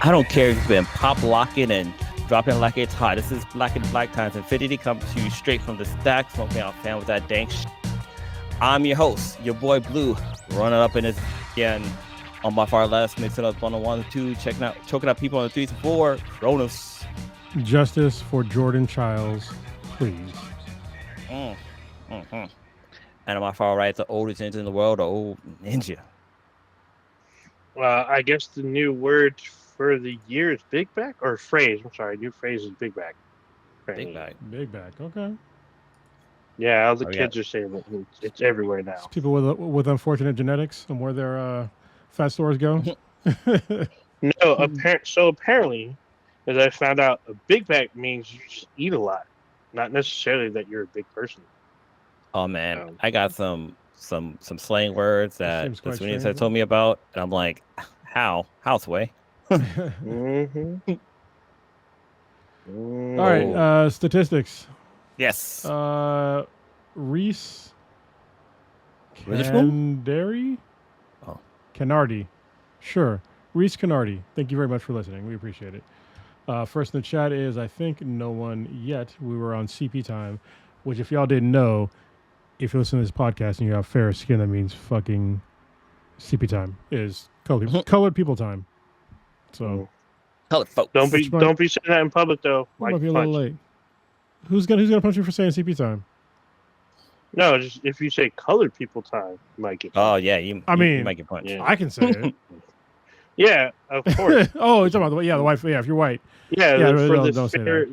I don't care if you've been pop locking and dropping like it's hot. This is Black and Black Times Infinity coming to you straight from the stack, smoking out fan with that dank I'm your host, your boy Blue, running up in this again on my far left, mixing up on the 1 and 2, choking out people on the 3 and 4. Cronus. Justice for Jordan Chiles, please. And on my far right, the oldest ninja in the world, the old ninja. I guess the new word for the year is big back, or phrase. I'm sorry, new phrase is big back. Big back. Big back. Okay. Yeah, all the kids are saying it. It's everywhere now. It's people with unfortunate genetics and where their fat stores go. No, apparently, as I found out, a big back means you just eat a lot, not necessarily that you're a big person. Oh man, I got some slang words that the Swedish had told me about, and I'm like, houseway. Mm-hmm. All right, statistics. Yes. Reese Canary? Oh. Canardi. Sure. Reese Canardi. Thank you very much for listening. We appreciate it. First in the chat is, I think, no one yet. We were on CP time, which if y'all didn't know, if you listen to this podcast and you have fair skin, that means fucking CP time is colored people time. So colored folks. Don't be saying that in public though. Might be a little late. Who's gonna punch you for saying CP time? No, just if you say colored people time, you might get punched. Oh yeah, you might get punched. Yeah. I can say it. Yeah, of course. Oh, you're talking about the white. Yeah, if you're white. Yeah, don't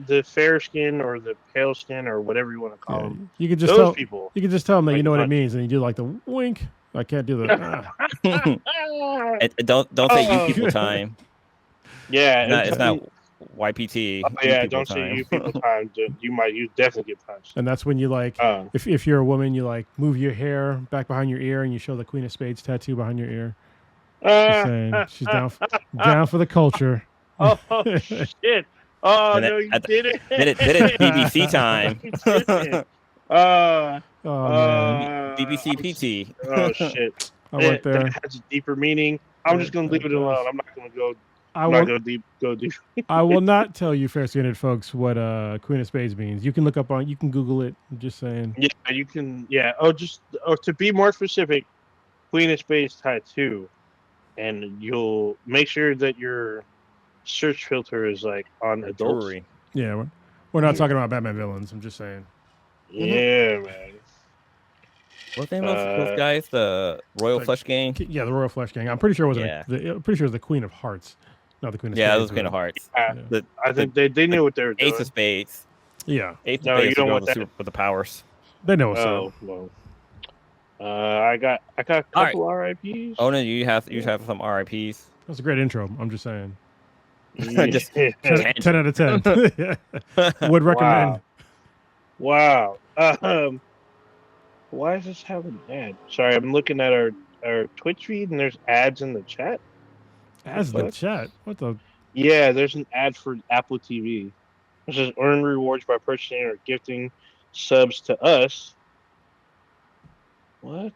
the fair skin or the pale skin or whatever you want to call them. You could just those people. You could just tell them that you know what it means, and you do like the wink. I can't do that. Don't say you people time. Yeah, it's not YPT. Yeah, don't say you people time. You definitely get punched. And that's when you like, if you're a woman, you like move your hair back behind your ear, and you show the Queen of Spades tattoo behind your ear. Just saying, she's down for the culture. Oh shit! Oh no, you did it. Did it BBC time. Man. BBC PT. Oh shit! I went there. That has a deeper meaning. I'm just gonna leave it alone. I'm not gonna go. Go deep. I will not tell you, fair-skinned folks, what Queen of Spades means. You can look up you can Google it. I'm just saying. Yeah, you can. Yeah. To be more specific, Queen of Spades tattoo, and you'll make sure that your search filter is like on adults. Yeah, we're not talking about Batman villains. I'm just saying. Yeah, man. What's the name of those guys? The Royal Flush Gang. Yeah, the Royal Flush Gang. I'm pretty sure it was I'm pretty sure it was the Queen of Hearts. Not the Queen of Spades. Yeah, it was Queen of Hearts. I think they knew what they were doing. Ace of Spades. Yeah. Ace of Spades. You don't want that with the powers. They know what's up. Well. I got a couple RIPs. Oh no, you have some RIPs. That's a great intro. I'm just saying. Just 10 out of 10. Would recommend. Wow. Why is this having an ad? Sorry, I'm looking at our Twitch feed and there's ads in the chat. Ads in the chat? What the? Yeah, there's an ad for Apple TV. It says earn rewards by purchasing or gifting subs to us. What?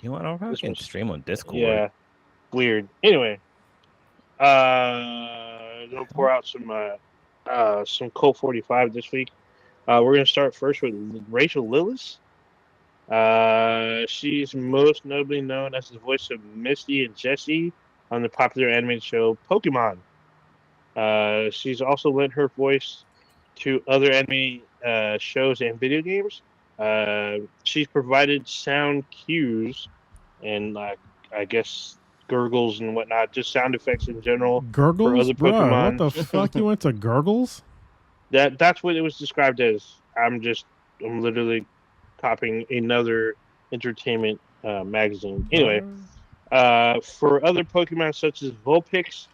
You want to fucking stream on Discord? Yeah. Weird. Anyway. Gonna pour out some Colt 45 this week. We're gonna start first with Rachel Lillis. She's most notably known as the voice of Misty and Jessie on the popular animated show Pokemon. She's also lent her voice to other anime shows and video games. She's provided sound cues and I guess gurgles and whatnot, just sound effects in general. Gurgles? For other Pokemon. What the fuck? You went to gurgles? That's what it was described as. I'm literally copying another entertainment magazine. Anyway, for other Pokemon such as Vulpix,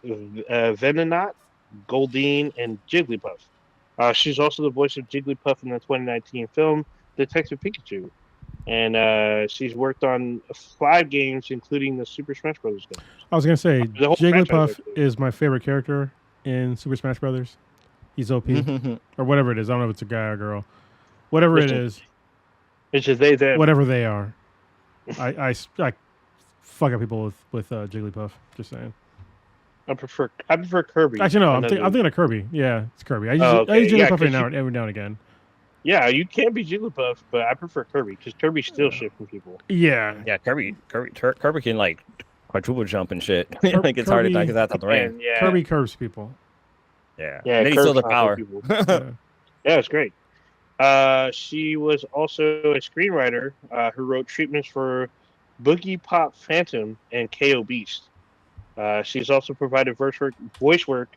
Venonat, Goldeen, and Jigglypuff. She's also the voice of Jigglypuff in the 2019 film Detective Pikachu. And she's worked on 5 games, including the Super Smash Bros. Games. I was going to say, Jigglypuff is my favorite character in Super Smash Bros. He's OP. Or whatever it is. I don't know if it's a guy or girl. Whatever it is. It's just they, them. Whatever they are. I fuck up people with Jigglypuff. Just saying. I prefer Kirby. Actually, no. I'm another- thinking of Kirby. Yeah, it's Kirby. I use okay. Yeah, Jigglypuff 'cause every now and again. Yeah, you can be Jigglypuff, but I prefer Kirby because Kirby's still shifting people. Yeah. Yeah, Kirby can like quadruple jump and shit. Like it's hard to knock his ass out the ring. Yeah. Kirby curves people. Yeah. Yeah, And then he still the Kirby's not power. people. Yeah. Yeah, it's great. She was also a screenwriter who wrote treatments for Boogie Pop Phantom and KO Beast. She's also provided voice work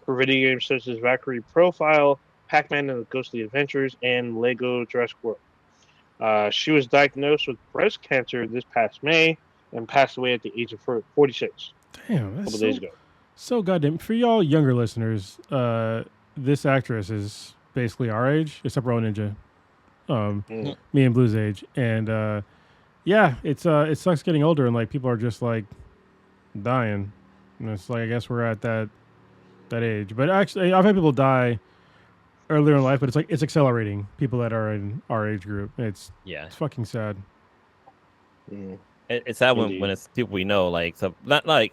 for video games such as Valkyrie Profile, Pac-Man and the Ghostly Adventures, and Lego Jurassic World. She was diagnosed with breast cancer this past May and passed away at the age of 46. Damn, A that's couple days ago. so goddamn. For y'all younger listeners, this actress is basically our age, except Rowan Ninja, me and Blue's age, and yeah, it sucks getting older and like people are just like dying, and it's like I guess we're at that age. But actually, I've had people die earlier in life, but it's accelerating people that are in our age group. It's fucking sad. It's sad when it's people we know, like so not like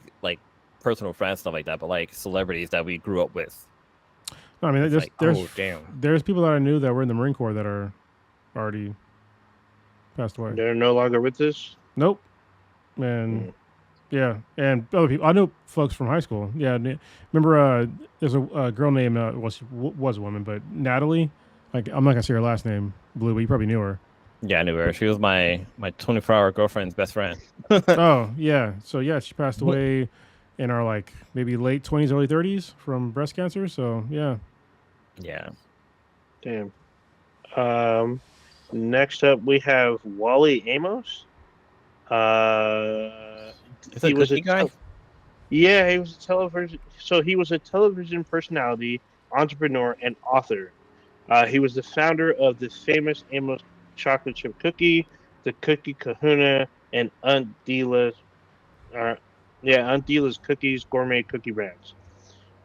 personal friends stuff like that, but like celebrities that we grew up with. No, I mean, damn. There's people that I knew that were in the Marine Corps that are already passed away. They're no longer with us? Nope. And yeah, and other people. I know folks from high school. Yeah, remember there's a girl named was a woman, but Natalie. Like I'm not gonna say her last name, Blue, but you probably knew her. Yeah, I knew her. She was my 24-hour girlfriend's best friend. Oh yeah, so yeah, she passed away in our like maybe late 20s, early 30s from breast cancer. So yeah. Yeah. Damn. Next up, we have Wally Amos. Is he was a guy? Yeah, he was a television. So he was a television personality, entrepreneur, and author. He was the founder of the famous Amos chocolate chip cookie, the Cookie Kahuna, and Aunt Dila's Cookies gourmet cookie brands.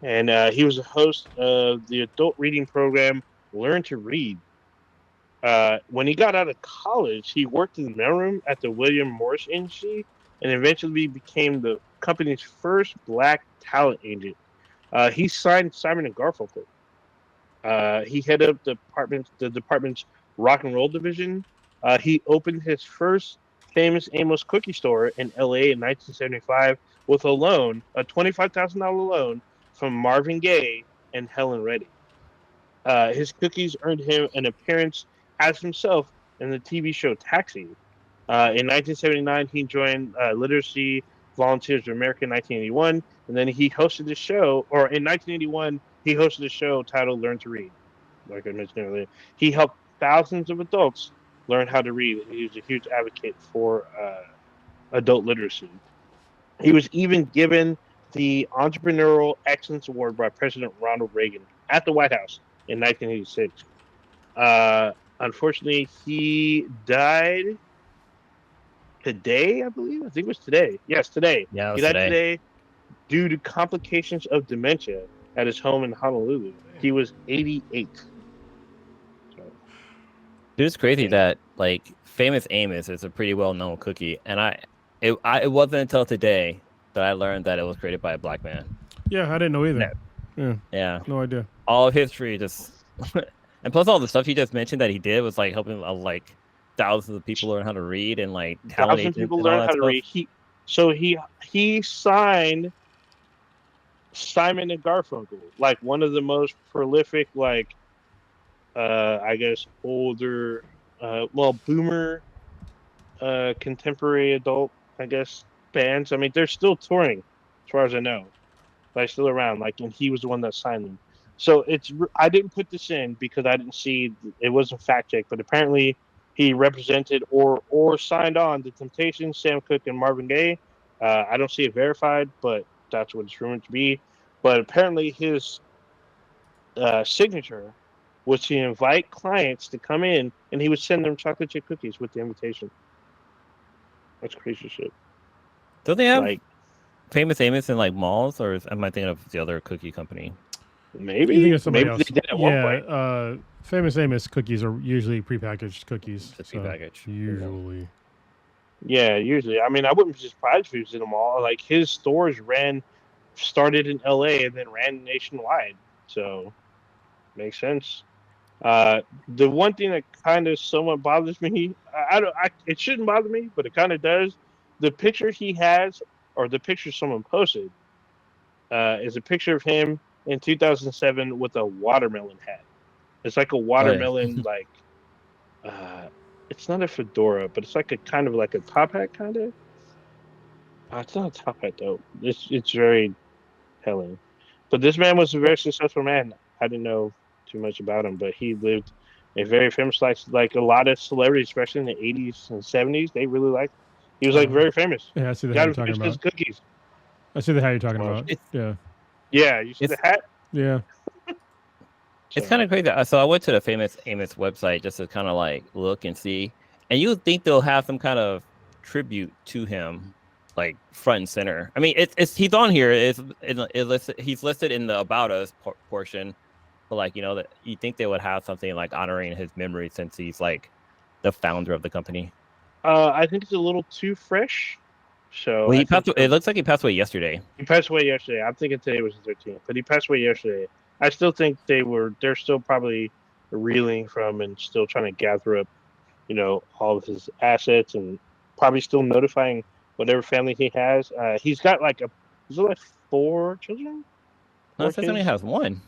And he was a host of the adult reading program Learn to Read. When he got out of college, he worked in the mailroom at the William Morris Agency and eventually became the company's first black talent agent. He signed Simon & Garfunkel. He headed up the department's rock and roll division. He opened his first famous Amos cookie store in LA in 1975 with a loan, a $25,000 loan from Marvin Gaye and Helen Reddy. His cookies earned him an appearance as himself in the TV show Taxi. In 1979, he joined Literacy Volunteers of America in 1981, and then he hosted the show, or in 1981, he hosted a show titled Learn to Read. Like I mentioned earlier, he helped thousands of adults learn how to read. He was a huge advocate for adult literacy. He was even given the Entrepreneurial Excellence Award by President Ronald Reagan at the White House in 1986. Unfortunately, he died today, I believe. I think it was today. Yes, today. Yeah, he died today due to complications of dementia at his home in Honolulu. He was 88. So, it's crazy that like Famous Amos is a pretty well-known cookie, and it wasn't until today that I learned that it was created by a black man. Yeah, I didn't know either. Yeah, no idea. All of history just, and plus all the stuff he just mentioned that he did was like helping like thousands of people learn how to read and like thousands of people learn how to read. He signed Simon and Garfunkel, like one of the most prolific, like I guess older, boomer, contemporary adult, I guess bands. I mean, they're still touring, as far as I know. Like still around. Like, and he was the one that signed them. So I didn't put this in because I didn't see it wasn't fact checked, but apparently he represented or signed on the Temptations, Sam Cooke, and Marvin Gaye. I don't see it verified, but that's what it's rumored to be. But apparently his signature was to invite clients to come in, and he would send them chocolate chip cookies with the invitation. That's crazy shit. Don't they have like Famous Amos in like malls, or am I thinking of the other cookie company? Maybe. You think of somebody else. They did at one point. Famous Amos cookies are usually prepackaged cookies. Prepackaged. Usually. Yeah, usually. I mean, I wouldn't be surprised if he was in a mall. Like his stores ran started in LA and then ran nationwide. So makes sense. The one thing that kind of somewhat bothers me, it shouldn't bother me, but it kind of does. The picture he has, or the picture someone posted, is a picture of him in 2007 with a watermelon hat. It's like a watermelon, like, it's not a fedora, but it's like a kind of like a top hat, kind of. It's not a top hat though. It's very telling. But this man was a very successful man. I didn't know too much about him, but he lived a very famous life. Like a lot of celebrities, especially in the 80s and 70s, they really liked. He was like very famous. Yeah, I see the hat you're talking about. Cookies. I see the hat you're talking about. Yeah, you see the hat? Yeah. It's kind of crazy. So I went to the famous Amos website just to kind of like look and see, and you would think they'll have some kind of tribute to him, like front and center. I mean, he's on here. He's listed in the About Us portion, but like that you think they would have something like honoring his memory since he's like the founder of the company. I think it's a little too fresh. So well, he passed. It looks like he passed away yesterday. He passed away yesterday. I'm thinking today was the 13th, but he passed away yesterday. I still think they're still probably reeling from and still trying to gather up, all of his assets and probably still notifying whatever family he has. He's got like 4 children? No, it says he only has 1.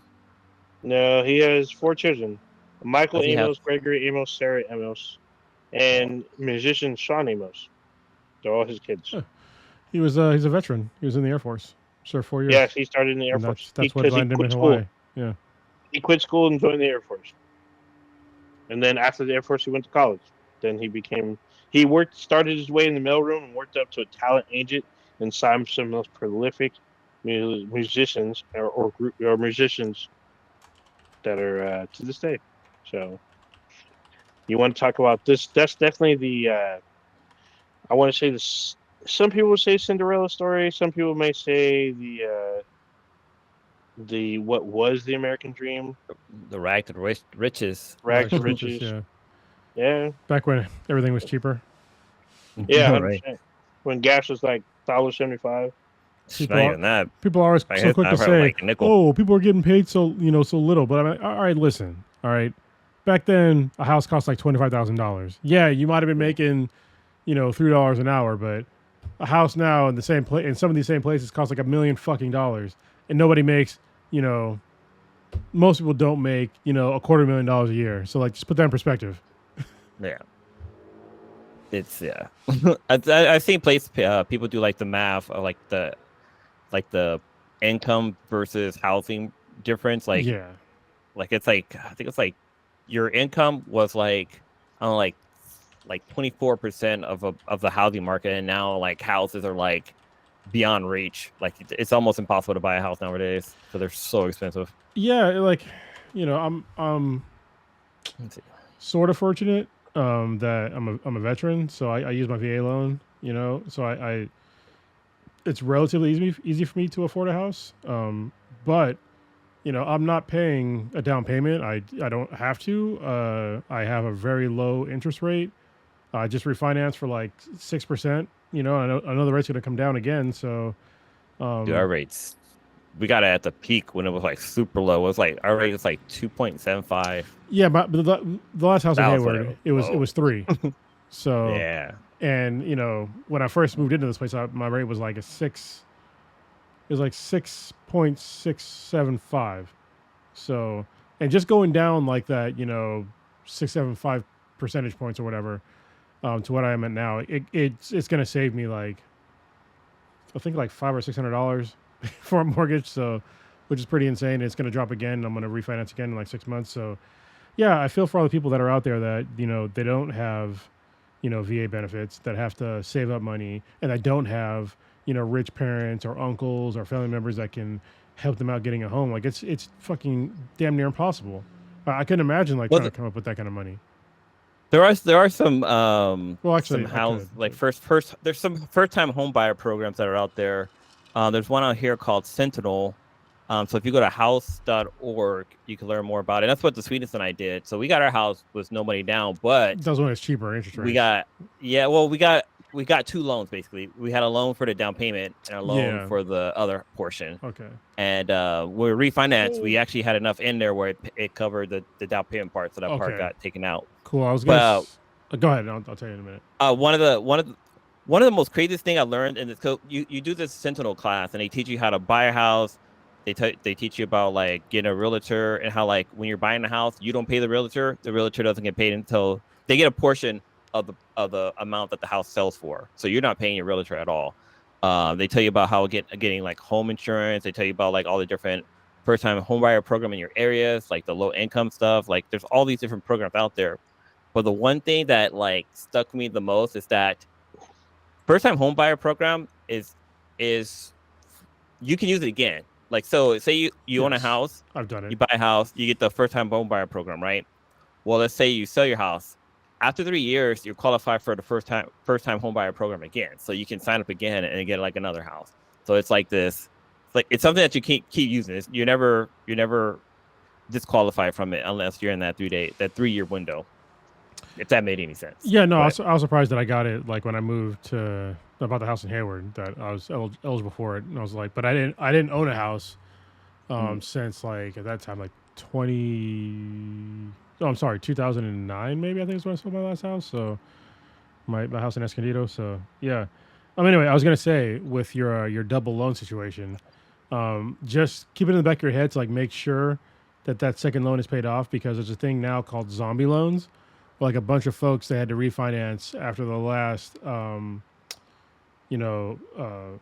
No, he has 4 children. Michael Amos, Gregory Amos, Sarah Amos, and musician Sean Amos. They're all his kids. Huh. He's a veteran. He was in the Air Force. Served 4 years. Yes, he started in the Air Force. That's what landed him in Hawaii. Yeah. He quit school and joined the Air Force. And then after the Air Force, he went to college. Then started his way in the mailroom and worked up to a talent agent and signed some of the most prolific musicians or musicians that are to this day. So you want to talk about this? That's definitely the. I want to say this. Some people would say Cinderella story. Some people may say the what was the American dream? The rag to riches. Rag to riches. Yeah. Back when everything was cheaper. Yeah, 100%. Right. When gas was like $1.75. People are always so quick to say, like "Oh, people are getting paid so little." But I'm like, all right, listen, all right. Back then, a house cost like $25,000. Yeah, you might have been making, $3 an hour, but a house now in the same place in some of these same places costs like $1 million fucking dollars, and nobody makes, most people don't make, $250,000 a year. So like, just put that in perspective. Yeah. It's I've seen people do like the math of like the income versus housing difference. Like it's like I think it's like your income was like I don't know, like 24% of the housing market, and now like houses are like beyond reach. Like it's almost impossible to buy a house nowadays, so they're so expensive. Yeah, like I'm sort of fortunate that I'm a veteran, so I use my VA loan. So I it's relatively easy for me to afford a house. But I'm not paying a down payment. I don't have to. I have a very low interest rate. I just refinanced for like 6%. I know the rate's going to come down again. So, dude, our rates, we got it at the peak when it was like super low. It was like our rate was like 2.75. Yeah, but the last house in Hayward, it was 3. So yeah, and when I first moved into this place, my rate was like 6. It was like 6.675. So, and just going down like that, 675 percentage points or whatever, to what I am at now, it's going to save me like, I think like $500 or $600 for a mortgage. So, which is pretty insane. It's going to drop again. I'm going to refinance again in like 6 months. So, yeah, I feel for all the people that are out there that they don't have, VA benefits, that have to save up money, and that don't have rich parents or uncles or family members that can help them out getting a home. Like it's fucking damn near impossible. I couldn't imagine trying to come up with that kind of money. There are some some house like first there's some first time home buyer programs that are out there. There's one out here called Sentinel. So if you go to house.org, you can learn more about it. That's what the Sweetness and I did. So we got our house with no money down, but that was when it's cheaper interest rates. We got we got two loans basically. We had a loan for the down payment and a loan Yeah. for the other portion. Okay. And when we refinanced, we actually had enough in there where it covered the down payment part, so that part Okay. got taken out. Cool. I was But gonna go ahead. I'll tell you in a minute. one of the most craziest thing I learned in this, so you do this Sentinel class, and they teach you how to buy a house. They teach you about like getting a realtor and how like when you're buying a house, you don't pay the realtor doesn't get paid until they get a portion of the amount that the house sells for. So you're not paying your realtor at all. They tell you about how getting like home insurance. They tell you about like all the different first-time homebuyer program in your areas, like the low income stuff. Like there's all these different programs out there. But the one thing that like stuck me the most is that first-time homebuyer program is you can use it again. Like, so say you own a house, I've done it. you buy a house, you get the first-time homebuyer program, right? Well, let's say you sell your house. After 3 years, you're qualified for the first-time homebuyer program again. So you can sign up again and get like another house. So it's like this. It's something that you can't keep using. You're never disqualified from it unless you're in that 3-year window. If that made any sense. Yeah, no, I was surprised that I got it like when I moved to about the house in Hayward, that I was eligible for it, and I was like, but I didn't own a house since like at that time like 2009 maybe, I think is when I sold my last house. So my house in Escondido. So yeah. Anyway, I was gonna say with your double loan situation, just keep it in the back of your head to like make sure that second loan is paid off, because there's a thing now called zombie loans. Like a bunch of folks, they had to refinance after the last,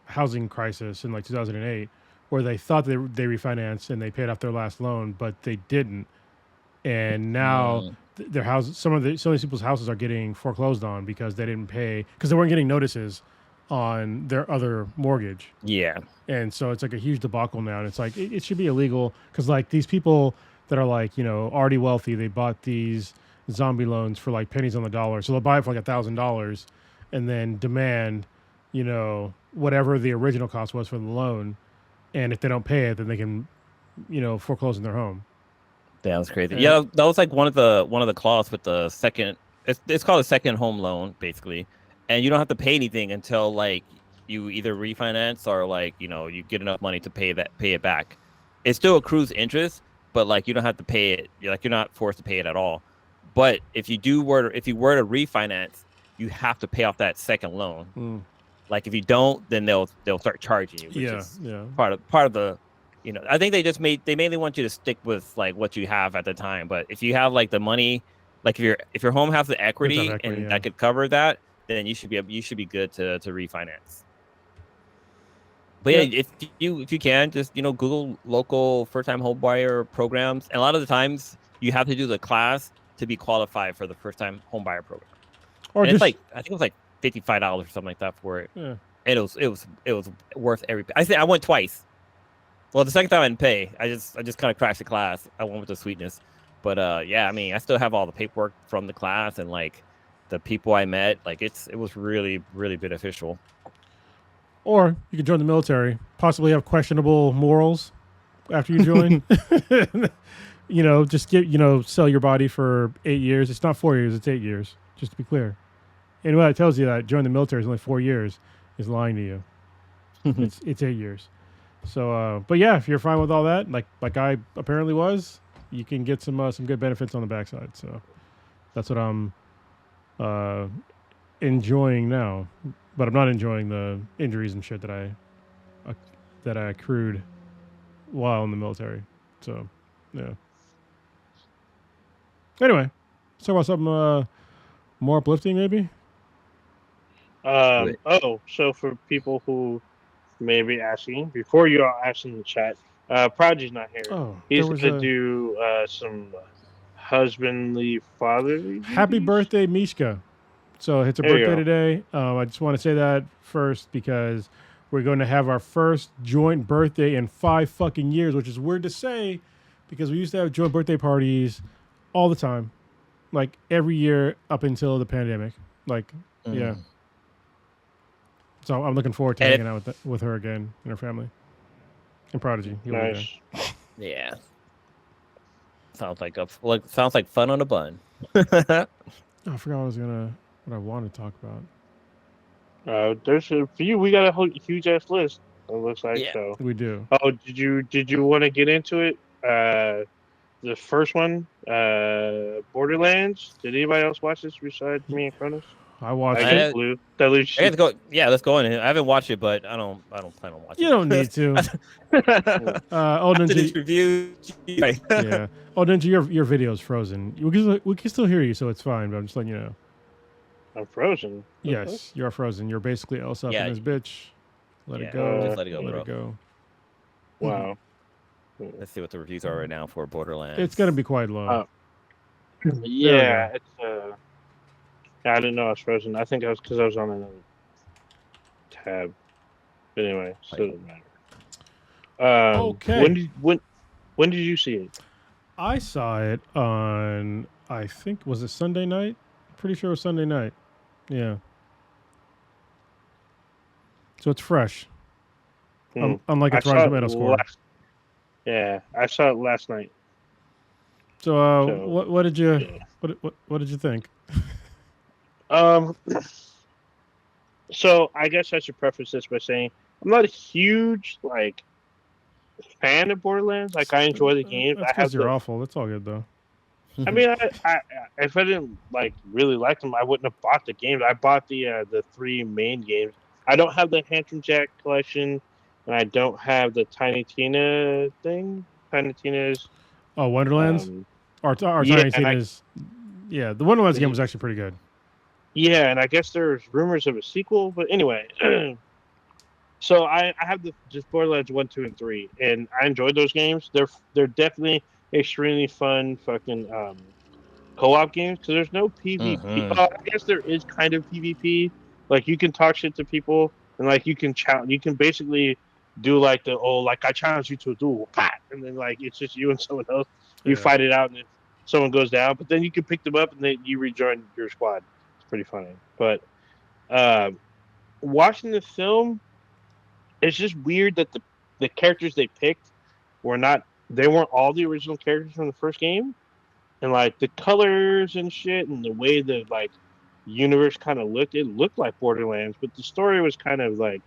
housing crisis in like 2008, where they thought they refinanced and they paid off their last loan, but they didn't. And now their houses, some of these people's houses are getting foreclosed on because they didn't pay, because they weren't getting notices on their other mortgage. Yeah. And so it's like a huge debacle now. And it's like, it should be illegal, because like these people that are like, already wealthy, they bought these zombie loans for like pennies on the dollar. So they'll buy it for like $1,000 and then demand, whatever the original cost was for the loan. And if they don't pay it, then they can, foreclose in their home. That was crazy. Yeah, that was like one of the clause with the second. It's called a second home loan, basically, and you don't have to pay anything until like you either refinance or like you get enough money to pay it back. It still accrues interest, but like you don't have to pay it. You're not forced to pay it at all. But if you were to refinance, you have to pay off that second loan. Like if you don't, then they'll start charging you. Which is part of the. I think they mainly want you to stick with like what you have at the time. But if you have like the money, like if your home has the equity and that could cover that, then you should be good to refinance. But yeah, if you can just Google local first-time home buyer programs, and a lot of the times you have to do the class to be qualified for the first-time home buyer program. Or I think it was like $55 or something like that for it. Yeah. And it was worth every. I went twice. Well, the second time I didn't pay. I just kind of crashed the class. I went with the sweetness. But I still have all the paperwork from the class and like the people I met. Like it was really, really beneficial. Or you could join the military, possibly have questionable morals after you join. Just sell your body for 8 years. It's not 4 years, it's 8 years, just to be clear. Anyone that tells you that join the military is only 4 years is lying to you. It's 8 years. So, but yeah, if you're fine with all that, like I apparently was, you can get some good benefits on the backside. So that's what I'm enjoying now. But I'm not enjoying the injuries and shit that I accrued while in the military. So, yeah. Anyway, let's talk about something more uplifting, maybe. So for people who may be asking, before you are asking in the chat, Prodigy's not here. He's going to do some husbandly fatherly. Happy birthday, Mishka. So it's her birthday today. I just want to say that first because we're going to have our first joint birthday in 5 fucking years, which is weird to say because we used to have joint birthday parties all the time, like every year up until the pandemic. Yeah. So I'm looking forward to hanging out with her again and her family and Prodigy. Nice. Yeah. Sounds like fun on a bun. I forgot what I wanted to talk about. There's a few. We got a huge ass list. It looks like Yeah. so. We do. Oh, did you want to get into it? The first one, Borderlands. Did anybody else watch this besides me and Cronus? I watched I it. guess Blue. That leaves I you. have to go. Yeah, let's go in. I haven't watched it, but I don't plan on watching You don't need to. Oh, After this Ninja. review, right. Yeah. Oh, Ninja, your video's frozen. We can still hear you, so it's fine. But I'm just letting you know. I'm frozen. Yes, you're frozen. You're basically Elsa up Yeah. in this bitch. Let Yeah, it go. just let it go, Let bro. it go. Wow. Let's see what the reviews are right now for Borderlands. It's gonna be quite low. Yeah, it's I didn't know I was frozen. I think I was because I was on another tab. But anyway, still doesn't matter. Okay. When did you see it? I saw it on, I think, was it Sunday night? Pretty sure it was Sunday night. Yeah. So it's fresh. Unlike a Toronto Tomato score. Yeah, I saw it last night. So what did you what did you think? So I guess I should preface this by saying I'm not a huge fan of Borderlands. Like I enjoy the game. That's because you're awful. That's all good though. I mean, I if I didn't really like them, I wouldn't have bought the games. I bought the 3 main games. I don't have the Handsome Jack collection, and I don't have the Tiny Tina thing. Tiny Tina's. Oh, Wonderlands. Our yeah, Tiny Tina's. Yeah, the Wonderlands game was actually pretty good. Yeah, and I guess there's rumors of a sequel, but anyway. So I have just Borderlands 1, 2, and 3, and I enjoyed those games. They're definitely extremely fun fucking co-op games because there's no PvP. Mhm. I guess there is kind of PvP. Like you can talk shit to people, and you can challenge. You can basically do I challenge you to a duel, pat, and then it's just you and someone else. You fight it out, and if someone goes down, but then you can pick them up, and then you rejoin your squad. It's pretty funny. But watching the film, it's just weird that the characters they picked weren't all the original characters from the first game, and the colors and shit and the way the universe kind of looked, it looked like Borderlands, but the story was kind of I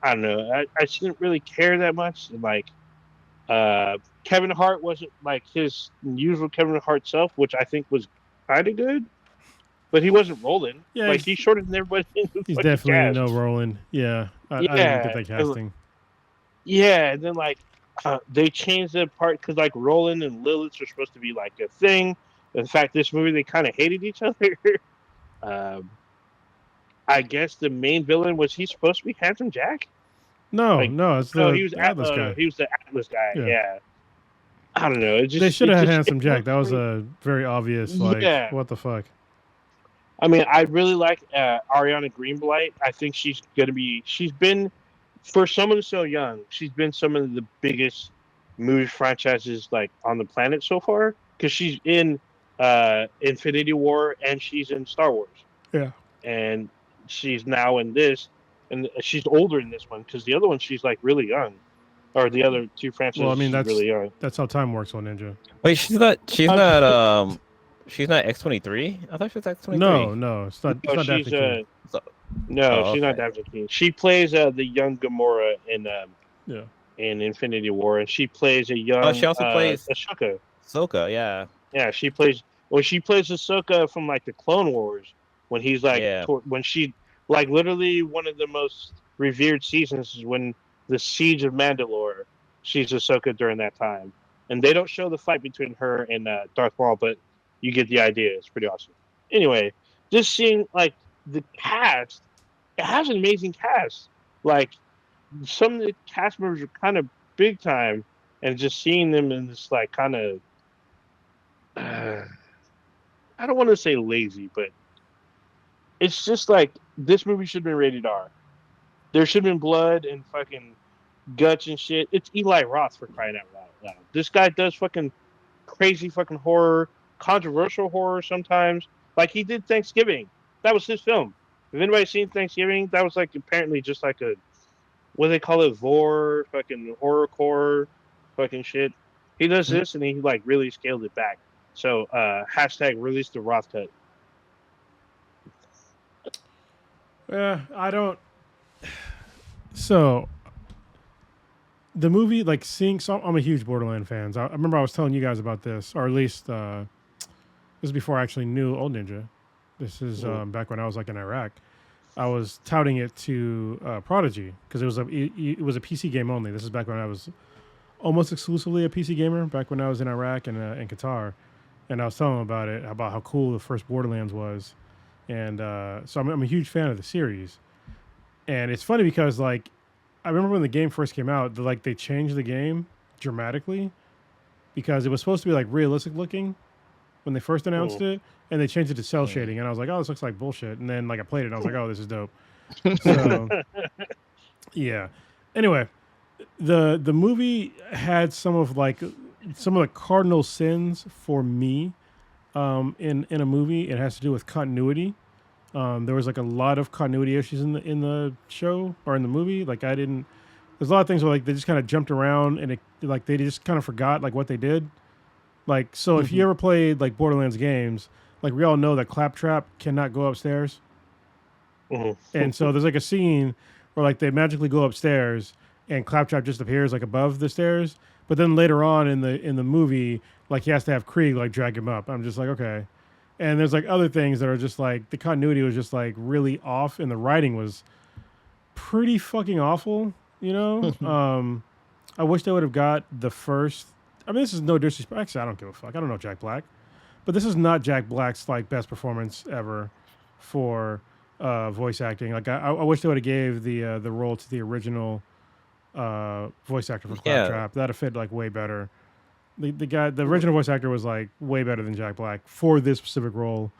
don't know, I didn't really care that much. Kevin Hart wasn't his usual Kevin Hart self, which I think was kind of good, but he wasn't Roland. Yeah, he's shorter than everybody in the he's fucking definitely cast. no Roland. Yeah, I didn't get that casting. Yeah, and then they changed the part because Roland and Lilith are supposed to be a thing. In fact, this movie they kind of hated each other. I guess the main villain was he supposed to be Handsome Jack? No, it's the he was Atlas guy. He was the Atlas guy. Yeah. I don't know. They should have had Handsome Jack. That was a very obvious what the fuck. I mean, I really like Ariana Greenblatt. I think she's been, for someone so young, she's been some of the biggest movie franchises on the planet so far, because she's in Infinity War and she's in Star Wars. Yeah. And she's now in this, and she's older in this one because the other one she's really young, or the other 2 franchises. Well, I mean, that's really young. That's how time works on Ninja. Wait, she's not X-23? I thought she was X-23. No, it's not. It's not she's Daphne she's not Daphne King. She plays the young Gamora in Infinity War, and she plays a young. Oh, she also plays Ahsoka. Ahsoka, yeah. Yeah, she plays Ahsoka from the Clone Wars when he's when she literally one of the most revered seasons is when the Siege of Mandalore. She's Ahsoka during that time, and they don't show the fight between her and Darth Maul, but you get the idea. It's pretty awesome. Anyway, just seeing the cast, it has an amazing cast. Some of the cast members are kind of big time, and just seeing them in this kind of I don't want to say lazy, but it's just this movie should have been rated R. There should have been blood and fucking guts and shit. It's Eli Roth, for crying out loud. This guy does fucking crazy fucking horror, controversial horror sometimes. He did Thanksgiving. That was his film. If anybody's seen Thanksgiving, that was apparently just a, what do they call it, vor fucking horrorcore fucking shit. He does this and he really scaled it back. So # release the Roth cut. I don't. So the movie, like seeing, so I'm a huge Borderlands fan. I remember I was telling you guys about this, or at least this is before I actually knew Old Ninja. This is back when I was like in Iraq. I was touting it to Prodigy because it was a PC game only. This is back when I was almost exclusively a PC gamer. Back when I was in Iraq and in Qatar, and I was telling him about it, about how cool the first Borderlands was, and so I'm a huge fan of the series. And it's funny because like I remember when the game first came out, they changed the game dramatically because it was supposed to be like realistic looking when they first announced it, and they changed it to cell shading, and I was like, oh, this looks like bullshit. And then like I played it, and I was like, oh, this is dope. So yeah. Anyway, the movie had some of the cardinal sins for me in a movie. It has to do with continuity. There was like a lot of continuity issues in the show or in the movie. Like there's a lot of things where like they just kind of jumped around and they just kind of forgot like what they did. Like, so if you ever played like Borderlands games, like we all know that Claptrap cannot go upstairs. And so there's like a scene where like they magically go upstairs and Claptrap just appears like above the stairs. But then later on in the movie, like he has to have Krieg like drag him up. I'm just like, okay. And there's like other things that are just like the continuity was just like really off and the writing was pretty fucking awful, you know? I wish they would have got the first. I mean, this is no disrespect. Actually, I don't give a fuck. I don't know Jack Black. But this is not Jack Black's like best performance ever for voice acting. Like I wish they would have gave the role to the original voice actor for Claptrap. That'd have fit like way better. The original voice actor was like way better than Jack Black for this specific role.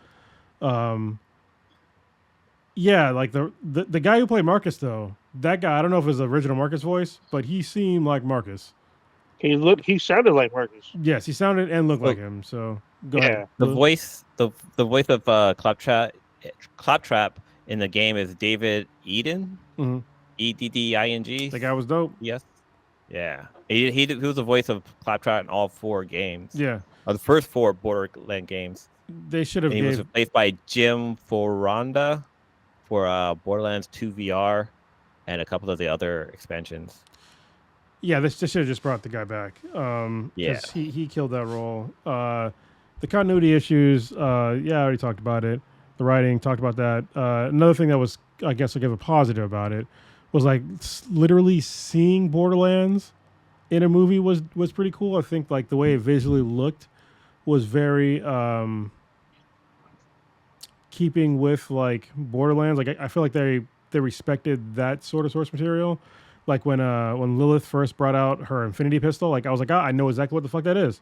Yeah, like the guy who played Marcus though, that guy, I don't know if it was the original Marcus voice, but he seemed like Marcus. He sounded like Marcus. Yes, he sounded and looked like him. So go ahead. The voice of Claptrap in the game is David Eden. Edding. The guy was dope. Yes. Yeah. He was the voice of Claptrap in all 4 games. Yeah. Or the first 4 Borderlands games. They should have. He was replaced by Jim Foronda for Borderlands 2 VR and a couple of the other expansions. Yeah, this should have just brought the guy back. Yeah, he killed that role. The continuity issues. I already talked about it. The writing, talked about that. Another thing that was, I guess, I'll give a positive about it was like literally seeing Borderlands in a movie was pretty cool. I think like the way it visually looked was very keeping with like Borderlands. Like I feel like they respected that sort of source material. Like when Lilith first brought out her Infinity Pistol, like I was like, I know exactly what the fuck that is.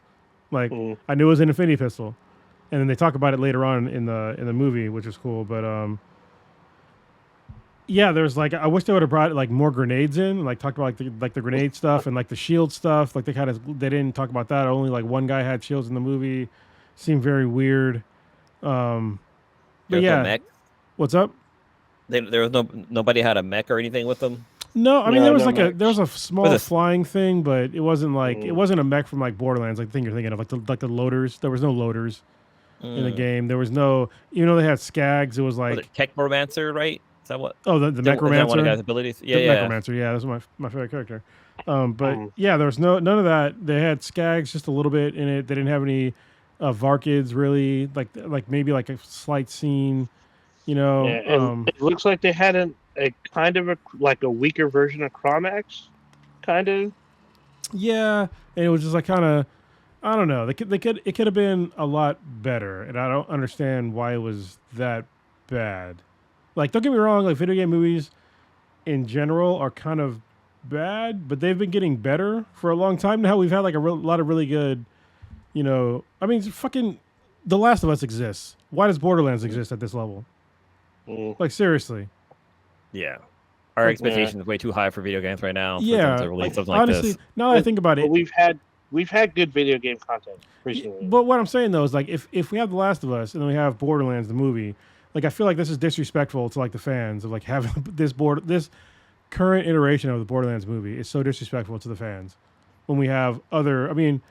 Like I knew it was an Infinity Pistol, and then they talk about it later on in the movie, which is cool. But yeah, there's like I wish they would have brought like more grenades in, like talked about like the grenade stuff and like the shield stuff. Like they didn't talk about that. Only like one guy had shields in the movie. Seemed very weird. But yeah, mech? What's up? There was nobody had a mech or anything with them. No, I mean there was a small flying thing, but it wasn't like it wasn't a mech from like Borderlands, like the thing you're thinking of, like the loaders. There was no loaders in the game. There was no, even though they had Skags, it was like Technomancer, right? Is that what? Oh, the Necromancer. One of the guy's abilities. Yeah, the Necromancer. Yeah, that's my favorite character. But yeah, there was none of that. They had Skags just a little bit in it. They didn't have any Varkids really. Like maybe like a slight scene, you know. Yeah, it looks like they had a kind of a weaker version of Chromax, kind of. Yeah, and it was just like kind of, I don't know. It could have been a lot better, and I don't understand why it was that bad. Like, don't get me wrong. Like, video game movies in general are kind of bad, but they've been getting better for a long time now. We've had like a lot of really good, you know. I mean, fucking, The Last of Us exists. Why does Borderlands exist at this level? Like, seriously. Yeah. Our expectation is way too high for video games right now. Yeah. To release something like honestly, this. now that I think about it. But we've had good video game content recently. But what I'm saying though is like if we have The Last of Us and then we have Borderlands the movie, like I feel like this is disrespectful to like the fans of like having this current iteration of the Borderlands movie is so disrespectful to the fans. When we have other, I mean,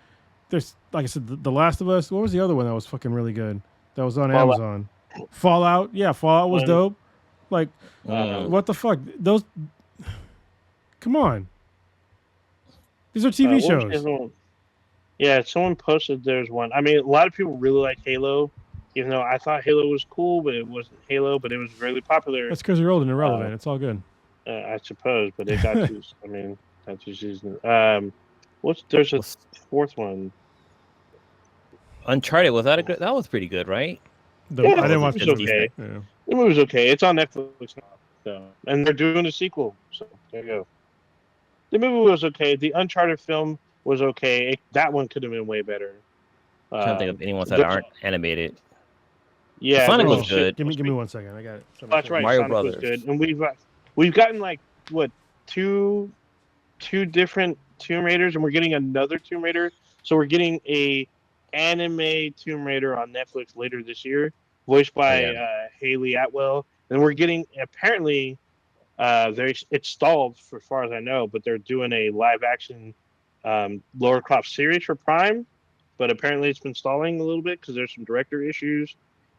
there's like I said, The Last of Us. What was the other one that was fucking really good? That was on Amazon. Fallout. Yeah, Fallout was dope. Like, Mm. what the fuck? Those. Come on. These are TV what was the shows. other one? Yeah, someone posted there's one. I mean, a lot of people really like Halo, even though I thought Halo was cool, but it wasn't Halo. But it was really popular. That's because you're old and irrelevant. It's all good. I suppose, but it got two. I mean, got 2 seasons. There's a fourth one. Uncharted, was that a good? That was pretty good, right? I didn't watch it. the Was okay. Yeah. The movie was okay. It's on Netflix now, so, and they're doing a sequel. So there you go. The movie was okay. The Uncharted film was okay. That one could have been way better. I can't think of any ones that aren't animated. Yeah, Sonic was good. Give me 1 second. I got it. That's right. Mario Sonic Brothers was good, and we've gotten like what two different Tomb Raiders, and we're getting another Tomb Raider. So we're getting a anime Tomb Raider on Netflix later this year, voiced by Haley Atwell, and we're getting apparently it's stalled for as far as I know, but they're doing a live action Lara Croft series for Prime, but apparently it's been stalling a little bit because there's some director issues.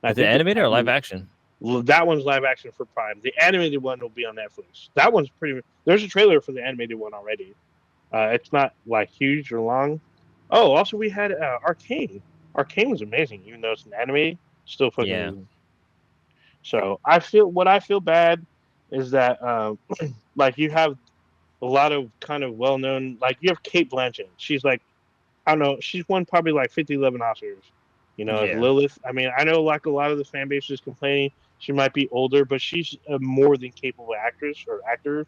Is it animated or live action? That one's live action for Prime. The animated one will be on Netflix. That one's pretty. There's a trailer for the animated one already. It's not like huge or long. Oh, also we had Arcane. Arcane was amazing, even though it's an anime. Still fucking. Yeah. So I feel bad is that like you have a lot of kind of well known, like you have Kate Blanchett. She's like, I don't know, she's won probably like 50, 11 Oscars. As Lilith. I mean, I know like a lot of the fan base is complaining she might be older, but she's a more than capable actress or actor.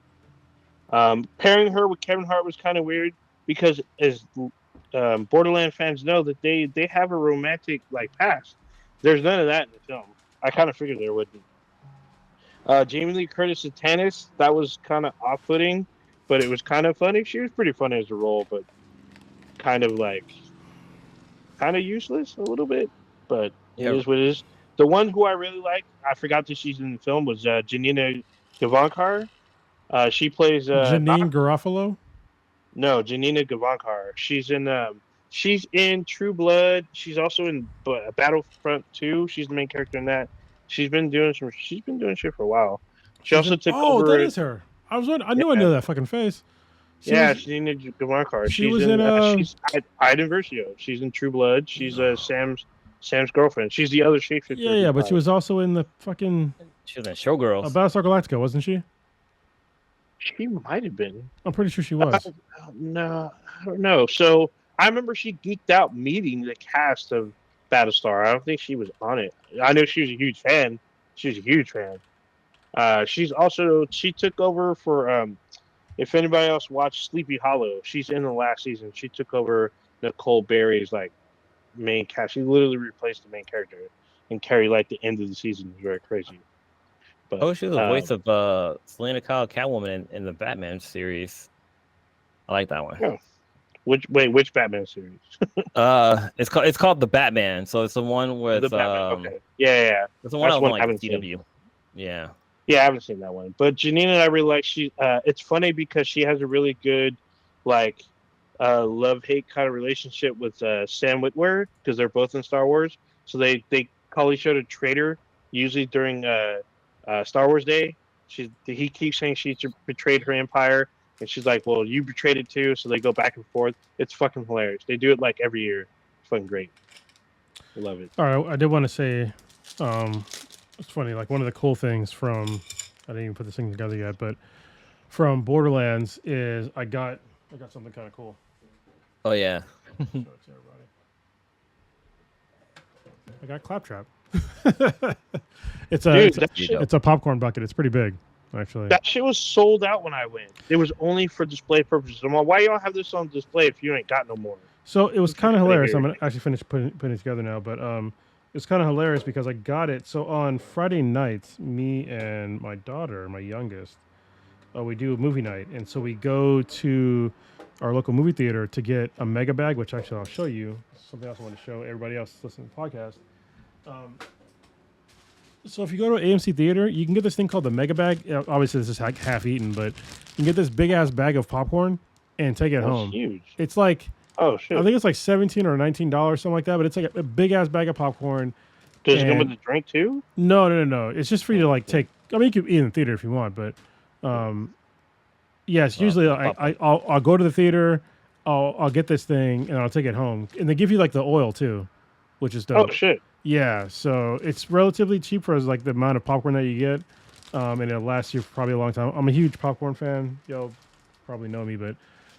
Pairing her with Kevin Hart was kind of weird because as Borderlands fans know that they have a romantic like past. There's none of that in the film. I kind of figured there would be. Jamie Lee Curtis's Tannis, that was kind of off-putting, but it was kind of funny. She was pretty funny as a role, but kind of useless a little bit. But it is what it is. The one who I really like, I forgot that she's in the film, was Janina Gavankar. She plays Janine Garofalo. No, Janina Gavankar. She's in True Blood. She's also in Battlefront 2. She's the main character in that. She's been doing shit for a while. She also took over. Oh, that is her. I knew I knew that fucking face. Janina Gavankar. She's Iden Versio. She's in True Blood. She's Sam's girlfriend. She's the other shapeshifter. Yeah, but she was also in the fucking. She was in Showgirls. Battlestar Galactica, wasn't she? She might have been. I'm pretty sure she was. No, I don't know. So I remember she geeked out meeting the cast of Battlestar. I don't think she was on it. I know she was a huge fan. She was a huge fan. She took over for if anybody else watched Sleepy Hollow, she's in the last season. She took over Nicole Berry's like main cast. She literally replaced the main character and carried like the end of the season. It was very crazy. But, she was the voice of Selena Kyle Catwoman in the Batman series. I like that one. Yeah. Which Batman series? It's called The Batman. So it's the one with the Batman. Okay. Yeah. It's the one on like CW. Yeah. Yeah, I haven't seen that one. But Janina, I really like. It's funny because she has a really good, like, love-hate kind of relationship with Sam Witwer because they're both in Star Wars. So they call each other traitor usually during Star Wars Day. He keeps saying she betrayed her empire, and she's like, "Well, you betrayed it too." So they go back and forth. It's fucking hilarious. They do it like every year. It's fucking great. I love it. All right, I did want to say. It's funny, like one of the cool things from, I didn't even put this thing together yet, but from Borderlands is I got something kind of cool. Oh yeah. Show it to everybody. I got Claptrap. It's a popcorn bucket. It's pretty big, actually. That shit was sold out when I went. It was only for display purposes. I'm like, why y'all have this on display if you ain't got no more? So it was kind of hilarious. I'm gonna actually finish putting it together now, but it's kind of hilarious because I got it. So on Friday nights, me and my daughter, my youngest, we do a movie night. And so we go to our local movie theater to get a mega bag, which actually I'll show you. Something else I want to show everybody else listening to the podcast. So if you go to an AMC theater, you can get this thing called the mega bag. Obviously, this is like half eaten, but you can get this big ass bag of popcorn and take it home. Huge. It's like... Oh shit! I think it's like $17 or $19, something like that. But it's like a big ass bag of popcorn. Does it come with a drink too? No. It's just for you to like take I mean, you could eat in the theater if you want, but yes, usually I'll go to the theater, I'll get this thing, and I'll take it home, and they give you like the oil too, which is dope. Oh shit! Yeah, so it's relatively cheap for like the amount of popcorn that you get, and it'll last you for probably a long time. I'm a huge popcorn fan. Y'all probably know me, but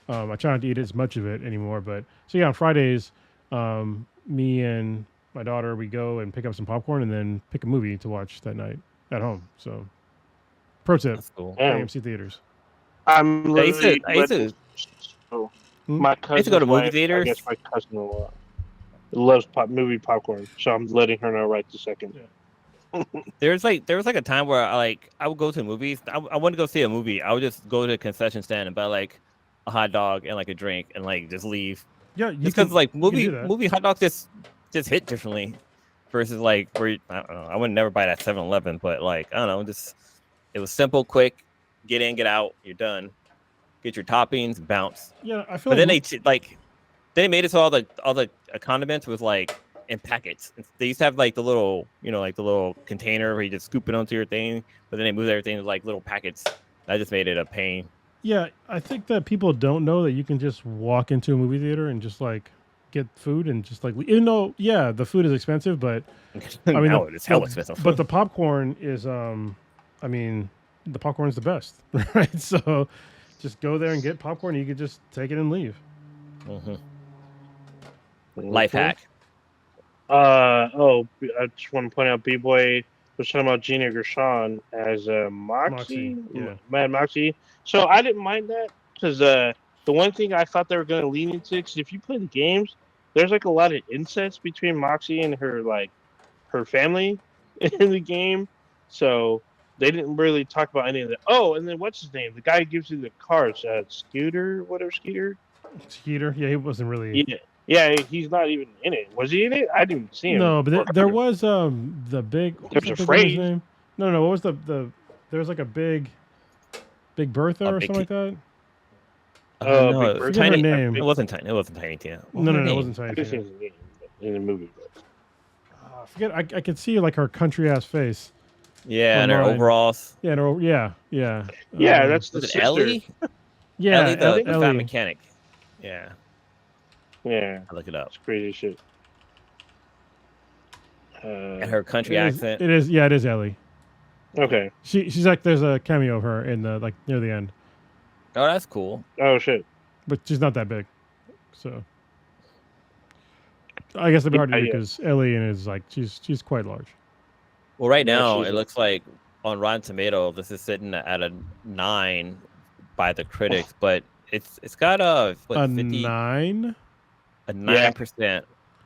I try not to eat as much of it anymore. But so yeah, on Fridays, me and my daughter, we go and pick up some popcorn and then pick a movie to watch that night at home. So, pro tip: That's cool. AMC theaters. I'm literally. I used to My cousin go to movie theaters. I guess my cousin loves movie popcorn, so I'm letting her know right this second. Yeah. there was like a time where I would go to movies. I wanted to go see a movie. I would just go to a concession stand and buy like a hot dog and like a drink and like just leave. Yeah, because like movie hot dogs just hit differently versus like where I don't know. I would never buy that 7-Eleven, but like I don't know, just it was simple, quick, get in, get out, you're done. Get your toppings, bounce. Yeah, I feel. But then they made it so all the condiments was like in packets. They used to have like the little like the little container where you just scoop it onto your thing. But then they moved everything to like little packets. That just made it a pain. Yeah, I think that people don't know that you can just walk into a movie theater and just like get food and just like even though the food is expensive, but I mean it's hell expensive. But the popcorn is I mean the popcorn is the best, right? So. Just go there and get popcorn. You could just take it and leave. Mm-hmm. Life hack. I just want to point out B-Boy was talking about Gina Gershon as Moxie. Yeah. Mad Moxie. So I didn't mind that because the one thing I thought they were going to lean into, because if you play the games, there's like a lot of incest between Moxie and her family in the game. So they didn't really talk about any of that. Oh, and then what's his name? The guy who gives you the cars, Scooter. Skeeter. Yeah, he wasn't really. Yeah, he's not even in it. Was he in it? I didn't see him. No, but there was the big. There was a phrase. Name? No. What was the? There was like a Big Bertha or something like that. No, Tiny. Name. It wasn't Tiny. It wasn't Tiny Tina. No, it wasn't Tiny Tina. In the movie. I forget. I could see like her country ass face. Yeah, and her overalls. Yeah, Yeah, that's the sister. Ellie. Yeah, Ellie, the fat mechanic. Yeah. Yeah. I look it up. It's crazy shit. And her country accent. It is. Yeah, it is Ellie. Okay. She's like there's a cameo of her in the like near the end. Oh, that's cool. Oh shit. But she's not that big, so I guess it'd be hard to do because Ellie is like she's quite large. Well, right now it looks like on Rotten Tomatoes this is sitting at a 9 by the critics, but it's got a 9%. A 9%.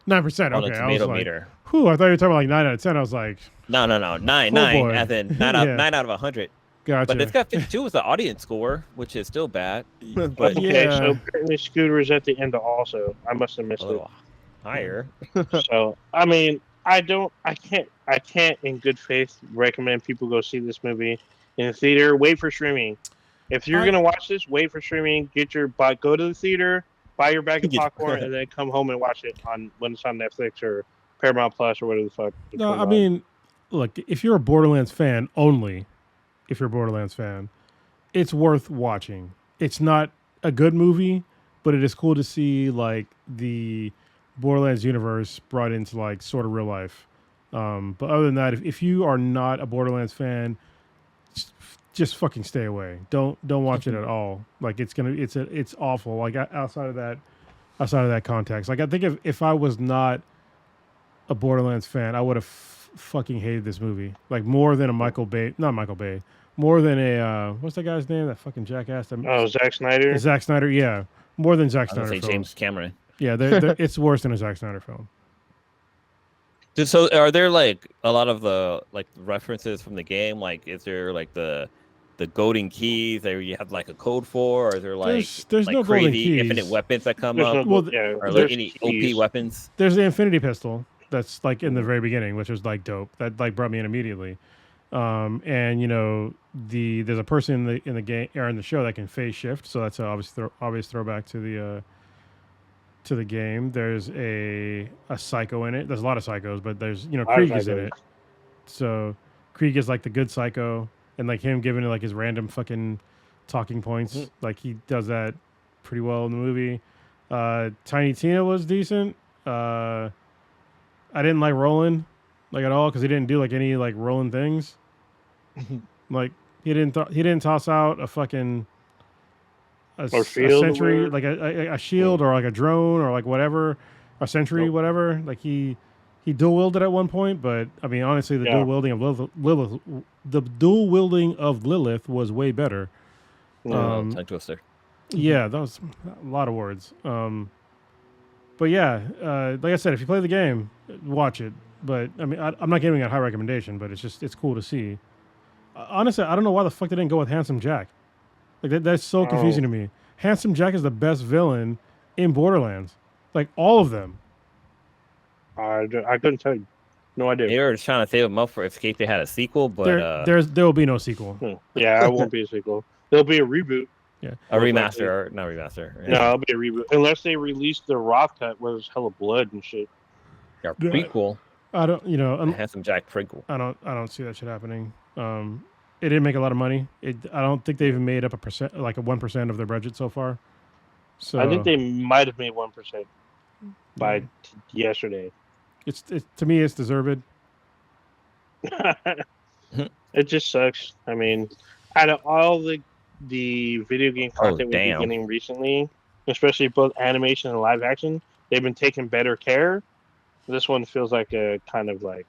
9%. On Okay, the tomato meter. Whew, I thought you were talking about like 9 out of 10. I was like, no, 9, as in 9 out of 100. Gotcha. But it's got 52 as the audience score, which is still bad. But okay, so apparently Scooter is at the end also. I must have missed it. Higher. So I mean, I can't in good faith recommend people go see this movie in the theater. Wait for streaming. If you're gonna watch this, wait for streaming. Go to the theater, buy your bag of popcorn, and then come home and watch it when it's on Netflix or Paramount Plus or whatever the fuck. No, I mean, look, if you're a Borderlands fan only, it's worth watching. It's not a good movie, but it is cool to see like the Borderlands universe brought into like sort of real life. But other than that, if you are not a Borderlands fan, just fucking stay away. Don't watch it at all. Like it's awful. Like outside of that context. Like I think if I was not a Borderlands fan, I would have fucking hated this movie. Like more than more than a what's that guy's name? That fucking jackass. Zack Snyder. Zack Snyder, yeah, more than Zack Snyder. James Cameron. Yeah, it's worse than a Zack Snyder film. So, are there like a lot of the like references from the game? Like, is there like the golden keys that you have like a code for, or is there like there's like no crazy golden keys. infinite weapons that come up? Well, are there any OP weapons? There's the Infinity Pistol that's like in the very beginning, which was like dope. That like brought me in immediately. And you know there's a person in the game or in the show that can phase shift, so that's an obvious throwback to the game. There's a psycho in it. There's a lot of psychos, but there's Krieg is in it. So Krieg is like the good psycho, and like him giving it like his random fucking talking points. Like he does that pretty well in the movie. Tiny Tina was decent. I didn't like Roland like at all because he didn't do like any like Roland things. Like he didn't toss out a fucking a sentry, like a shield or like a drone or like whatever, a sentry, whatever. Like he dual wielded at one point, but I mean honestly, the dual wielding of Lilith was way better. Tongue twister. Yeah, that was a lot of words. But yeah, like I said, if you play the game, watch it. But I mean, I'm not giving it a high recommendation, but it's cool to see. Honestly, I don't know why the fuck they didn't go with Handsome Jack. Like that's so confusing to me. Handsome Jack is the best villain in Borderlands. Like all of them. I couldn't tell you. No idea. They were trying to save them up for if they had a sequel, but there will be no sequel. Yeah, it won't be a sequel. There'll be a reboot. Yeah, a remaster or not remaster. Yeah. No, it'll be a reboot unless they release the Roth cut where there's hella blood and shit. Yeah, prequel. I don't, Handsome Jack prequel. I don't see that shit happening. It didn't make a lot of money. I don't think they even made up a 1% of their budget so far. So I think they might have made 1% by yesterday. It's to me, it's deserved. It just sucks. I mean, out of all the video game content we've been getting recently, especially both animation and live action, they've been taking better care. This one feels like a kind of like,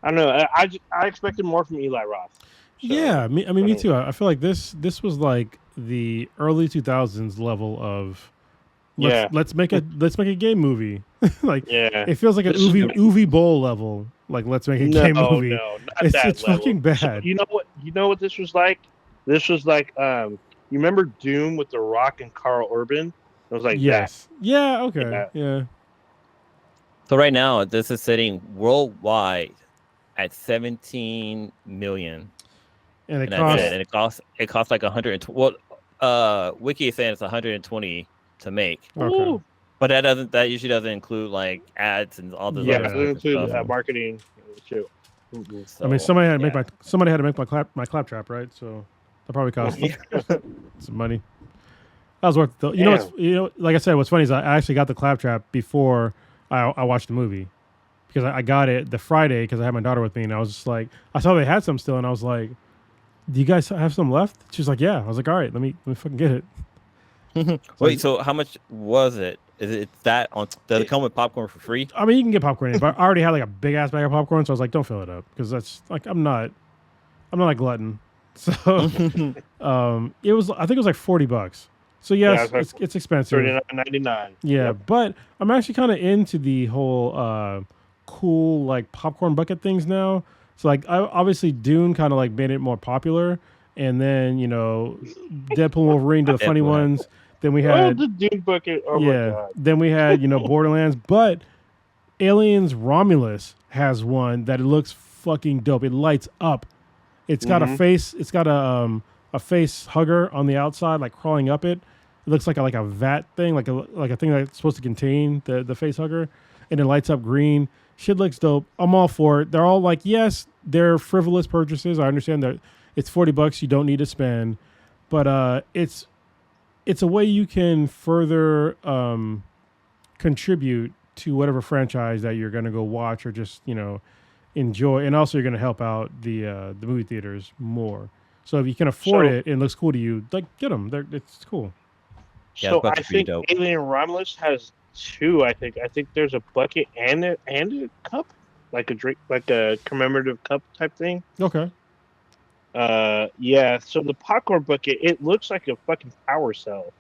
I don't know. I expected more from Eli Roth. So, yeah, me too. I feel like this was like the early 2000s level of let's make a game movie. Like it feels like an Uwe Boll level. Like let's make a game movie. No, not that it's level. Fucking bad. So, you know what this was like? This was like you remember Doom with The Rock and Carl Urban? It was like yes. That. Yeah, okay. Yeah. So right now this is sitting worldwide at 17 million. And it costs like 120. Well, Wiki is saying it's 120 to make. Okay. But that usually doesn't include like ads and all the other stuff. It includes marketing too. So, I mean, somebody had to make my claptrap, right? So that probably cost some money. That was worth it though. You know, like I said, what's funny is I actually got the claptrap before I watched the movie because I got it the Friday because I had my daughter with me, and I was just like, I saw they had some still, and I was like, "Do you guys have some left?" She was like, "Yeah." I was like, "All right, let me fucking get it." Wait, so how much was it? Is it that on? Does it come with popcorn for free? I mean, you can get popcorn, but I already had like a big ass bag of popcorn, so I was like, "Don't fill it up," because that's like I'm not a glutton. So it was. I think it was like $40. So yes, it's expensive. $39.99. Yeah, but I'm actually kind of into the whole cool like popcorn bucket things now. So like, obviously Dune kind of like made it more popular, and then Deadpool and Wolverine did the funny ones. Then we had the Dune bucket. Oh my God. Then we had Borderlands, but Aliens Romulus has one that it looks fucking dope. It lights up. It's got a face. It's got a face hugger on the outside, like crawling up it. It looks like a vat thing, like a thing that's supposed to contain the face hugger, and it lights up green. Shit looks dope. I'm all for it. They're all like, yes, they're frivolous purchases. I understand that it's $40 you don't need to spend, but it's a way you can further contribute to whatever franchise that you're going to go watch or just enjoy, and also you're going to help out the movie theaters more. So if you can afford it and it looks cool to you, like get them. It's cool. Yeah, so I think Alien Romulus has two. I think there's a bucket and a cup, like a drink, like a commemorative cup type thing. Okay. Yeah. So the popcorn bucket, it looks like a fucking power cell.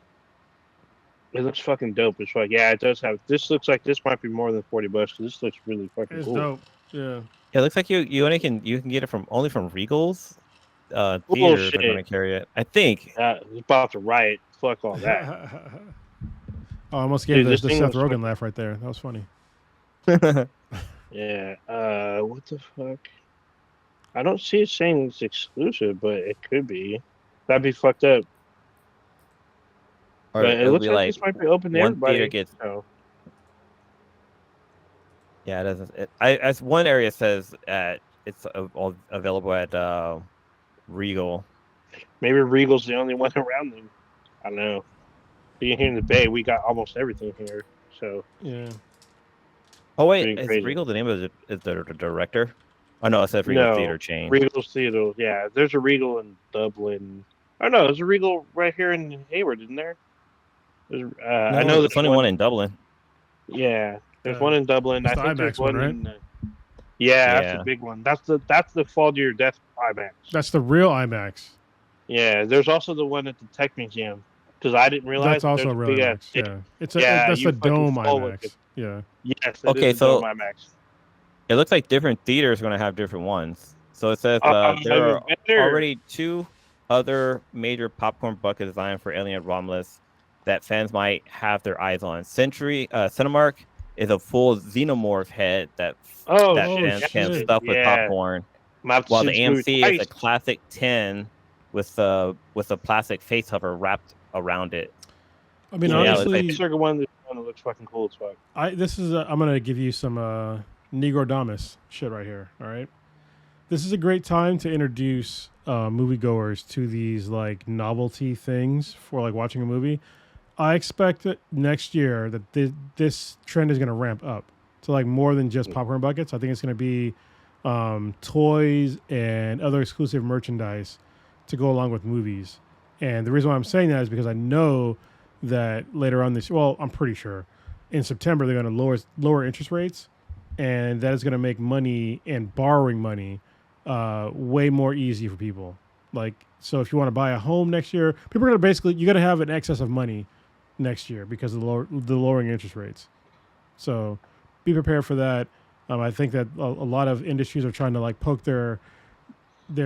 It looks fucking dope. It's like, yeah, it does have. This looks like this might be more than $40 because this looks really fucking cool. Dope. Yeah. It looks like you can get it only from Regal's theaters are going to carry it. I think. It's about to riot. Fuck all that. I almost gave the Seth Rogen laugh right there. That was funny. Yeah. What the fuck? I don't see it saying it's exclusive, but it could be. That'd be fucked up. Or but it looks like this might be open to everybody. Yeah, it doesn't. As one area says at it's all available at Regal. Maybe Regal's the only one around them. I don't know. Being here in the Bay, we got almost everything here. So Yeah. Oh wait, Pretty is crazy. Regal the name of the director? Oh no, it says Regal No, Theater Chain. Regal's Theater. Yeah, there's a Regal in Dublin. Oh no, there's a Regal right here in Hayward, isn't there? No, I know there's only one in Dublin. Yeah, there's one in Dublin. That's I the think there's IMAX one, right? in. Yeah, that's Yeah. the big one. That's the Fall to Your Death IMAX. That's the real IMAX. Yeah, there's also the one at the Tech Museum because I didn't realize That's also there's a a real big IMAX. ass. Yeah. It's Yeah, that's you a fucking dome fall with IMAX. it. Yeah. Yes. Okay, is so- the Dome IMAX. It looks like different theaters are going to have different ones. So it says there Even are better. already 2 other major popcorn buckets designed for Alien Romulus that fans might have their eyes on. Cinemark is a full xenomorph head that Oh, fans shit. can shit. stuff with Yeah. popcorn. Might have to While the see this movie AMC is a twice. classic tin with a plastic face cover wrapped around it. I mean, Yeah, it looks honestly, like- The circle one, this one looks fucking cool as fuck. I'm gonna give you some Negrodamus shit right here. All right, this is a great time to introduce moviegoers to these like novelty things for like watching a movie. I expect that next year that this trend is gonna ramp up to like more than just popcorn buckets. I think it's gonna be toys and other exclusive merchandise to go along with movies. And the reason why I'm saying that is because I know that later on this, well, I'm pretty sure in September they're going to lower interest rates, and that is going to make money and borrowing money way more easy for people. Like, so if you want to buy a home next year, people are going to you're going to have an excess of money next year because of the lowering interest rates. So be prepared for that. I think that a lot of industries are trying to like poke their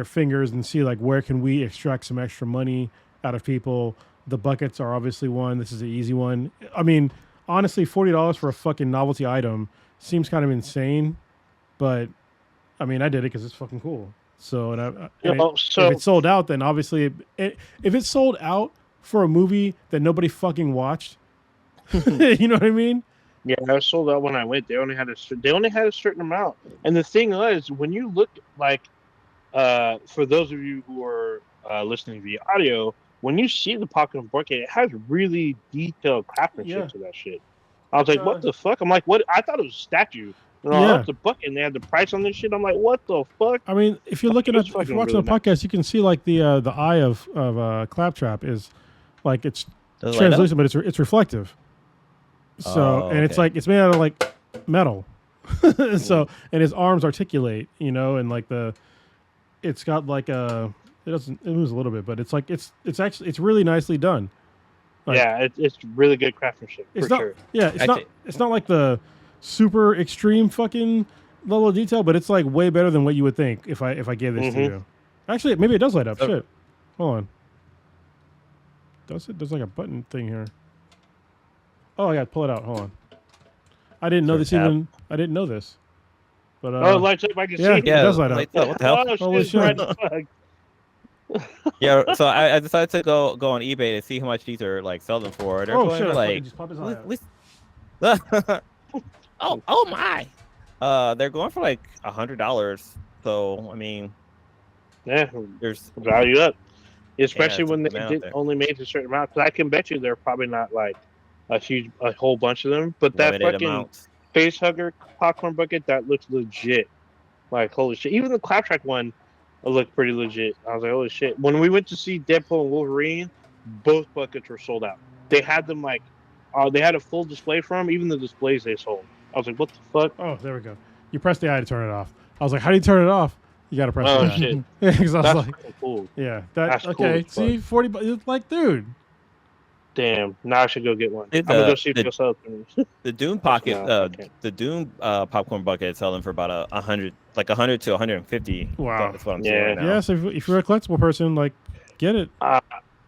fingers and see like where can we extract some extra money out of people. The buckets are obviously one. This is an easy one. I mean, honestly, $40 for a fucking novelty item seems kind of insane, but I mean, I did it because it's fucking cool. So, if it's sold out, then obviously, if it's sold out for a movie that nobody fucking watched, you know what I mean? Yeah, I was sold out when I went. They only had a certain amount. And the thing is, when you look like, for those of you who are listening via audio, when you see the popcorn bucket, it has really detailed craftsmanship to that shit. I was like, what the fuck? I'm like, what? I thought it was a statue. And I looked at the bucket and they had the price on this shit. I'm like, what the fuck? I mean, if you're looking at, if you're watching really the podcast, you can see like the eye of Claptrap is like it's Does it light up? translucent, but it's reflective. So and it's okay. like it's made out of like metal. So and his arms articulate, you know, and like it's got like it moves a little bit, but it's like it's actually it's really nicely done. Like, yeah, it's really good craftsmanship it's for not, sure. Yeah, it's not like the super extreme fucking level of detail, but it's like way better than what you would think if I gave this to you. Actually, maybe it does light up. Shit. Hold on. Does it? There's like a button thing here. Oh, I got to pull it out. Hold on. I didn't know this even. I didn't know this. But Oh, it lights up. I can see. it does light up. Lights up. What the hell? Oh, Holy shit. shit. Bright as fuck. Yeah, so I decided to go on eBay to see how much these are like selling for. They're Oh going shit! for, I like fucking just popped his eye out. oh my. They're going for like $100. So I mean, Yeah, there's value up. Especially it's when a they amount there. only made a certain amount. Because I can bet you they're probably not like a whole bunch of them. But that limited fucking amounts. face hugger popcorn bucket, that looks legit. Like, holy shit. Even the Claptrap one looked pretty legit. I was like, holy shit. When we went to see Deadpool and Wolverine, both buckets were sold out. They had them like, they had a full display for them. Even the displays they sold. I was like, what the fuck? Oh, there we go. You press the eye to turn it off. I was like, how do you turn it off? You got to press Oh, the eye. shit. Yeah, because I was That's like, fucking cool. yeah, That's cool okay. as fuck. See, 40. It's like, dude. Damn. Now I should go get one. Dude, I'm going to go see if they'll sell it to me. The Dune pocket, No, I can't. the Dune popcorn bucket is selling for about 100, like 100 to 150. Wow. That's what I'm seeing Yeah. right now. Yeah, so if you're a collectible person, like, get it.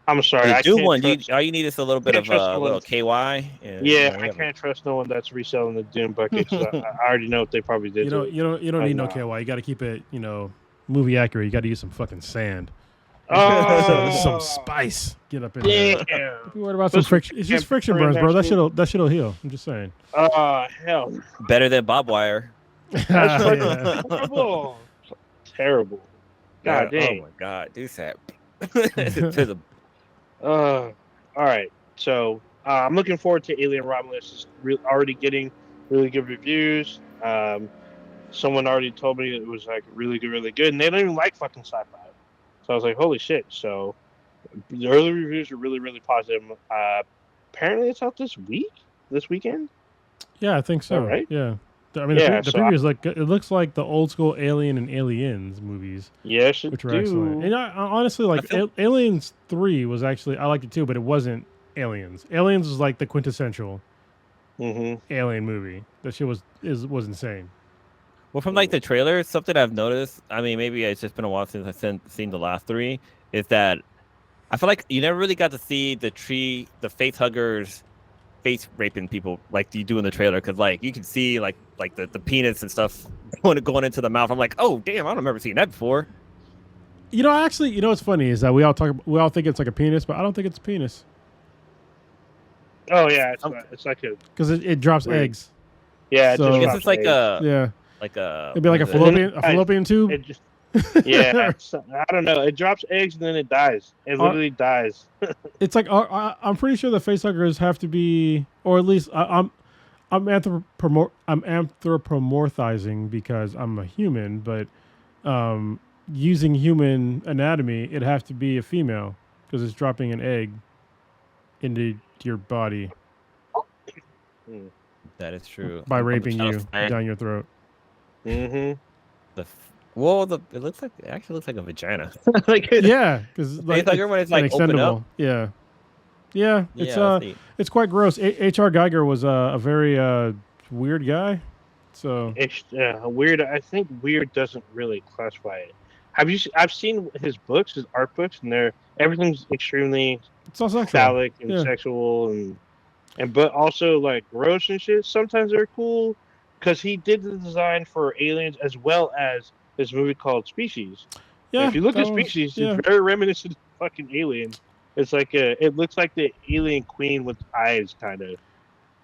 I'm sorry. The I Dune can't one, trust- all you need is a little bit can't of trust a the little ones- KY. And, Yeah, we I have can't trust no one that's reselling the Doom bucket. 'Cause I already know what they probably did. You to don't it. you don't I need no know. KY. You got to keep it, movie accurate. You got to use some fucking sand. Oh, Some spice. Get up in there. damn. Don't be worried about some friction. It's just friction burns, bro. That shit'll heal. I'm just saying. Oh, hell. better than Bob Wire. That's Yeah. fucking horrible. terrible. God Oh dang. my god, do that. To the All right. So I'm looking forward to Alien Romulus. It's already getting really good reviews. Someone already told me it was like really good, and they don't even like fucking sci-fi. So I was like, holy shit. So the early reviews are really positive. Apparently it's out this weekend. Yeah, I think Is that so. right? Yeah. I mean, Yeah. the So preview is like it looks like the old school Alien and Aliens movies, yes, it which were excellent. do. And I honestly I like feel Aliens 3 was actually I liked it too, but it wasn't Aliens. Aliens was like the quintessential Mm-hmm. alien movie. That shit was insane. well from like the trailers, something I've noticed. I mean, maybe it's just been a while since I've seen the last three. Is that I feel like you never really got to see the face huggers face raping people like you do in the trailer, because like you can see like the penis and stuff going into the mouth. I'm like, oh damn, I don't remember seeing that before. You know, actually, you know what's funny is that we all think it's like a penis, but I don't think it's a penis Oh yeah, Um, it's like a because it drops weird. eggs. Yeah. It So- just I guess drops it's like eggs. Yeah, it'd be like a what is it? fallopian tube. It just yeah. I don't know. It drops eggs and then it dies. It literally dies. It's like I'm pretty sure the facehuggers have to be, or at least I'm anthropomorphizing because I'm a human, but using human anatomy, it'd have to be a female because it's dropping an egg into your body That is true. by I'm raping trying you to find down your throat. Mm-hmm. it looks like it actually looks like a vagina. Like Yeah, because face hugger when it's like open up. Yeah, yeah. Yeah, It's quite gross. H.R. Geiger was a very weird guy. So It's weird. I think weird doesn't really classify it. I've seen his books, his art books, and everything's extremely it's all sexual. phallic and Yeah. sexual and but also like gross and shit. Sometimes they're cool because he did the design for Aliens as well as this movie called Species. Yeah, And if you look that at was- Species, yeah. it's very reminiscent of fucking Alien. It's like it looks like the alien queen with eyes, kind of.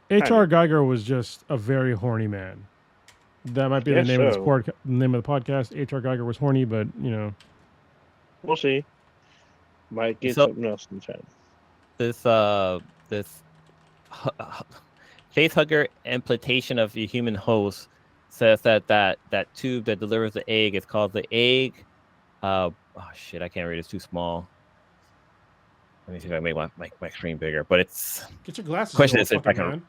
H.R. Geiger was just a very horny man. That might be the Guess name of so. this name of the podcast. H.R. Geiger was horny, but you know, We'll see. Might get So- something else in time. This face hugger implantation of the human host says that tube that delivers the egg is called the egg. Oh shit, I can't read. It's too small. Let me see if I can make my screen bigger. But it's get your glasses. Question on, is if fucking I can- man.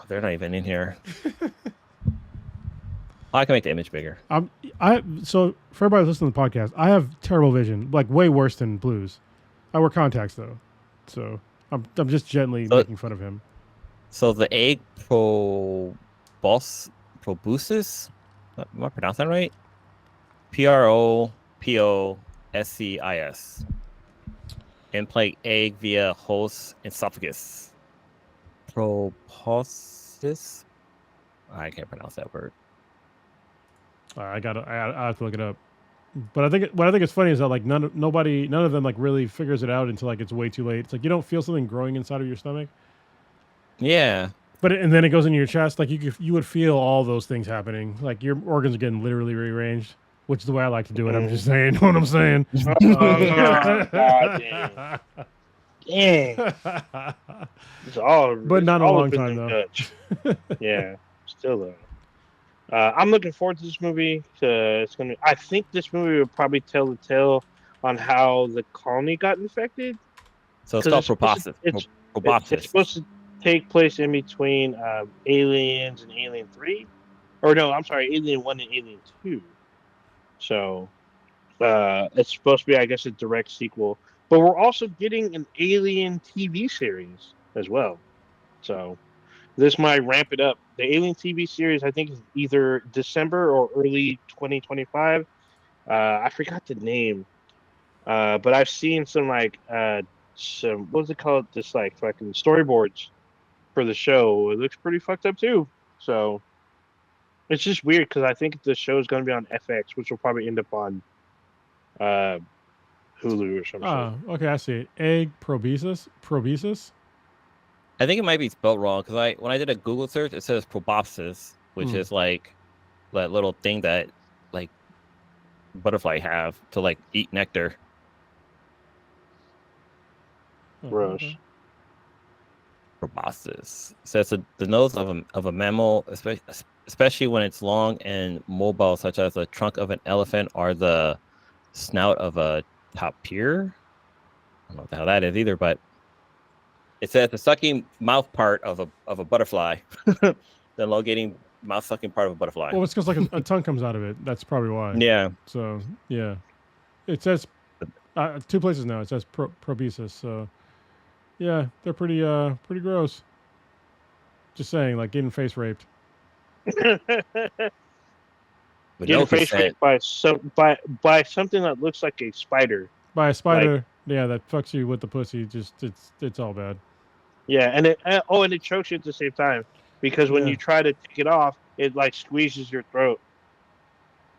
they're not even in here. I can make the image bigger. So for everybody listening to the podcast, I have terrible vision, like way worse than Blues. I wear contacts though, so I'm just gently making fun of him. So the egg proboscis. Am I pronouncing that right? Proposcis. Implant egg via host esophagus. Proboscis. I can't pronounce that word. I have to look it up. But I think what I think is funny is that like none of them like really figures it out until like it's way too late. It's like you don't feel something growing inside of your stomach, Yeah. but and then it goes into your chest. Like you would feel all those things happening. Like your organs are getting literally rearranged, which is the way I like to do it. I'm just saying, know what I'm saying? God damn. Dang. It's all, But it's not in a all long up in time, the though. Dutch. Yeah, still though. I'm looking forward to this movie. I think this movie will probably tell the tale on how the colony got infected. So it's 'Cause called supposed to- proboscis. It's supposed to take place in between Aliens and Alien 3. Or no, I'm sorry, Alien 1 and Alien 2. So it's supposed to be, I guess, a direct sequel. But we're also getting an Alien TV series as well. So this might ramp it up. The Alien TV series, I think, is either December or early 2025. I forgot the name. But I've seen some what's it called? Just like fucking storyboards for the show. It looks pretty fucked up too. So it's just weird because I think the show is going to be on FX, which will probably end up on Hulu or something. Oh, okay, I see it. Egg proboscis. I think it might be spelled wrong because when I did a Google search, it says proboscis, which is like that little thing that like butterfly have to like eat nectar. Gross. Okay. Proboscis. So it's the nose of a mammal, especially when it's long and mobile, such as the trunk of an elephant or the snout of a tapir. I don't know what the hell that is either, but it says the sucking mouth part of a butterfly, the elongating mouth sucking part of a butterfly. Well, it's because like a tongue comes out of it. That's probably why. Yeah. So yeah, it says 2 places now. It says proboscis. So yeah, they're pretty gross. Just saying, like getting face raped. Getting face raped by something that looks like a spider. By a spider, yeah, that fucks you with the pussy. Just it's all bad. Yeah, and it chokes you at the same time because when you try to take it off, it like squeezes your throat,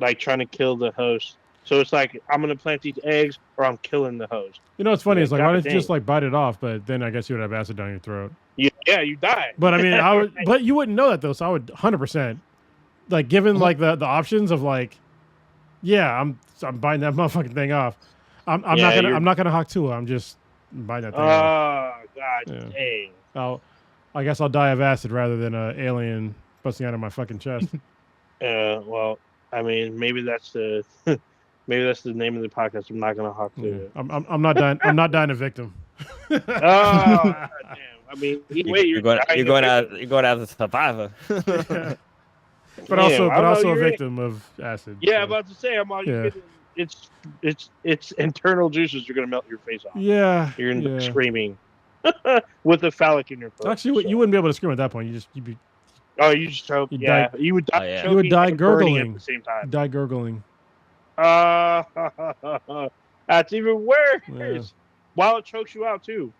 like trying to kill the host. So it's like I'm gonna plant these eggs or I'm killing the host. You know what's funny is like, why don't you dang. just like bite it off? But then I guess you would have acid down your throat. Yeah, you die. But I mean, I would, but you wouldn't know that though. So I would 100%, like, given like the options of like, yeah, I'm biting that motherfucking thing off. I'm not gonna Haktua. I'm just biting that thing off. Oh god, dang. I guess I'll die of acid rather than an alien busting out of my fucking chest. Well, I mean, maybe that's the name of the podcast. I'm not gonna Haktua. Yeah. I'm not dying. I'm not dying a victim. Oh god damn. I mean, you're going out as a survivor. Yeah. But also a victim of acid. Yeah, so. I'm about to say it's internal juices are gonna melt your face off. Yeah. You're gonna be screaming with a phallic in your throat. Actually, you wouldn't be able to scream at that point. You'd be. Oh, you just choke. You would die. You would die gurgling at the same time. Die gurgling. That's even worse. Yeah. While it chokes you out too.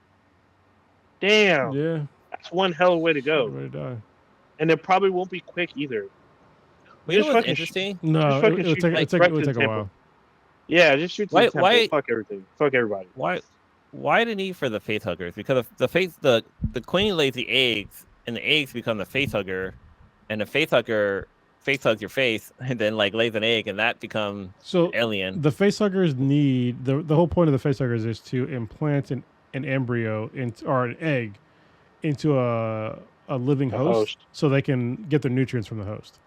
Damn. Yeah. That's one hell of a way to go. Way to die. And it probably won't be quick either. You know what's interesting? No, it would take a while. Yeah, just shoot the temple. Fuck everything. Fuck everybody. Why the need for the face huggers? Because the queen lays the eggs, and the eggs become the face hugger, and the face hugger face hugs your face, and then like lays an egg, and that becomes alien. The face huggers need the whole point of the face huggers is to implant an embryo or an egg into a living host, so they can get their nutrients from the host.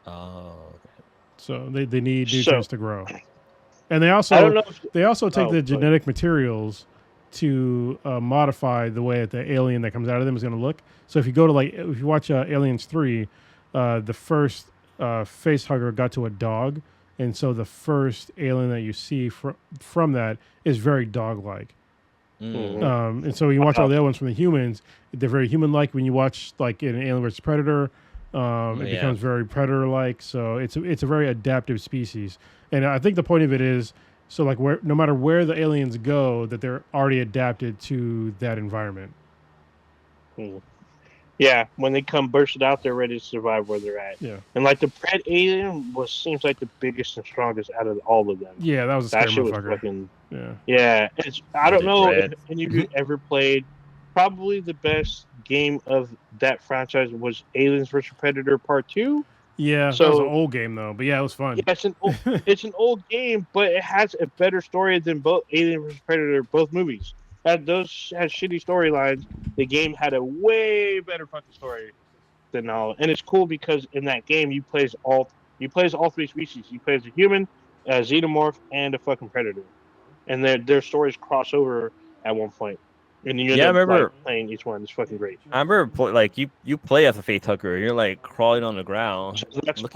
Oh, okay. So they need nutrients to grow, and they also take the genetic materials to modify the way that the alien that comes out of them is going to look. So if you go to if you watch Aliens 3, the first face hugger got to a dog, and so the first alien that you see from that is very dog-like. Mm-hmm. And so when you watch all the other ones from the humans, they're very human-like. When you watch like in Alien vs Predator, it becomes very predator-like. So it's a very adaptive species. And I think the point of it is, so like no matter where the aliens go, that they're already adapted to that environment. Yeah, when they come bursting out, they're ready to survive where they're at. Yeah, and like the Pred alien seems like the biggest and strongest out of all of them. Yeah, that was a scary motherfucker. Yeah. I don't know if any of you ever played. Probably the best game of that franchise was Aliens vs Predator Part 2. Yeah, so, that was an old game though, but yeah, it was fun. Yeah, it's an old game, but it has a better story than both Alien vs Predator, both movies. Those had shitty storylines. The game had a way better fucking story than all. And it's cool because in that game you plays all three species. You play as a human, a xenomorph, and a fucking predator. And their stories cross over at one point. And you end up playing each one. It's fucking great. I remember you play as a face hugger. You're like crawling on the ground. So that's the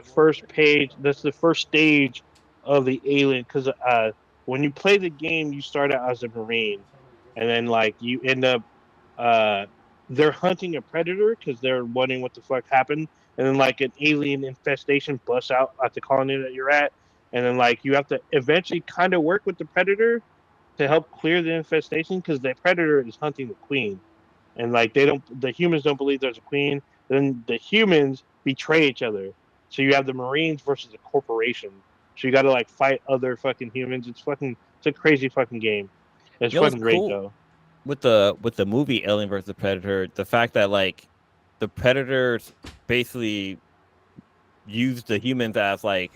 first page. That's the first stage of the alien because when you play the game, you start out as a Marine, and then like you end up, they're hunting a predator because they're wondering what the fuck happened, and then like an alien infestation busts out at the colony that you're at, and then like you have to eventually kind of work with the predator to help clear the infestation because the predator is hunting the queen, and like the humans don't believe there's a queen. Then the humans betray each other, so you have the Marines versus the corporation. So you got to like fight other fucking humans. It's a crazy fucking game. It's fucking great though. With the movie Alien vs Predator, the fact that like the predators basically used the humans as like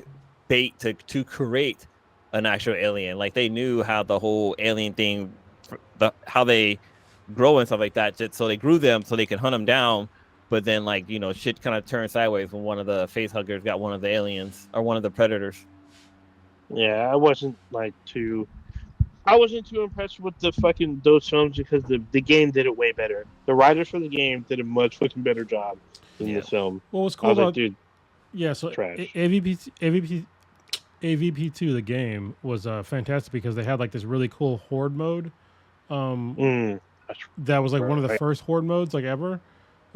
bait to create an actual alien. Like they knew how the whole alien thing, how they grow and stuff like that. So they grew them so they can hunt them down. But then, like, you know, shit kind of turned sideways when one of the face huggers got one of the aliens or one of the predators. Yeah, I wasn't too impressed with the fucking those films because the game did it way better. The writers for the game did a much fucking better job than the film. Well, what's I cool was about like, dude, so trash. AVP2, the game, was fantastic because they had like this really cool horde mode. That was like one of the first horde modes like ever.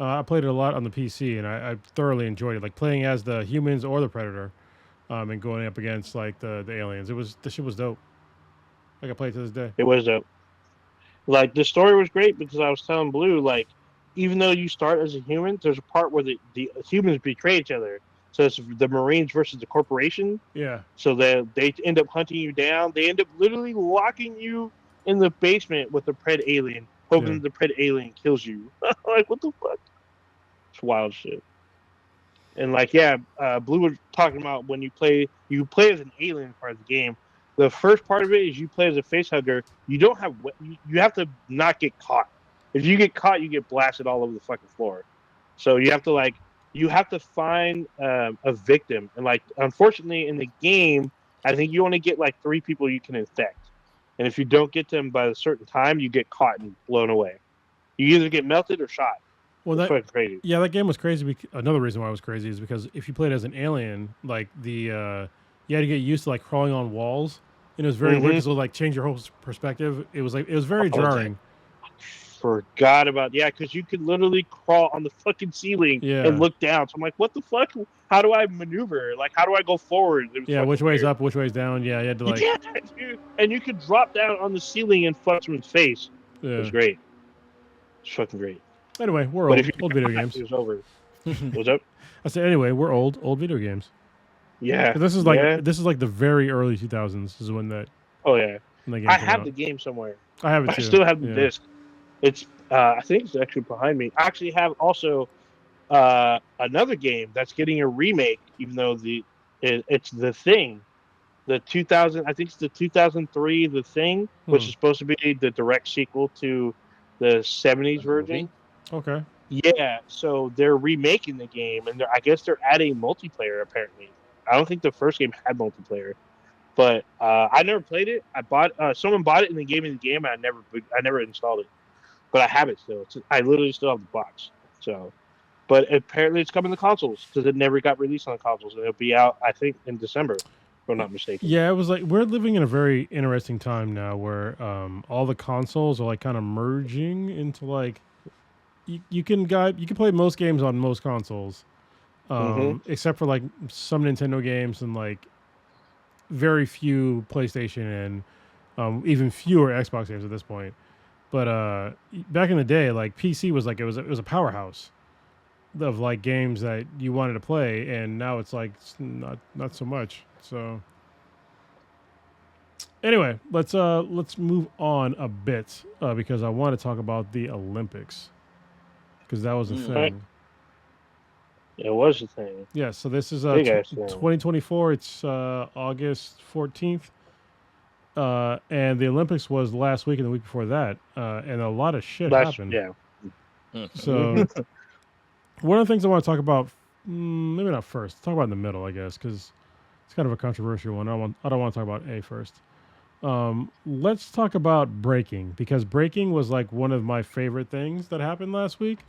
I played it a lot on the PC and I thoroughly enjoyed it. Like playing as the humans or the predator, and going up against like the aliens. The shit was dope. Like I play it to this day. It was dope. Like the story was great because I was telling Blue, like, even though you start as a human, there's a part where the humans betray each other. So it's the Marines versus the corporation. Yeah. So they end up hunting you down. They end up literally locking you in the basement with the pred alien, hoping the pred alien kills you. Like, what the fuck? It's wild shit. And like, Blue was talking about when you play as an alien part of the game. The first part of it is you play as a face hugger. You don't have you have to not get caught. If you get caught, you get blasted all over the fucking floor. So you have to find a victim. And like, unfortunately, in the game, I think you only get like 3 people you can infect. And if you don't get them by a certain time, you get caught and blown away. You either get melted or shot. Well, that's fucking crazy. Yeah, that game was crazy. Another reason why it was crazy is because if you played as an alien, like you had to get used to like crawling on walls. And it was very weird because it would like change your whole perspective. It was very jarring. Forgot about because you could literally crawl on the fucking ceiling and look down. So I'm like, what the fuck? How do I maneuver? Like, how do I go forward? Which way's up, which way's down? Yeah, you had to like. And you could drop down on the ceiling and fuck someone's face. Yeah. It was great. It's fucking great. Anyway, we're old video games. It was over. What's up? I said anyway, we're old video games. Yeah. This is like the very early 2000s. This is when that. Oh yeah. I have the game somewhere. I have it too. I still have the disc. It's I think it's actually behind me. I actually have also another game that's getting a remake, even though it's The Thing. The 2000, I think it's the 2003 The Thing, which is supposed to be the direct sequel to the 70s version. Okay. Yeah, so they're remaking the game, and I guess they're adding multiplayer. Apparently, I don't think the first game had multiplayer, but I never played it. I bought someone bought it and they gave me the game, and I never installed it, but I have it still. I literally still have the box. So, but apparently it's coming to consoles because it never got released on the consoles, and it'll be out I think in December, if I'm not mistaken. Yeah, it was like we're living in a very interesting time now where all the consoles are like kind of merging into like. You can play most games on most consoles, except for like some Nintendo games and like very few PlayStation and even fewer Xbox games at this point. But back in the day, like PC was like it was a powerhouse of like games that you wanted to play, and now it's like not so much. So anyway, let's move on a bit because I want to talk about the Olympics. Because that was a thing. It was a thing. Yeah, so this is 2024. It's August 14th. And the Olympics was last week and the week before that. And a lot of shit happened. Yeah. So one of the things I want to talk about, maybe not first, talk about in the middle, I guess, because it's kind of a controversial one. I don't want to talk about A first. Let's talk about breaking, because breaking was like one of my favorite things that happened last week.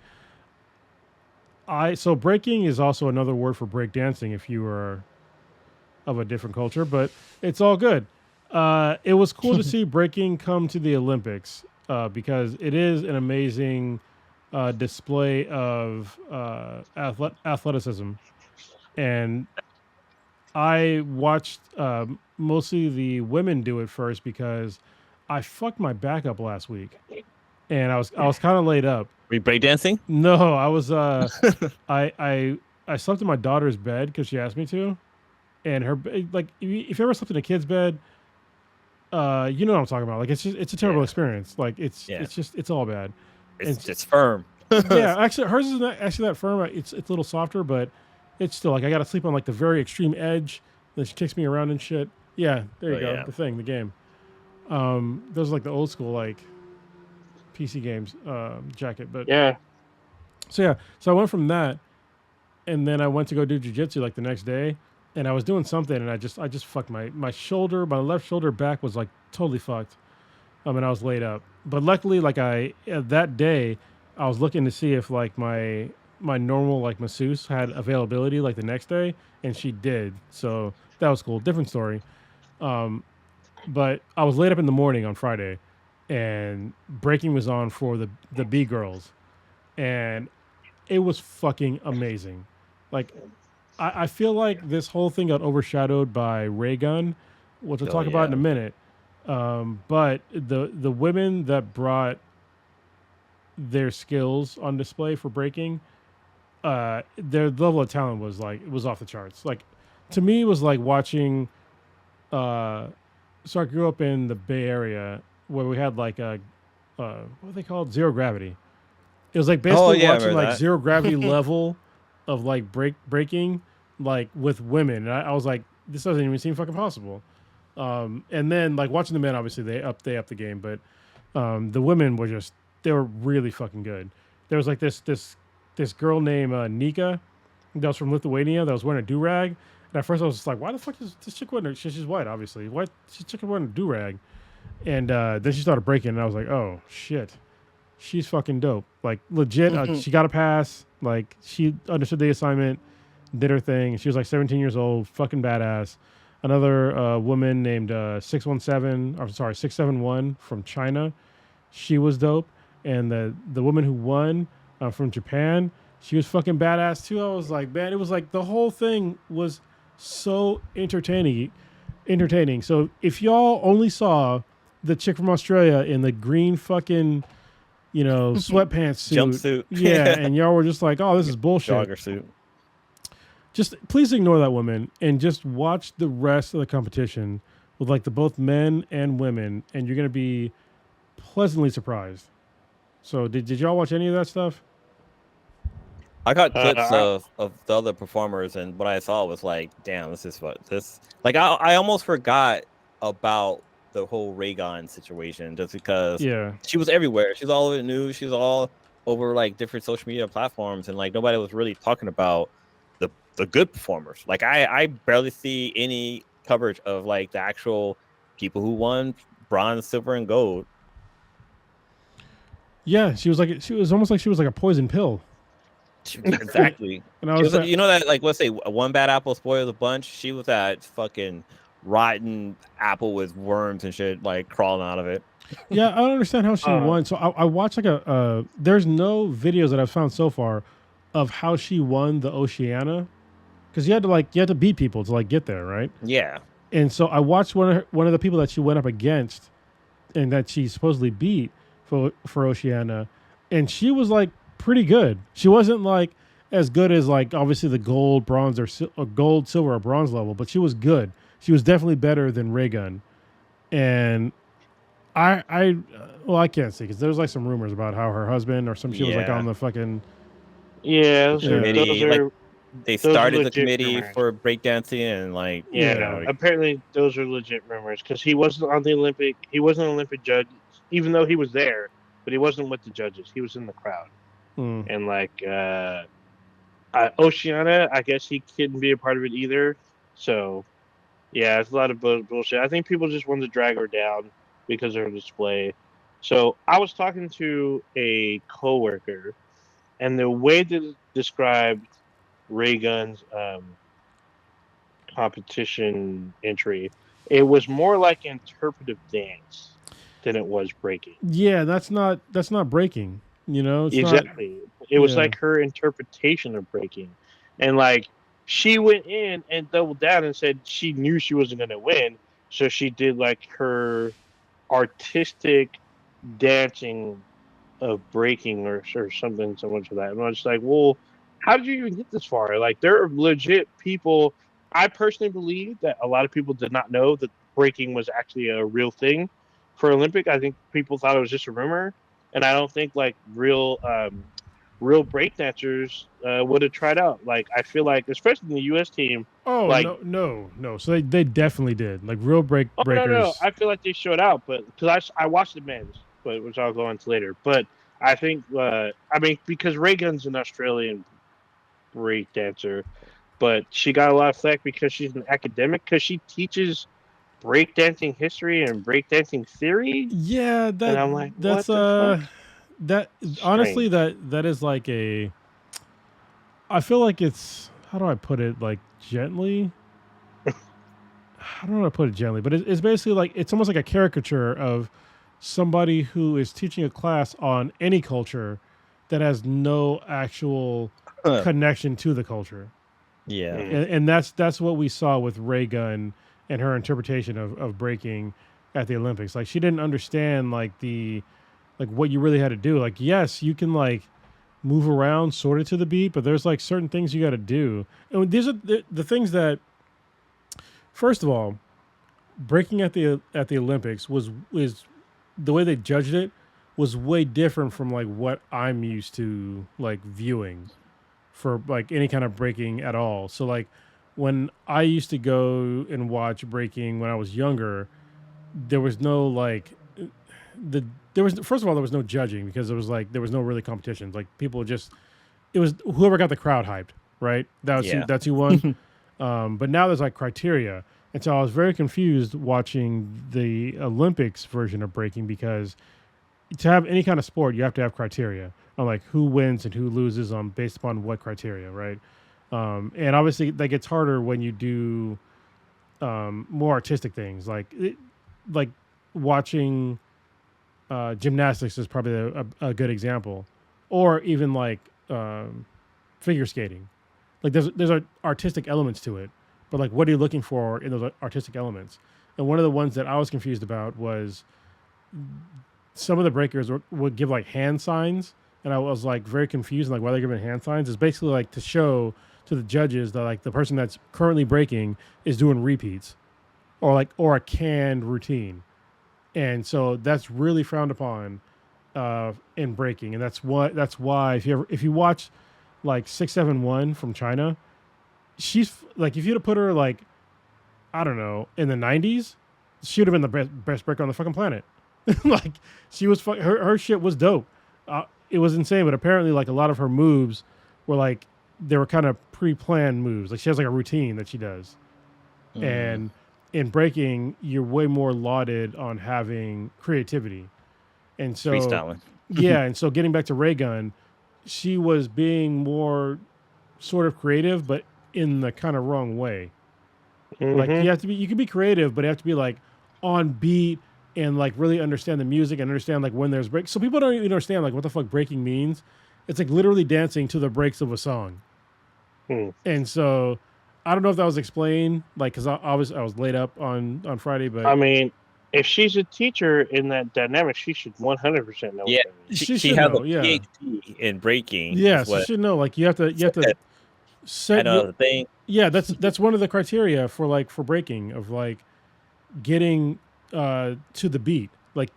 So breaking is also another word for breakdancing if you are of a different culture, but it's all good. It was cool to see breaking come to the Olympics because it is an amazing display of athleticism. And I watched mostly the women do it first because I fucked my back up last week, and I was kind of laid up. Were you breakdancing? No, I was. I slept in my daughter's bed because she asked me to, and her like if you ever slept in a kid's bed, you know what I'm talking about. Like it's a terrible experience. Like it's all bad. It's firm. Yeah, actually hers is not actually that firm. It's a little softer, but it's still like I got to sleep on like the very extreme edge, Then she kicks me around and shit. Yeah, there you Oh, go. yeah. The game. Those are like the old school like PC games jacket. But Yeah. so I went from that, and then I went to go do jujitsu like the next day, and I was doing something, and I just fucked my shoulder, my left shoulder back was like totally fucked. And I was laid up. But luckily, like that day, I was looking to see if like my normal like masseuse had availability like the next day, and she did. So that was cool. Different story. Um, but I was laid up in the morning on Friday, and breaking was on for the B girls, and it was fucking amazing. Like I feel like this whole thing got overshadowed by Raygunn, which we'll Oh, talk about in a yeah. minute. But the women that brought their skills on display for breaking, their level of talent was like it was off the charts. Like to me, it was like watching. So I grew up in the Bay Area where we had like a what they called zero gravity. It was like Oh, basically yeah, I watching remember like that. zero gravity level of like breaking like with women. And I was like, this doesn't even seem fucking possible. And then like watching the men, obviously they up the game, but the women were just they were really fucking good. There was like this girl named Nika that was from Lithuania that was wearing a do rag. And at first I was just like, why the fuck is this chick wearing? She's white, obviously. Why she's chick wearing a do rag? And then she started breaking, and I was like, oh shit, she's fucking dope. Like legit, she got a pass. Like she understood the assignment, did her thing. She was like 17 years old, fucking badass. Another woman named 617, or sorry, 671 from China. She was dope. And the woman who won from Japan, she was fucking badass too. I was like, man, it was like the whole thing was so entertaining. So if y'all only saw the chick from Australia in the green fucking sweatpants suit, Jumpsuit. yeah, and y'all were just like, oh, this is bullshit. Jogger suit. Just please ignore that woman and just watch the rest of the competition with like the both men and women, and you're gonna be pleasantly surprised. So did y'all watch any of that stuff? I got clips I- of the other performers, and what I saw was like, damn, this is what this like. I almost forgot about the whole Raygun situation just because Yeah. she was everywhere. She's all over the news. She's all over like different social media platforms, and like nobody was really talking about the good performers. Like I barely see any coverage of like the actual people who won bronze, silver, and gold. Yeah, she was almost like she was like a poison pill. Exactly. And I was You know that like let's say one bad apple spoils the bunch. She was that fucking rotten apple with worms and shit like crawling out of it. yeah, I don't understand how she won. So I watched like there's no videos that I've found so far of how she won the Oceania, because you had to beat people to like get there, right? Yeah. And so I watched one of the people that she went up against, and that she supposedly beat for Oceania, and she was like pretty good. She wasn't like as good as like obviously the gold, bronze, or gold, silver, or bronze level, but she was good. She was definitely better than Raygun, and I can't see because there's like some rumors about how her husband or some shit was like on the fucking those committee. are Like they started the legit committee rumors. for breakdancing and like apparently those are legit rumors because he wasn't on the Olympic. He wasn't an Olympic judge, even though he was there, but he wasn't with the judges. He was in the crowd, and like Oceania, I guess he couldn't be a part of it either. So yeah, it's a lot of bullshit. I think people just wanted to drag her down because of her display. So I was talking to a coworker, and the way they described Raygunn's competition entry, it was more like interpretive dance than it was breaking. Yeah, that's not breaking. It's exactly. It was like her interpretation of breaking, and like she went in and doubled down and said she knew she wasn't going to win, so she did like her artistic dancing of breaking or something so much of that. And I was like, well, how did you even get this far? Like, there are legit people. I personally believe that a lot of people did not know that breaking was actually a real thing for Olympic. I think people thought it was just a rumor, and I don't think like real real breakdancers would have tried out. Like I feel like, especially in the U.S. team. Oh like, no. So they definitely did. Like real breakers. No. I feel like they showed out, but because I watched the men's, but which I'll go into later. But I think because Raygunn's an Australian breakdancer, but she got a lot of flack because she's an academic because she teaches breakdancing history and breakdancing theory. Yeah, and I'm like, that's what the fuck? that honestly that is like a. I feel like it's, how do I put it, like gently. I don't know how to put it gently, but it's basically like it's almost like a caricature of somebody who is teaching a class on any culture that has no actual connection to the culture. Yeah. And that's what we saw with Raygunn and her interpretation of breaking at the Olympics. Like she didn't understand like what you really had to do. Like, yes, you can like move around sort of to the beat, but there's like certain things you got to do. And these are the things that, first of all, breaking at the Olympics is the way they judged it was way different from like what I'm used to like viewing for like any kind of breaking at all. So like when I used to go and watch breaking when I was younger, there was no like there was, first of all, there was no judging because there was no really competitions. Like people just, it was whoever got the crowd hyped, right? That's who won. But now there's like criteria. And so I was very confused watching the Olympics version of breaking because to have any kind of sport, you have to have criteria on like who wins and who loses on based upon what criteria, right? And obviously that gets harder when you do more artistic things like watching gymnastics is probably a good example, or even like figure skating. Like there's artistic elements to it, but like what are you looking for in those artistic elements? And one of the ones that I was confused about was some of the breakers would give like hand signs, and I was like very confused like why they're giving hand signs. It's basically like to show to the judges that like the person that's currently breaking is doing repeats or a canned routine. And so that's really frowned upon in breaking, and that's why if you watch like 671 from China, she's like, if you'd have put her like, I don't know, in the 90s, she would have been the best breaker on the fucking planet. Like she was her shit was dope. It was insane, but apparently like a lot of her moves were like they were kind of pre-planned moves. Like she has like a routine that she does, and in breaking, you're way more lauded on having creativity. And so freestyling. Yeah, and so getting back to Raygunn, she was being more sort of creative, but in the kind of wrong way. Like you can be creative, but you have to be like on beat and like really understand the music and understand like when there's breaks. So people don't even understand like what the fuck breaking means. It's like literally dancing to the breaks of a song. And so I don't know if that was explained, like, because I was laid up on Friday, but I mean, if she's a teacher in that dynamic, she should 100% know. Yeah, she has a PhD in breaking. Yeah, she should know. Like, you have to set another thing. Yeah, that's one of the criteria for breaking of like getting to the beat, like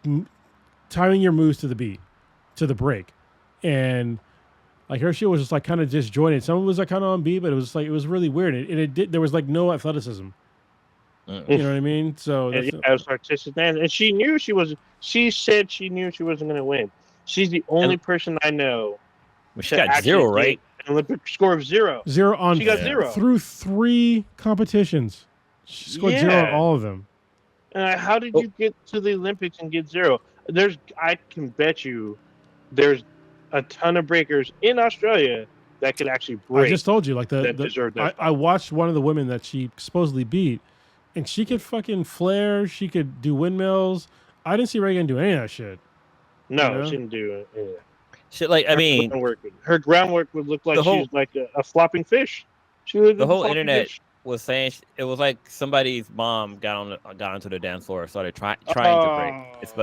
timing your moves to the beat, to the break, and. Like her shit was just like kind of disjointed. Some of it was like kind of on beat, but it was like it was really weird. There was like no athleticism. You know what I mean? So it was artistic, and she knew she was. She said she knew she wasn't going to win. She's the only person I know. Well, she got zero, right? An Olympic score of 0. She got 0 through 3 competitions. She scored 0 on all of them. How did you get to the Olympics and get 0? I can bet you, there's a ton of breakers in Australia that could actually break. I just told you, like I watched one of the women that she supposedly beat, and she could fucking flare. She could do windmills. I didn't see Raygunn do any of that shit. No, she didn't do it. Shit, like I mean, her groundwork would look like she's like a flopping fish. The whole internet was saying it was like somebody's mom got onto the dance floor, started trying to break.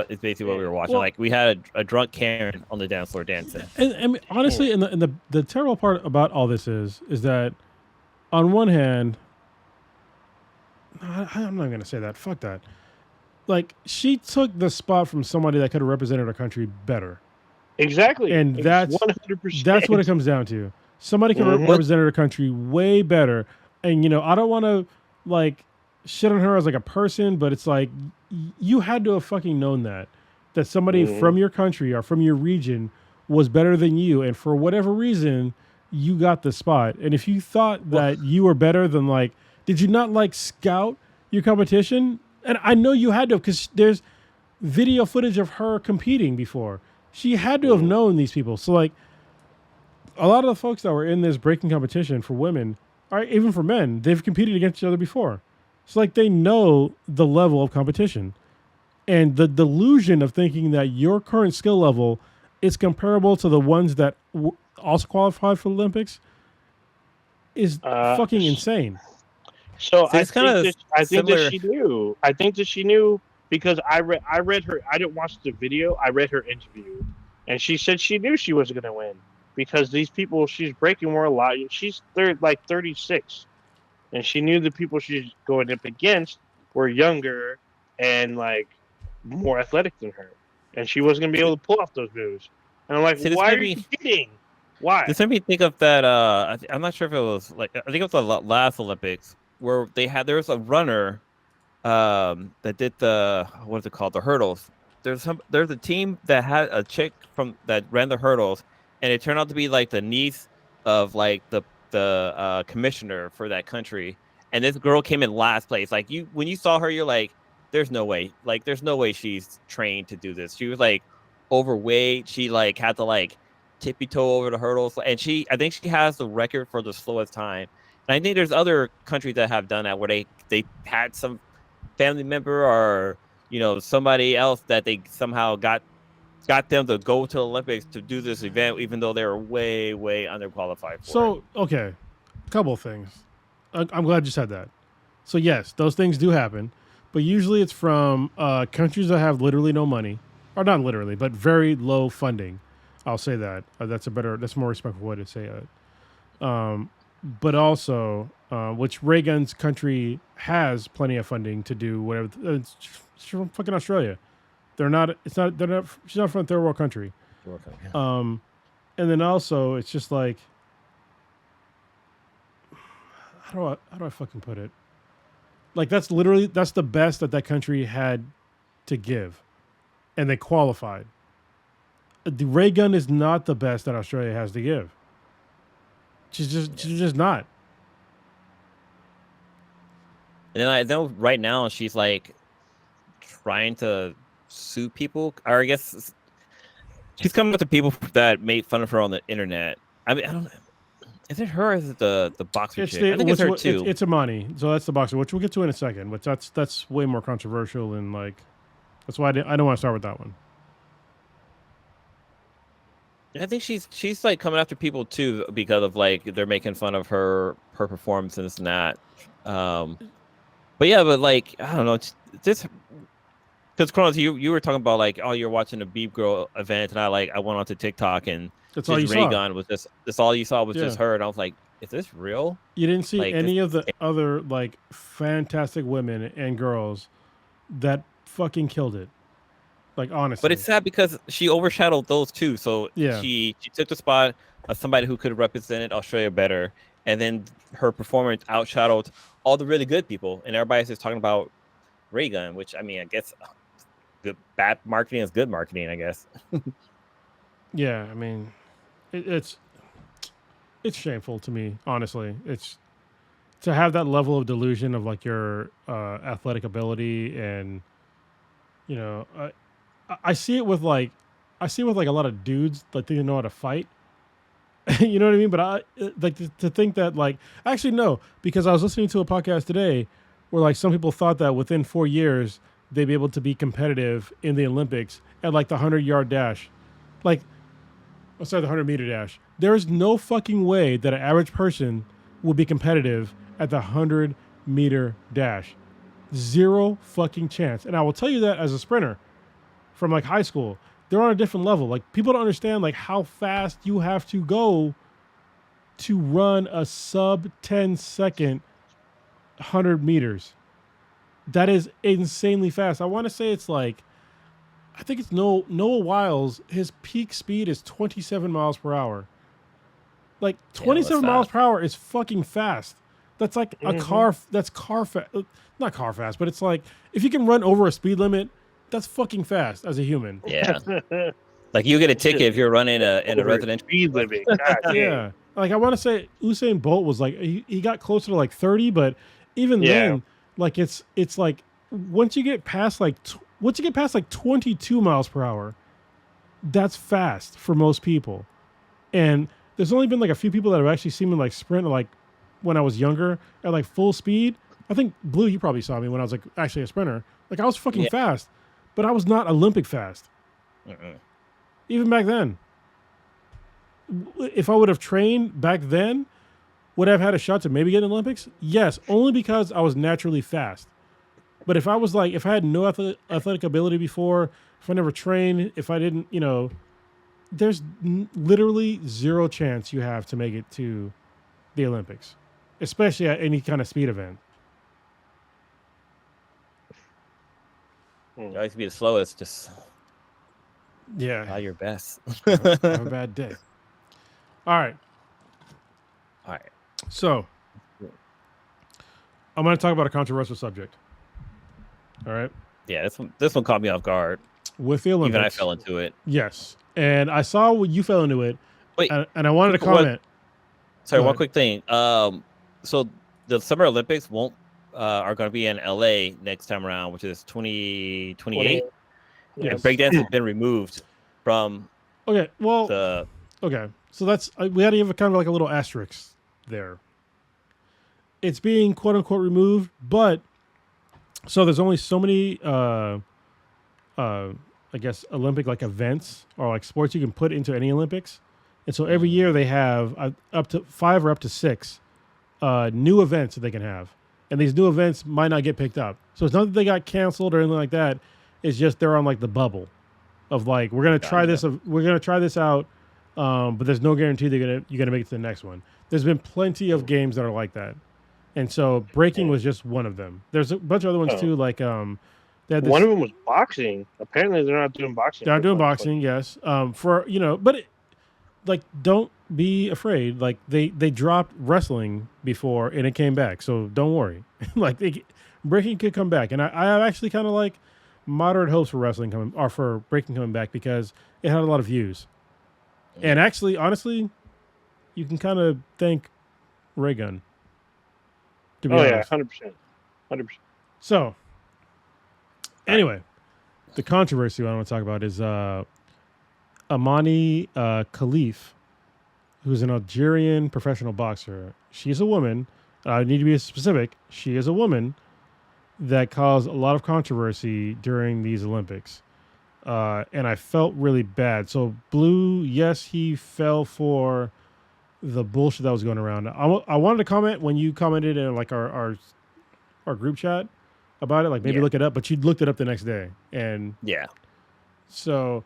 It's basically what we were watching. Well, like we had a drunk Karen on the dance floor dancing. And honestly, and the terrible part about all this is that, on one hand, I'm not gonna say that. Fuck that. Like she took the spot from somebody that could have represented our country better. Exactly. And It's that's 100%. what it comes down to. Somebody can Mhm. represent their country way better. And I don't want to like shit on her as like a person, but it's like you had to have fucking known that somebody from your country or from your region was better than you, and for whatever reason you got the spot. And if you thought that you were better than like, did you not like scout your competition? And I know you had to, because there's video footage of her competing before. She had to have known these people. So like a lot of the folks that were in this breaking competition for women, or even for men, they've competed against each other before. So like they know the level of competition. And the delusion of thinking that your current skill level is comparable to the ones that also qualified for the Olympics is fucking insane. So See, it's kind of I think that similar. she knew. I think that she knew because I read her. I didn't watch the video. I read her interview, and she said she knew she wasn't going to win because these people she's breaking were a lot. She's like 36, and she knew the people she's going up against were younger and like more athletic than her, and she wasn't going to be able to pull off those moves. And I'm like, See, why are you competing? Why? This made me think of that. I'm not sure if it was like, I think it was the last Olympics where there was a runner that did what's it called, the hurdles. There's a team that had a chick that ran the hurdles, and it turned out to be like the niece of like the commissioner for that country, and this girl came in last place. Like, when you saw her, you're like, there's no way, she's trained to do this. She was like overweight. She like had to like tippy toe over the hurdles, and I think she has the record for the slowest time. And I think there's other countries that have done that where they had some family member or somebody else that they somehow got them to go to the Olympics to do this event, even though they were way underqualified for So okay, a couple of things. I'm glad you said that. So yes, those things do happen, but usually it's from countries that have literally no money, or not literally, but very low funding. I'll say that. That's a more respectful way to say it. But also, which Raygunn's country has plenty of funding to do whatever. It's from fucking Australia. They're not. It's not. They're not. She's not from a third world country. And then also, it's just like, how do I fucking put it? Like that's the best that country had to give, and they qualified. The Raygunn is not the best that Australia has to give. She's just not. And then I know right now she's like trying to sue people, or I guess she's coming up to people that made fun of her on the internet. I mean, I don't know. Is it her or is it the boxer chick? I think it's her too. It's Imane. So that's the boxer, which we'll get to in a second. But that's way more controversial, and like that's why I don't want to start with that one. I think she's like coming after people too because of like they're making fun of her performance and this and that. But yeah, but like I don't know, it's just because Kronos, you were talking about like, oh, you're watching the Beep Girl event, and I went onto TikTok and that's all you Raygunn saw. was that's all you saw was just her, and I was like, is this real? You didn't see like, any of the other like fantastic women and girls that fucking killed it. Like honestly, but it's sad because she overshadowed those two. So yeah, she took the spot of somebody who could have represented Australia better, and then her performance outshadowed all the really good people, and everybody's just talking about Raygunn, which I mean, I guess bad marketing is good marketing, I guess. Yeah, I mean, it's shameful to me, honestly. It's to have that level of delusion of like your athletic ability, and I see it with like a lot of dudes like they know how to fight. You know what I mean? But I like to think that like actually no, because I was listening to a podcast today where like some people thought that within 4 years they'd be able to be competitive in the Olympics at like the 100-yard dash, like the 100-meter dash. There is no fucking way that an average person will be competitive at the 100-meter dash. Zero fucking chance. And I will tell you that as a sprinter from like high school, they're on a different level. Like people don't understand like how fast you have to go to run a sub 10-second 100 meters. That is insanely fast. I want to say it's like I think it's Noah Wiles. His peak speed is 27 miles per hour. Like 27 miles per hour is fucking fast. That's like a car. That's car fast. Not car fast, but it's like if you can run over a speed limit, that's fucking fast as a human. Yeah. Like you get a ticket if you're running in a residential speed limit. Yeah. Like I want to say Usain Bolt was like he got closer to like 30, but even then, like it's like once you get past like 22 miles per hour, that's fast for most people. And there's only been like a few people that have actually seen me like sprint like when I was younger at like full speed. I think Blue, you probably saw me when I was like actually a sprinter. Like I was fucking fast, but I was not Olympic fast. Even back then. If I would have trained back then, would I have had a shot to maybe get in the Olympics? Yes, only because I was naturally fast. But if I was like, if I had no athletic ability before, if I never trained, if I didn't, there's literally zero chance you have to make it to the Olympics, especially at any kind of speed event. You always be the slowest, just try your best. Have a bad day. All right. So I'm going to talk about a controversial subject. All right. Yeah, this one caught me off guard. With the Olympics. Even I fell into it. Yes. And I saw when you fell into it. Wait, and I wanted to comment. Sorry, one quick thing. So the Summer Olympics are going to be in LA next time around, which is 2028. Yes. And breakdance has been removed from. Okay. Well. Okay. So that's we had to give kind of like a little asterisk there. It's being quote unquote removed, but so there's only so many I guess Olympic like events or like sports you can put into any Olympics. And so every year they have up to 5 or up to 6 new events that they can have. And these new events might not get picked up. So it's not that they got canceled or anything like that. It's just they're on like the bubble of like, we're going to try this. We're going to try this out. But there's no guarantee you're going to make it to the next one. There's been plenty of games that are like that. And so breaking was just one of them. There's a bunch of other ones too. Like, one of them was boxing. Apparently they're not doing boxing. They're not doing boxing. Yes. But don't be afraid. Like they dropped wrestling before and it came back. So don't worry. Breaking could come back. And I have actually kind of like moderate hopes for wrestling for breaking coming back because it had a lot of views. And actually, honestly, you can kind of thank Raygunn. To be honest. 100%. So, anyway, the controversy I want to talk about is Imane Khelif, who's an Algerian professional boxer. She's a woman. I need to be specific. She is a woman that caused a lot of controversy during these Olympics. And I felt really bad. So Blue, yes, he fell for the bullshit that was going around. I wanted to comment when you commented in like our group chat about it, like maybe look it up, but you looked it up the next day. And so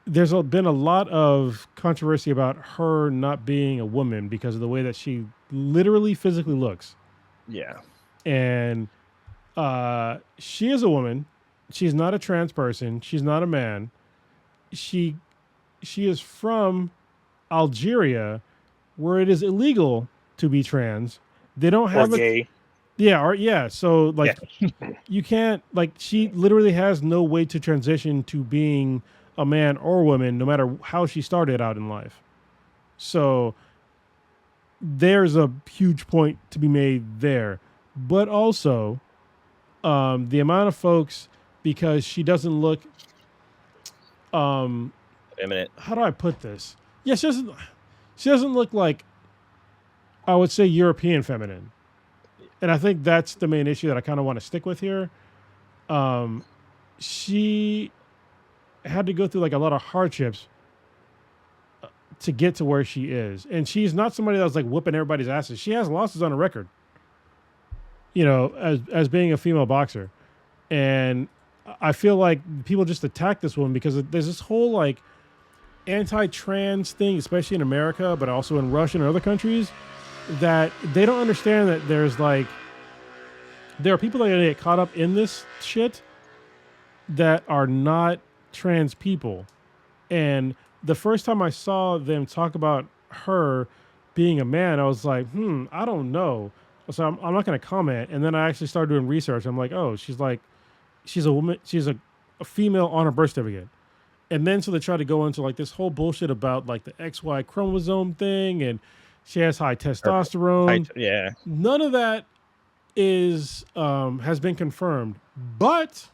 there's been a lot of controversy about her not being a woman because of the way that she literally physically looks. Yeah. And she is a woman. She's not a trans person. She's not a man. She is from Algeria, where it is illegal to be trans. They don't have gay. So like, you can't like. She literally has no way to transition to being a man or woman, no matter how she started out in life. So there's a huge point to be made there, but also the amount of folks. Because she doesn't look feminine. How do I put this? Yeah, she doesn't look like, I would say, European feminine. And I think that's the main issue that I kind of want to stick with here. She had to go through like a lot of hardships to get to where she is. And she's not somebody that was like whooping everybody's asses. She has losses on a record, as being a female boxer. And I feel like people just attack this woman because there's this whole like anti-trans thing, especially in America, but also in Russia and other countries, that they don't understand that there are people that get caught up in this shit that are not trans people. And the first time I saw them talk about her being a man, I was like, I don't know. So I'm not going to comment. And then I actually started doing research. I'm like, oh, she's a woman, she's a female on her birth certificate. And then so they try to go into like this whole bullshit about like the XY chromosome thing, and she has high testosterone. Yeah. None of that is has been confirmed, but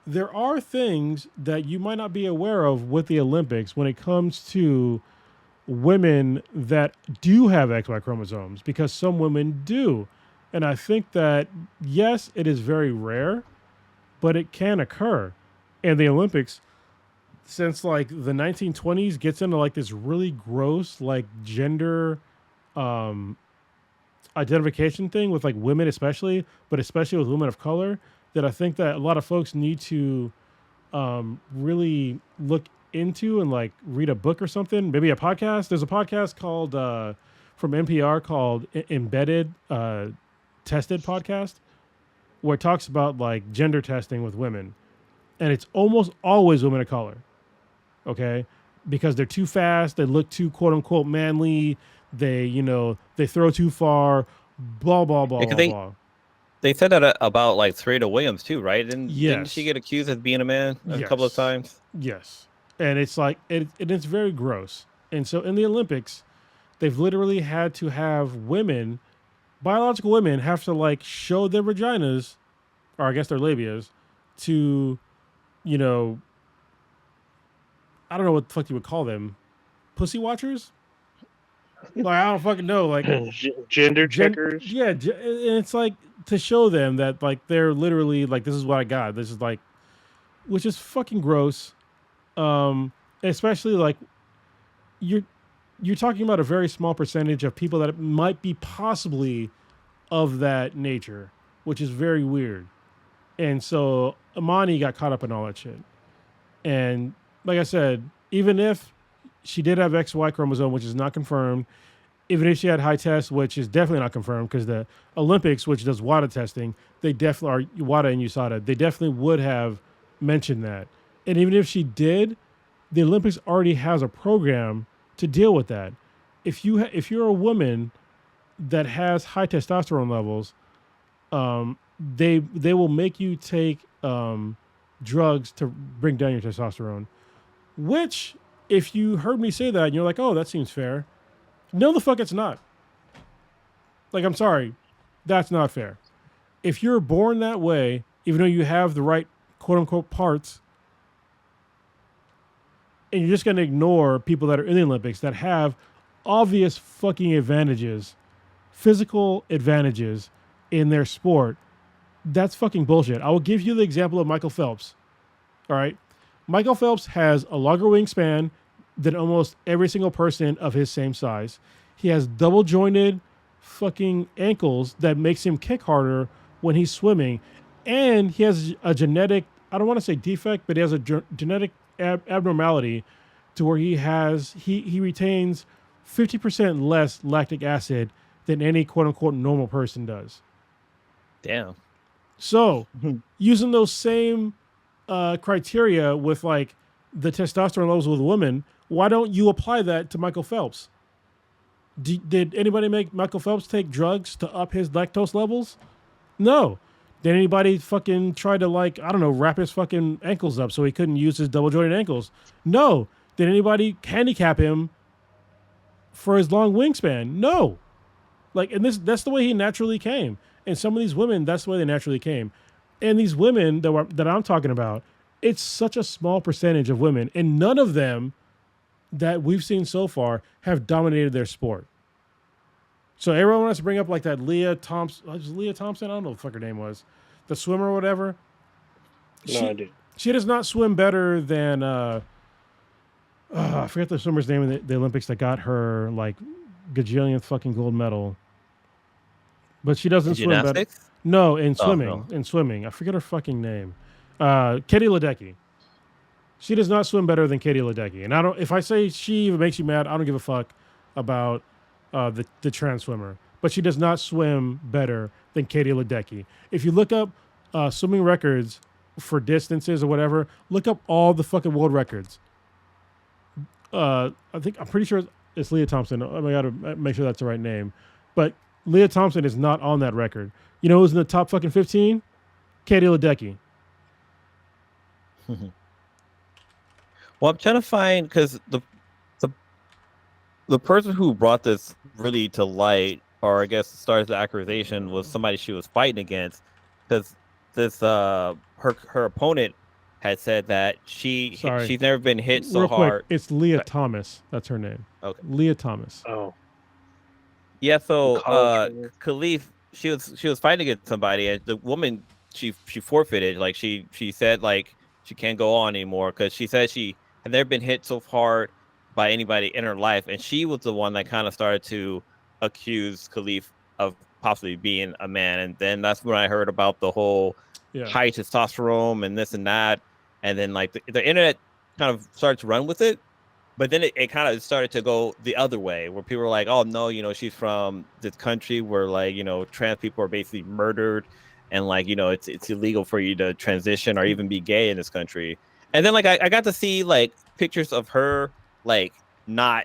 there are things that you might not be aware of with the Olympics when it comes to women that do have XY chromosomes, because some women do. And I think that, yes, it is very rare, but it can occur. And the Olympics, since like the 1920s, gets into like this really gross like gender identification thing with like women especially, but especially with women of color, that I think that a lot of folks need to really look into and like read a book or something, maybe a podcast. There's a podcast called from NPR called Embedded Tested Podcast, where it talks about like gender testing with women, and it's almost always women of color. Okay, because they're too fast, they look too quote unquote manly, they throw too far, blah blah blah blah blah. They said that about like Serena Williams too, right? Didn't she get accused of being a man a couple of times? Yes, and it's like it's very gross. And so in the Olympics, they've literally had to have women, biological women, have to like show their vaginas, or I guess their labias, to, I don't know what the fuck you would call them, pussy watchers. Like, I don't fucking know, like gender checkers. Yeah, and it's like to show them that like they're literally like, this is what I got. This is like, which is fucking gross. Especially like you're talking about a very small percentage of people that might be possibly of that nature, which is very weird. And so Imane got caught up in all that shit. And like I said, even if she did have XY chromosome, which is not confirmed, even if she had high test, which is definitely not confirmed, because the Olympics, which does WADA testing, they definitely are, WADA and USADA, they definitely would have mentioned that. And even if she did, the Olympics already has a program to deal with that. If you're a woman that has high testosterone levels, they will make you take drugs to bring down your testosterone. Which, if you heard me say that and you're like, oh, that seems fair. No, the fuck it's not. Like, I'm sorry. That's not fair. If you're born that way, even though you have the right quote unquote parts, and you're just going to ignore people that are in the Olympics that have obvious fucking advantages, physical advantages in their sport, that's fucking bullshit. I will give you the example of Michael Phelps. All right. Michael Phelps has a longer wingspan than almost every single person of his same size. He has double jointed fucking ankles that makes him kick harder when he's swimming. And he has a genetic, I don't want to say defect, but he has a genetic abnormality to where he retains 50% less lactic acid than any quote unquote normal person does. Damn. So using those same criteria with like the testosterone levels with women, why don't you apply that to Michael Phelps? Did anybody make Michael Phelps take drugs to up his lactose levels? No. Did anybody fucking try to like, I don't know, wrap his fucking ankles up so he couldn't use his double jointed ankles? No. Did anybody handicap him for his long wingspan? No. Like, and that's the way he naturally came. And some of these women, that's the way they naturally came. And these women that I'm talking about, it's such a small percentage of women, and none of them that we've seen so far have dominated their sport. So everyone wants to bring up like that Leah Thompson. I don't know what the fuck her name was. The swimmer or whatever. No idea. She does not swim better than, I forget the swimmer's name in the Olympics that got her like gajillionth fucking gold medal. But she doesn't swim better. No, in swimming. Oh, no. In swimming. I forget her fucking name. Katie Ledecky. She does not swim better than Katie Ledecky. And if I say she makes you mad, I don't give a fuck about the trans swimmer. But she does not swim better than Katie Ledecky. If you look up swimming records for distances or whatever, look up all the fucking world records. I'm pretty sure it's Leah Thompson. I gotta make sure that's the right name. But Leah Thompson is not on that record. You know who's in the top fucking 15? Katie Ledecky. Well, I'm trying to find, because the person who brought this really to light, or I guess started the accusation, was somebody she was fighting against, because this her opponent had said that she's never been hit so Real hard. Quick, it's Leah Thomas. That's her name. Okay. Leah Thomas. Oh. Yeah, so Khelif, she was fighting against somebody, and the woman she forfeited. Like she said like she can't go on anymore because she said she had never been hit so hard by anybody in her life, and she was the one that kind of started to accuse Khelif of possibly being a man. And then that's when I heard about the whole high testosterone and this and that, and then like the internet kind of started to run with it. But then it kind of started to go the other way, where people were like, oh, no, she's from this country where, like, trans people are basically murdered. And, like, it's illegal for you to transition or even be gay in this country. And then, like, I got to see, like, pictures of her, like, not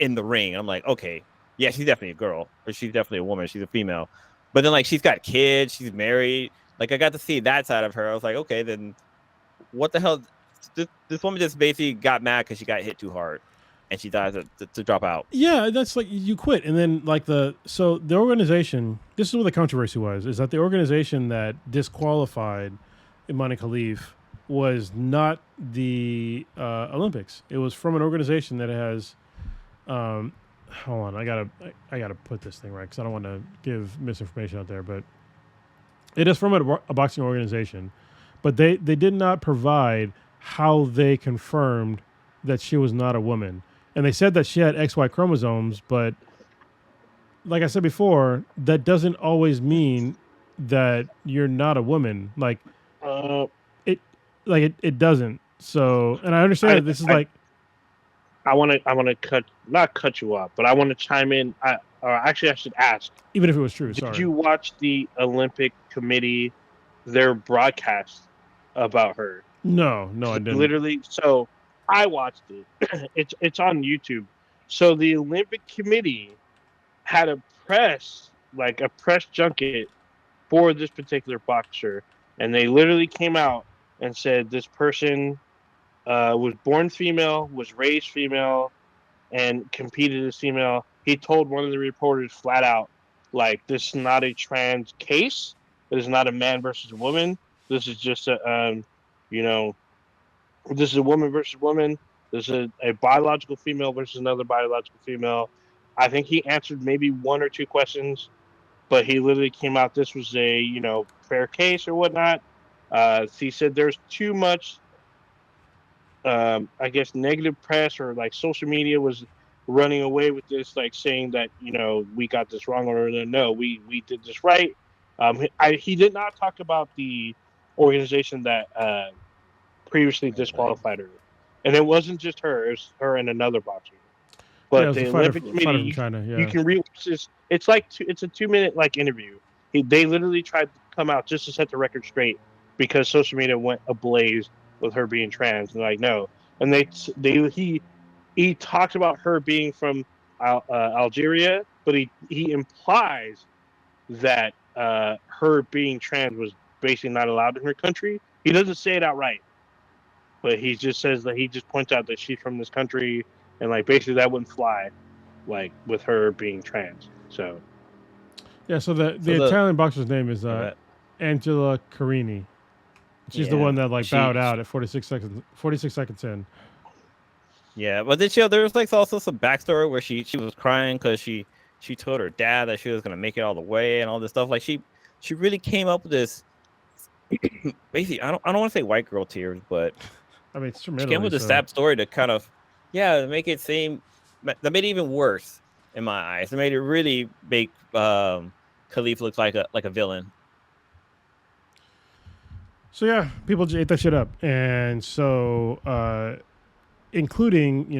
in the ring. I'm like, okay, yeah, she's definitely a girl. Or she's definitely a woman. She's a female. But then, like, she's got kids. She's married. Like, I got to see that side of her. I was like, okay, then what the hell? This woman just basically got mad because she got hit too hard, and she decided to drop out. Yeah, that's like you quit, and then like the organization. This is what the controversy was: is that the organization that disqualified Imane Khelif was not the Olympics. It was from an organization that has. Hold on, I gotta put this thing right because I don't want to give misinformation out there, but it is from a boxing organization, but they did not provide how they confirmed that she was not a woman. And they said that she had XY chromosomes, but like I said before, that doesn't always mean that you're not a woman. Like it doesn't. So, and I understand that this is like I want to not cut you off, but I want to chime in. Actually, I should ask. Even if it was true, Did you watch the Olympic Committee, their broadcast about her? No, I didn't. Literally, so I watched it. It's on YouTube. So the Olympic Committee had a press junket for this particular boxer, and they literally came out and said this person was born female, was raised female, and competed as female. He told one of the reporters flat out, like, this is not a trans case. It is not a man versus a woman. This is just this is a woman versus woman. This is a biological female versus another biological female. I think he answered maybe one or two questions, but he literally came out, this was a, fair case or whatnot. He said there's too much, I guess, negative press or like social media was running away with this, like saying that, we got this wrong or no, we did this right. He did not talk about the organization that previously disqualified her, and it wasn't just her; it was her and another boxer. But the Olympic Committee, you can rewatch this. It's like it's a 2-minute like interview. They literally tried to come out just to set the record straight because social media went ablaze with her being trans, and like no, and he talks about her being from Algeria, but he implies that her being trans was basically not allowed in her country. He doesn't say it outright, but he just says that he just points out that she's from this country, and like basically that wouldn't fly, like with her being trans. So yeah, so the Italian boxer's name is Angela Carini. She's the one that bowed out at 46 seconds in. Yeah, but then there was like also some backstory where she was crying because she told her dad that she was gonna make it all the way and all this stuff. Like she really came up with this. Basically, I don't want to say white girl tears, but I mean, it's she came with a sad story to kind of make it seem that made it even worse in my eyes. It made it really make Khelif look like a villain. So yeah, people ate that shit up, and so including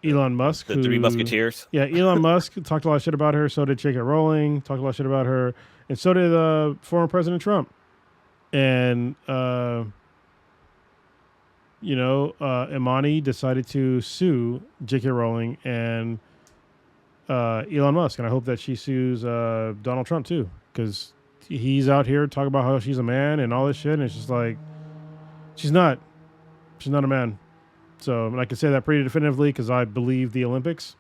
Elon Musk, the Three Musketeers. Yeah, Elon Musk talked a lot of shit about her. So did J.K. Rowling. Talked a lot of shit about her, and so did former President Trump. and Imani decided to sue J.K. Rowling and Elon Musk, and I hope that she sues Donald Trump too, because he's out here talking about how she's a man and all this shit, and it's just like she's not a man. So and I can say that pretty definitively because I believe the Olympics.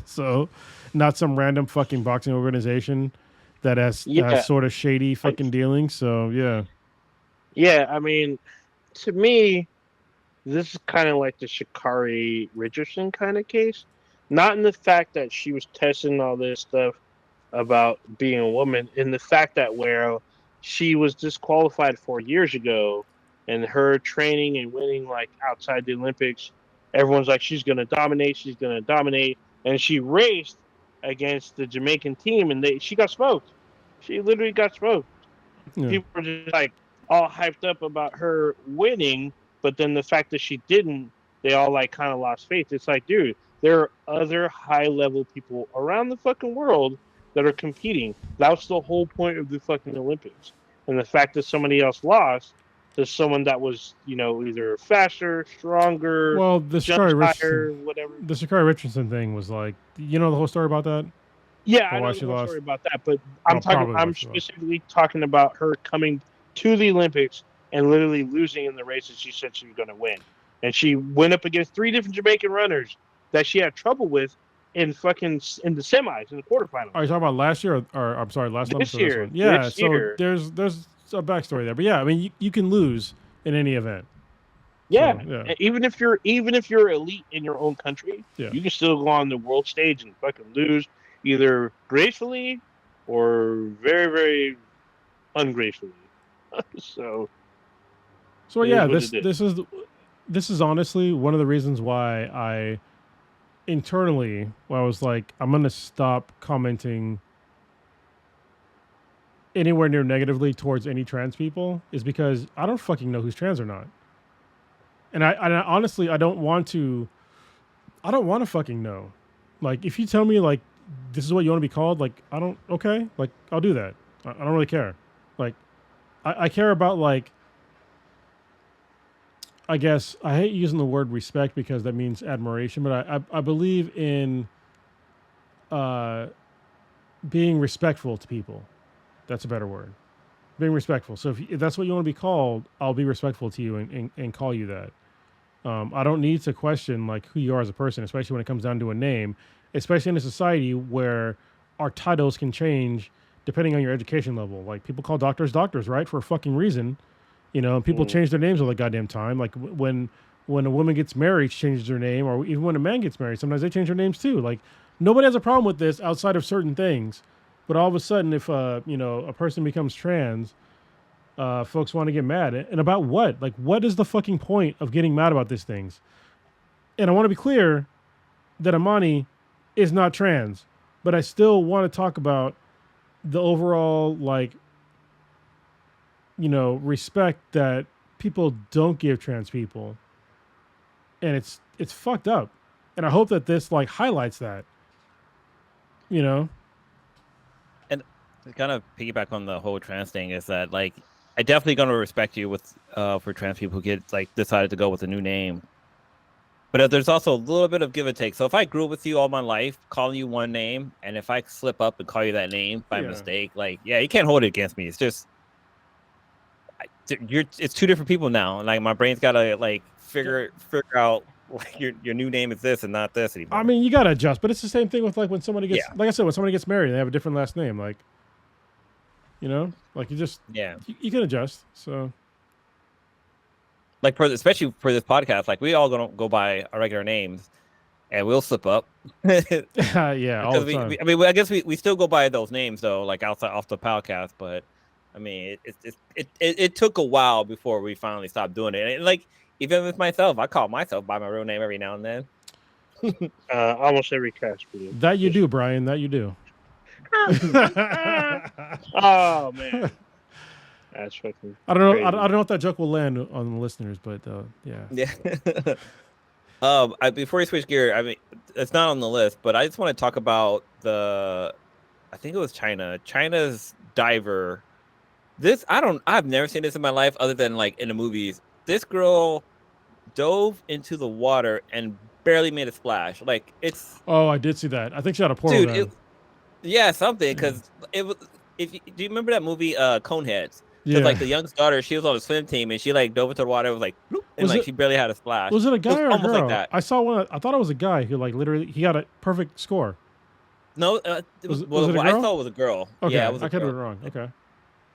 So, not some random fucking boxing organization that has sort of shady fucking dealings. So yeah. Yeah, I mean, to me, this is kind of like the Sha'Carri Richardson kind of case. Not in the fact that she was testing all this stuff about being a woman, in the fact that where she was disqualified 4 years ago, and her training and winning like outside the Olympics, everyone's like she's gonna dominate, and she raced against the Jamaican team, and she got smoked. She literally got smoked. Yeah. People were just like all hyped up about her winning, but then the fact that she didn't, they all like kind of lost faith. It's like, dude, there are other high level people around the fucking world that are competing. That's the whole point of the fucking Olympics. And the fact that somebody else lost to someone that was, either faster, stronger, well, the Sha'Carri Richardson thing was like, the whole story about that. Yeah, I know the whole story about that, but I'm specifically talking about her coming to the Olympics and literally losing in the races she said she was going to win. And she went up against 3 different Jamaican runners that she had trouble with in the semis, in the quarterfinals. Are you talking about last year or I'm sorry, last this time? Year, this one? Yeah, this so year. there's a backstory there. But yeah, I mean you can lose in any event. Yeah. So, yeah. Even if you're elite in your own country, you can still go on the world stage and fucking lose, either gracefully or very, very ungracefully. So yeah, this is honestly one of the reasons why I internally, I was like, I'm gonna stop commenting anywhere near negatively towards any trans people, is because I don't fucking know who's trans or not. And I honestly, I don't want to fucking know. Like, if you tell me, like, this is what you want to be called, like, okay, like, I'll do that. I don't really care. Like, I care about, like, I guess, I hate using the word respect because that means admiration, but I believe in being respectful to people. That's a better word. Being respectful. So if that's what you want to be called, I'll be respectful to you and call you that. I don't need to question like who you are as a person, especially when it comes down to a name, especially in a society where our titles can change depending on your education level. Like, people call doctors, right? For a fucking reason. People change their names all the goddamn time. Like when a woman gets married, she changes her name, or even when a man gets married, sometimes they change their names too. Like, nobody has a problem with this outside of certain things. But all of a sudden, if a person becomes trans, folks want to get mad. And about what? Like, what is the fucking point of getting mad about these things? And I want to be clear that Imane is not trans, but I still want to talk about the overall, like, respect that people don't give trans people. And it's fucked up. And I hope that this, like, highlights that. And to kind of piggyback on the whole trans thing is that, like, I definitely gonna respect you with for trans people who get like decided to go with a new name. But there's also a little bit of give and take. So if I grew up with you all my life, calling you one name, and if I slip up and call you that name by mistake, like, yeah, you can't hold it against me. It's just it's 2 different people now. Like, my brain's gotta like figure out like your new name is this and not this anymore. I mean, you gotta adjust, but it's the same thing with like when somebody gets like I said, when somebody gets married, they have a different last name. Like, like you just you can adjust. So, like, especially for this podcast, like, we all gonna go by our regular names, and we'll slip up. Yeah, all the time. I mean, I guess we still go by those names though, like outside off the podcast. But I mean, it took a while before we finally stopped doing it. And like, even with myself, I call myself by my real name every now and then. Almost every cast. That you do, Brian. That you do. Oh man, that's fucking. I don't know. Crazy. I don't know if that joke will land on the listeners, but yeah. Before we switch gear, I mean, it's not on the list, but I just want to talk about I think it was China. China's diver I've never seen this in my life other than like in the movies. This girl dove into the water and barely made a splash. Like it's Oh, I did see that. I think she had a portal dude, gun. yeah, something Yeah. because it was. Do you remember that movie Coneheads? Because Yeah. like the youngest daughter, she was on the swim team and she like dove into the water. It was like bloop, and Was like it she barely had a splash. was it a guy or a almost like girl? that. I saw one. I thought it was a guy who like literally he got a perfect score. No, Was it a what I girl? thought it was a girl. Okay, Yeah, it was a I could girl. be wrong. Okay.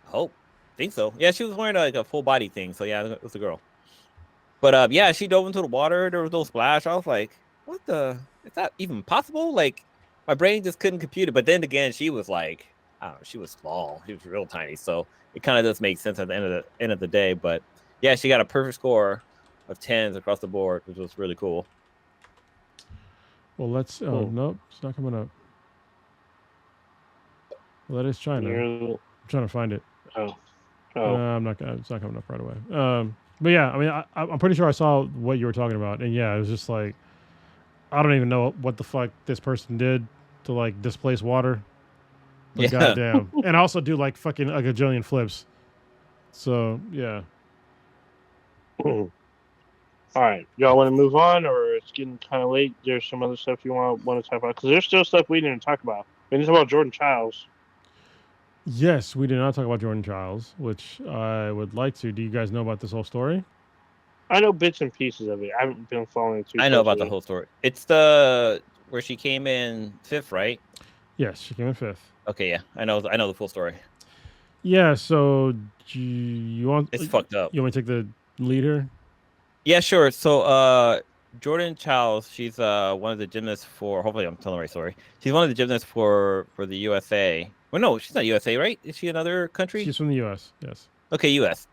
Hope, think so. Yeah, she was wearing like a full body thing. So yeah, it was a girl. But yeah, she dove into the water. There was no splash. I was like, what the? Is that even possible? Like, my brain just couldn't compute it. But then again, she was like, I don't know, she was small. She was real tiny. So it kind of does make sense at the end of the day. But yeah, she got a perfect score of 10s across the board, which was really cool. Well, let's. Oh Cool. nope, it's not coming up. Well, that is China. I'm trying to find it. Oh. I'm not gonna. It's not coming up right away. But yeah, I mean, I'm pretty sure I saw what you were talking about, and yeah, it was just like, I don't even know what the fuck this person did to like displace water. But Yeah. goddamn, and also do like fucking a gajillion flips. So yeah. All right, y'all want to move on, or it's getting kind of late? There's some other stuff you want to talk about because there's still stuff we didn't talk about. We didn't talk about Jordan Chiles. Yes, we did not talk about Jordan Chiles, which I would like to. Do you guys know about this whole story? I know bits and pieces of it. I haven't been following it too. I know about the closely. whole story. It's the where she came in 5th, right? Yes, she came in 5th. Okay, yeah, I know the full story. Yeah, so you want? It's fucked up. You want to take the lead here? Yeah, sure. So, Jordan Chiles, she's one of the gymnasts for. Hopefully, I'm telling the right story. She's one of the gymnasts for the USA. Well, no, she's not USA, right? Is she another country? She's from the U.S. Yes. Okay, US.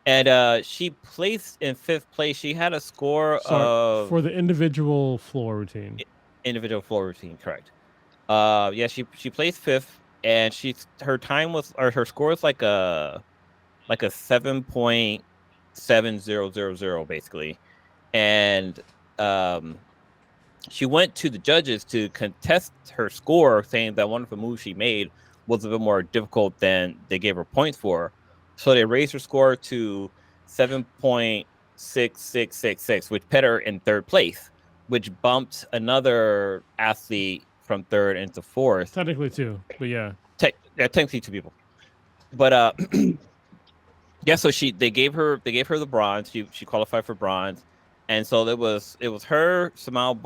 And she placed in 5th place. She had a score of for the individual floor routine. Individual floor routine, correct? Yeah, she placed 5th, and her time was or her score was like a 7.7000 basically, and she went to the judges to contest her score, saying that one of the moves she made was a bit more difficult than they gave her points for. So they raised her score to 7.6666, which put her in 3rd place, which bumped another athlete from 3rd into 4th. Technically 2, but yeah. Technically 2 people. But yeah, so they gave her the bronze. She qualified for bronze, and so it was her, Simone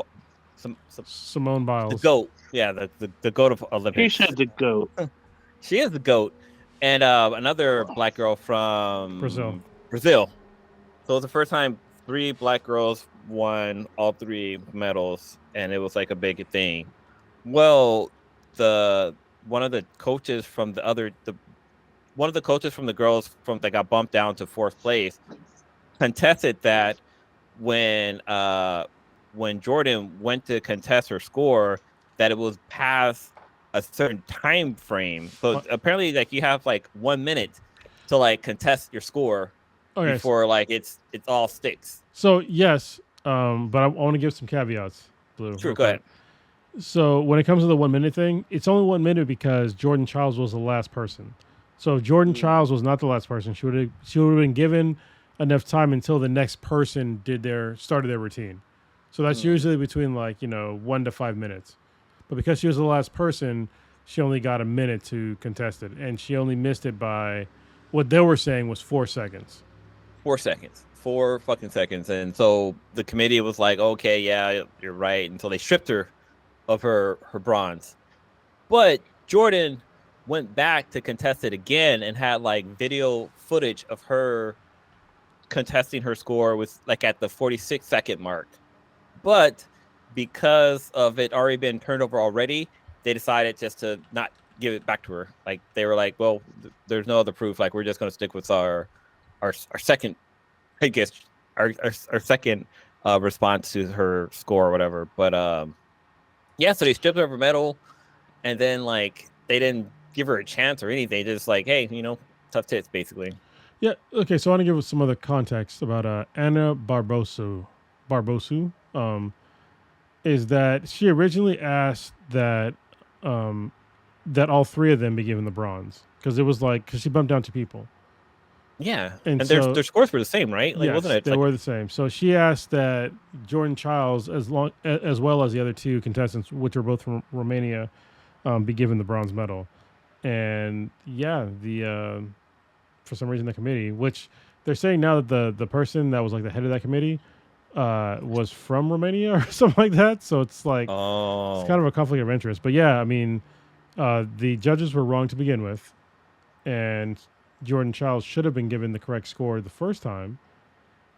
Biles, the GOAT. Yeah, the GOAT of Olympics. She said the GOAT. She is the GOAT, and another black girl from Brazil. So it was the first time 3 black girls won all 3 medals, and it was like a big thing. Well, one of the coaches from the girls that got bumped down to 4th place contested that when Jordan went to contest her score, that it was past a certain time frame. So apparently, like, you have like 1 minute to like contest your score before like it's all sticks. So yes, but I want to give some caveats, Blue. Sure, go ahead. So when it comes to the 1 minute thing, it's only 1 minute because Jordan Chiles was the last person. So if Jordan Chiles was not the last person, she would have been given enough time until the next person started their routine. So that's usually between 1 to 5 minutes. But because she was the last person, she only got a minute to contest it, and she only missed it by what they were saying was 4 seconds. 4 seconds. 4 fucking seconds. And so the committee was like, okay, yeah, you're right. Until they stripped her of her bronze. But Jordan went back to contest it again and had like video footage of her contesting her score with like at the 46-second mark. But because of it already been turned over already, they decided just to not give it back to her. Like they were like, well, there's no other proof. Like we're just going to stick with our second, I guess, our second response to her score or whatever. But yeah, so they stripped her of her medal, and then like they didn't give her a chance or anything. Just like, hey, tough tits, basically. Yeah. Okay. So I want to give some other context about Ana Barbosu. Is that she originally asked that that all three of them be given the bronze, because it was like, because she bumped down 2 people. Yeah, And and so their scores were the same, right? Like, yes, wasn't it they like were the same. So she asked that Jordan Chiles, as well as the other 2 contestants, which are both from Romania, be given the bronze medal. And yeah, the for some reason the committee, which they're saying now that the person that was like the head of that committee was from Romania or something like that. So it's like it's kind oh of a conflict of interest. But yeah, I mean, the judges were wrong to begin with, and Jordan Chiles should have been given the correct score the first time.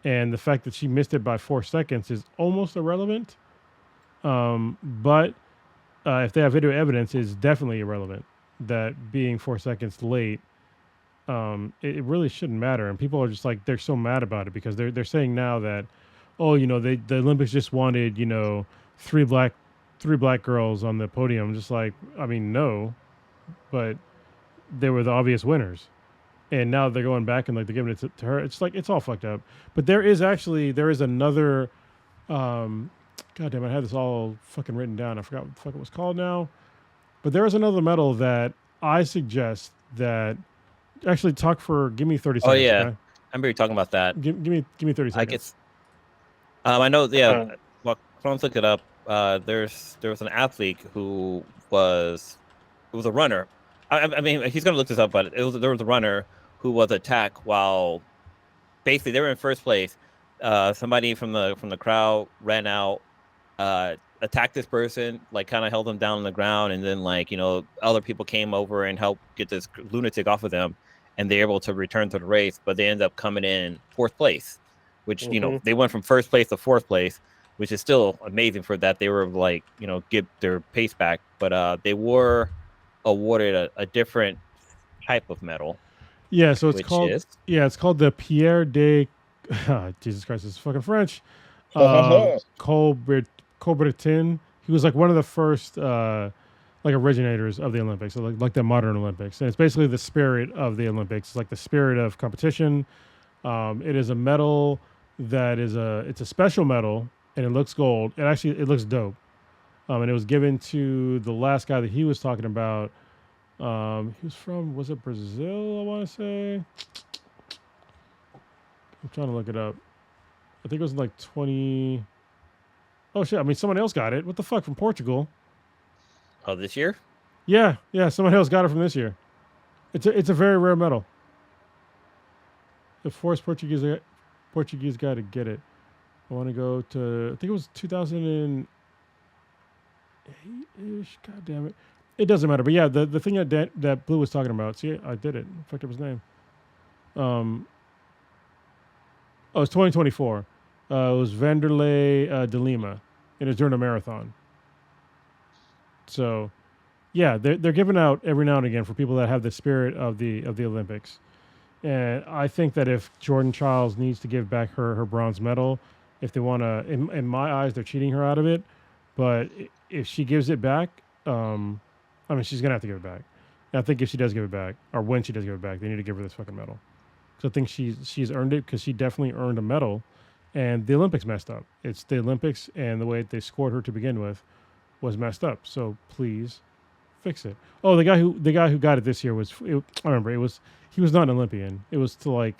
And the fact that she missed it by 4 seconds is almost irrelevant. But if they have video evidence, it's definitely irrelevant. That being 4 seconds late, it really shouldn't matter. And people are just like, they're so mad about it because they're saying now that, oh, the Olympics just wanted, 3 black girls on the podium. Just like, I mean, no, but they were the obvious winners. And now they're going back and like they're giving it to her. It's like, it's all fucked up. But there is another, God damn, I had this all fucking written down. I forgot what the fuck it was called now. But there is another medal that I suggest that actually give me 30 oh seconds. yeah, Okay? I remember you talking about that. Give me 30 I seconds. guess I know. Yeah, Uh, well, let's look it up. There was an athlete who was a runner. I mean, he's gonna look this up, but there was a runner who was attacked while basically they were in first place. Somebody from the crowd ran out, attacked this person, like kind of held them down on the ground, and then like other people came over and helped get this lunatic off of them, and they're able to return to the race, but they end up coming in 4th place, which they went from 1st place to 4th place, which is still amazing for that. They were like get their pace back, but they were awarded a different type of medal. Yeah, so it's Which it's called the Pierre de Jesus Christ, this is fucking French. Coubertin. He was like one of the first like originators of the Olympics, so like the modern Olympics. And it's basically the spirit of the Olympics. It's like the spirit of competition. It is a medal that it's a special medal, and it looks gold. It looks dope. And it was given to the last guy that he was talking about. He was from, was it Brazil, I want to say? I'm trying to look it up. I think it was like 20. Oh, shit. I mean, someone else got it. What the fuck? From Portugal. Oh, this year? Yeah. Someone else got it from this year. It's a very rare medal. The first Portuguese guy to get it. I want to go to, I think it was 2008-ish. God damn it. It doesn't matter. But yeah, the thing that Blue was talking about. See, I did it. I fucked up his name. It's 2024. It was Vanderlei de Lima. And it was during a marathon. So, yeah, they're giving out every now and again for people that have the spirit of the Olympics. And I think that if Jordan Chiles needs to give back her bronze medal, if they want to, in my eyes, they're cheating her out of it. But if she gives it back, I mean, she's going to have to give it back. And I think if she does give it back, or when she does give it back, they need to give her this fucking medal. Because I think she's earned it, because she definitely earned a medal. And the Olympics messed up. It's the Olympics, and the way they scored her to begin with was messed up. So please fix it. Oh, the guy who got it this year I remember, he was not an Olympian. It was something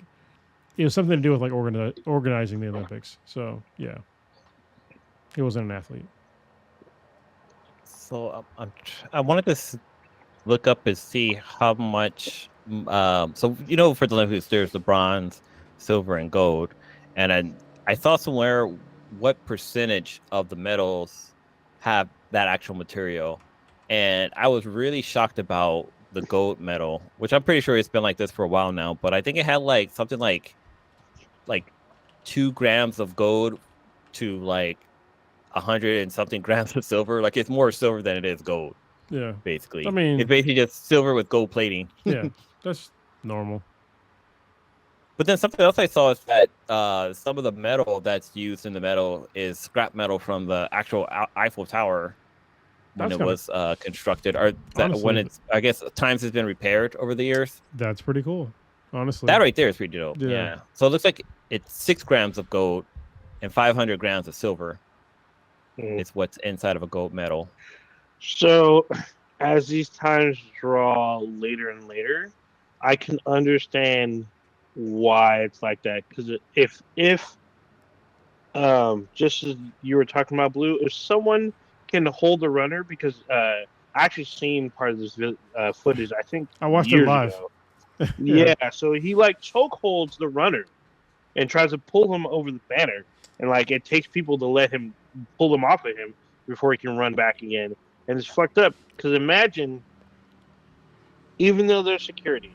to do with like organizing the Olympics. So yeah, he wasn't an athlete. So I wanted to look up and see how much. So for the Olympics, there's the bronze, silver, and gold, and I saw somewhere what percentage of the medals have that actual material, and I was really shocked about the gold medal, which I'm pretty sure it's been like this for a while now. But I think it had like something like 2 grams of gold to like 100 and something grams of silver. Like it's more silver than it is gold. Yeah, basically. I mean, it's basically just silver with gold plating. Yeah, that's normal. But then something else I saw is that some of the metal that's used in the medal is scrap metal from the actual Eiffel Tower when it was constructed, or when it's, I guess, times has been repaired over the years. That's pretty cool, honestly. That right there is pretty dope. Yeah. So it looks like it's 6 grams of gold and 500 grams of silver. It's what's inside of a gold medal. So as these times draw later and later, I can understand why it's like that. Because if just as you were talking about Blue, if someone can hold a runner, because I actually seen part of this footage, I think I watched it years live. ago. Yeah. Yeah, so he like choke holds the runner and tries to pull him over the banner, and like it takes people to let him pull him off of him before he can run back again, and it's fucked up. Because imagine, even though there's security,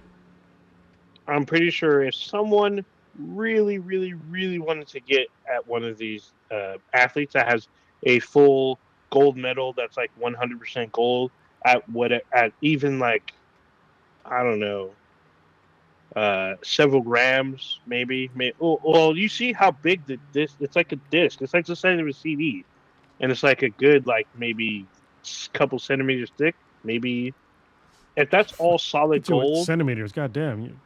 I'm pretty sure if someone really, really, really wanted to get at one of these athletes that has a full gold medal that's like 100% gold at even like, I don't know, several grams maybe. Well, you see how big the disc? It's like a disc. It's like the size of a CD, and it's like a good like maybe couple centimeters thick. Maybe if that's all solid Get you with gold. centimeters. Goddamn.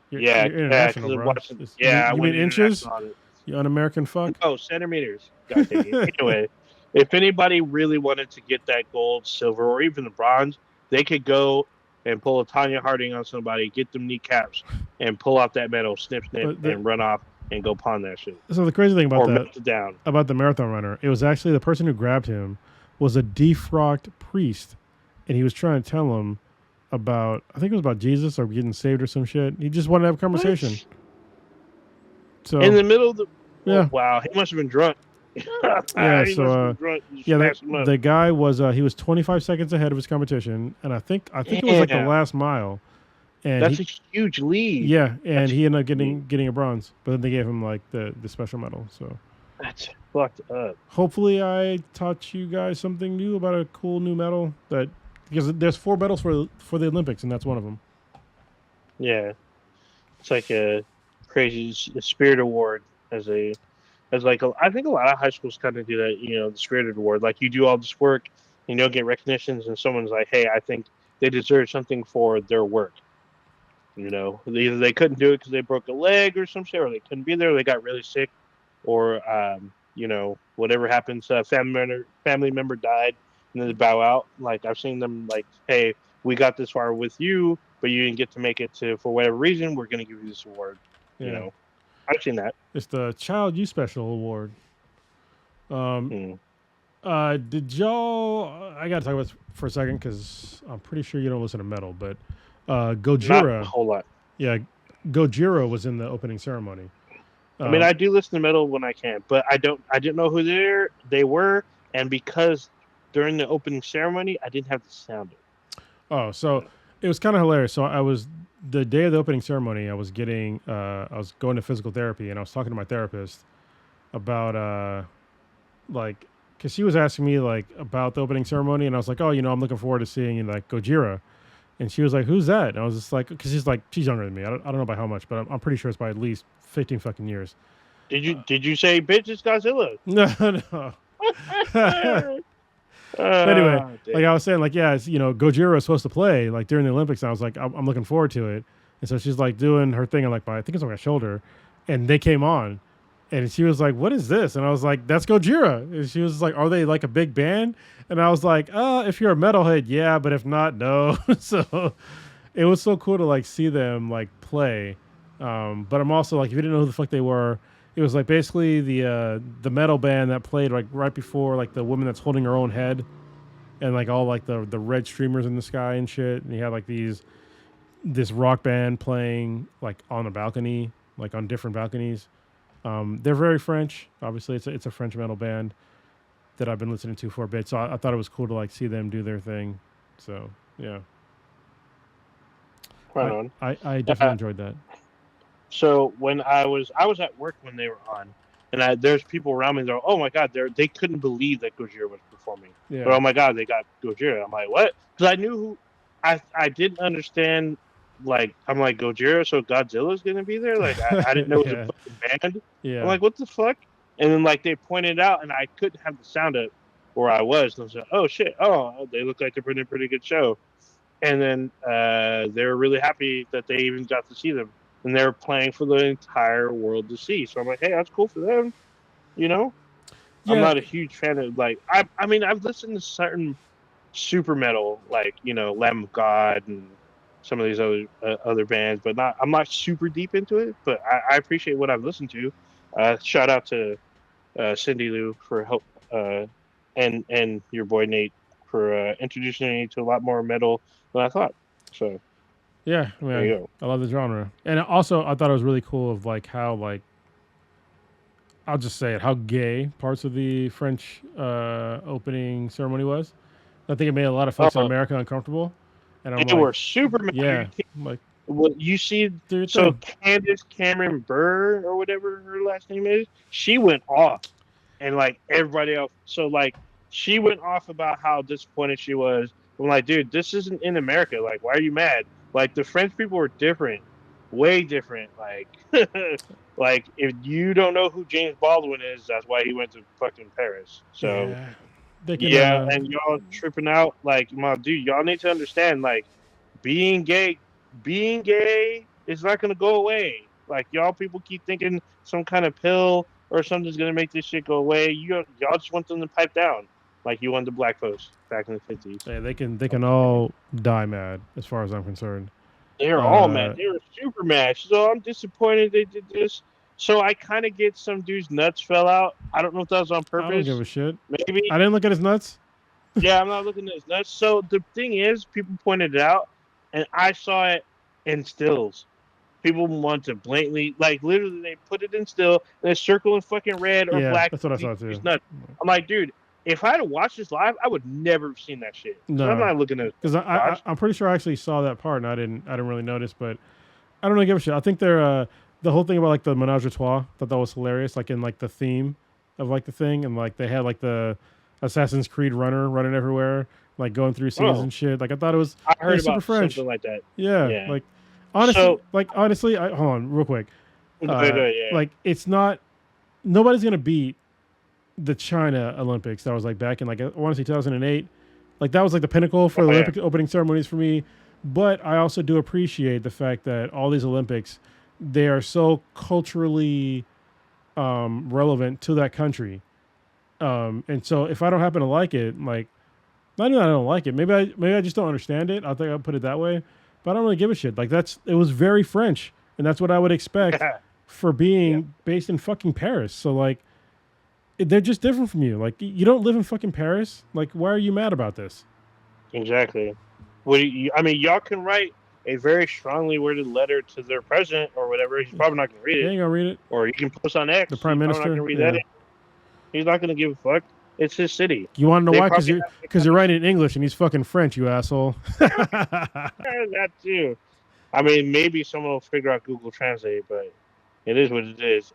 You're Yeah, international, because bro. watching. You Yeah, I mean went inches? international on it. You un-American fuck? No, centimeters. God dang it. Anyway, if anybody really wanted to get that gold, silver, or even the bronze, they could go and pull a Tanya Harding on somebody, get them kneecaps, and pull out that medal, snip, snip, But and run off and go pawn that shit. so the crazy thing about Or that, melt it down. about the marathon runner, it was actually the person who grabbed him was a defrocked priest, and he was trying to tell him about, I think it was about Jesus or getting saved or some shit. He just wanted to have a conversation. What? So In the middle of the. yeah. Oh, wow, he must have been drunk. Yeah, he so, must have been drunk. You yeah, smashed him up. the guy was he was 25 seconds ahead of his competition, and I think it was like the Damn. last mile, and That's a huge lead. yeah, and That's he ended up getting a bronze, but then they gave him like the special medal. So That's fucked up. hopefully I taught you guys something new about a cool new medal, that because there's 4 medals for the Olympics, and that's one of them. Yeah, it's like a crazy spirit award as like I think a lot of high schools kind of do that. You know, the spirit award. Like you do all this work, you don't get recognitions, and someone's like, "Hey, I think they deserve something for their work." You know, either they couldn't do it because they broke a leg or some shit, or they couldn't be there, or they got really sick, or you know, whatever happens. Family member died, and then they bow out. Like I've seen them like, "Hey, we got this far with you, but you didn't get to make it to for whatever reason. We're going to give you this award." Yeah. You know, I've seen that. It's the Child Youth Special Award. Hmm. Did y'all? I gotta talk about this for a second because I'm pretty sure you don't listen to metal, but Not a Gojira, whole lot. yeah, Gojira was in the opening ceremony. I mean, I do listen to metal when I can, but I didn't know who they were, and because during the opening ceremony, I didn't have the sound. Oh, so it was kind of hilarious. So I was the day of the opening ceremony. I was going to physical therapy, and I was talking to my therapist about like, because she was asking me like about the opening ceremony, and I was like, oh, I'm looking forward to seeing like Gojira, and she was like, who's that? And I was just like, because she's younger than me. I don't know by how much, but I'm pretty sure it's by at least 15 fucking years. Did you say, "Bitch, it's Godzilla"? No. Anyway, like I was saying, like, yeah, it's, Gojira is supposed to play like during the Olympics, and I was like, I'm looking forward to it. And so she's like doing her thing on like I think it's on my shoulder, and they came on, and she was like, what is this? And I was like, that's Gojira. And she was like, are they like a big band? And I was like, if you're a metalhead, yeah, but if not, no. So it was so cool to like see them like play. But I'm also like, if you didn't know who the fuck they were, it was like basically the metal band that played like right before like the woman that's holding her own head, and like all like the red streamers in the sky and shit. And you had like this rock band playing like on a balcony, like on different balconies. They're very French. Obviously, it's a French metal band that I've been listening to for a bit. So I thought it was cool to like see them do their thing. So yeah, Right on. I definitely enjoyed that. So when I was at work when they were on, and there's people around me. They're, oh my god, they couldn't believe that Gojira was performing. Yeah. But oh my god, they got Gojira. I'm like, what? Because I knew who. I didn't understand. Like I'm like, Gojira, so Godzilla's gonna be there. Like I didn't know it was Yeah. a fucking band. Yeah. I'm like, what the fuck? And then like they pointed out, and I couldn't have the sound up where I was. And I was like, oh shit, oh they look like they're putting a pretty good show. And then they were really happy that they even got to see them, and they were playing for the entire world to see. So I'm like, hey, that's cool for them, you know. Yeah. I'm not a huge fan of like I mean I've listened to certain super metal, like Lamb of God and some of these other bands, but I'm not super deep into it. But I appreciate what I've listened to. Shout out to Cindy Lou for help, and your boy Nate for introducing me to a lot more metal than I thought. So Yeah, there you man, go. I love the genre, and also I thought it was really cool of like how like I'll just say it how gay parts of the French opening ceremony was. I think it made a lot of folks in Oh, America uncomfortable, and I'm they like, were super mad. yeah, I'm like Well, you see, do your so thing. Candace Cameron Burr or whatever her last name is, she went off, and like everybody else. So like she went off about how disappointed she was. I'm like, dude, this isn't in America. Like, why are you mad? Like the French people are different, way different. Like, like if you don't know who James Baldwin is, that's why he went to fucking Paris. So Yeah, they can. yeah, and y'all tripping out. Like, my dude, y'all need to understand. Like, being gay, being gay is not gonna go away. Like, y'all people keep thinking some kind of pill or something's gonna make this shit go away. Y'all just want them to pipe down, like you wanted the black folks back in the 50s. Yeah, they can all die mad as far as I'm concerned. They're all mad. Uh, They were super mad. So I'm disappointed they did this. So I kind of get some dude's nuts fell out. I don't know if that was on I don't give purpose. a shit. Maybe. I didn't look at his nuts. Yeah, I'm not looking at his nuts. So the thing is, people pointed it out, and I saw it in stills. People want to blatantly, like, literally, they put it in still, and they circle in fucking red or Yeah, black. that's what I saw too. He's nuts. I'm like, dude, if I had watched this live, I would never have seen that shit. So No. I'm not looking at Because I'm pretty sure I actually saw that part and I didn't really notice, but I don't really give a shit. I think they're the whole thing about like the menage a trois, thought that was hilarious, like in like the theme of like the thing, and like they had like the Assassin's Creed runner running everywhere, like going through scenes and shit. Like I thought it was I heard super about French. something like that. Yeah, Yeah. like honestly, hold on real quick. Yeah. Like it's not nobody's gonna beat the China Olympics that was like back in like I want to say 2008. Like that was like the pinnacle for the Olympic opening ceremonies for me. But I also do appreciate the fact that all these Olympics, they are so culturally relevant to that country. And so if I don't happen to like it, like not even that I don't like it, maybe I just don't understand it. I think I'll put it that way. But I don't really give a shit. Like it was very French, and that's what I would expect for being based in fucking Paris. So like they're just different from you. Like you don't live in fucking Paris. Like why are you mad about this? Exactly. I mean, y'all can write a very strongly worded letter to their president or whatever. He's probably not going to read it. He ain't gonna read it. Or you can post on X. The prime minister. Not gonna read that. He's not going to give a fuck. It's his city. You want to know why? Because you're writing in English and he's fucking French, you asshole. That too. I mean, maybe someone will figure out Google Translate, but it is what it is.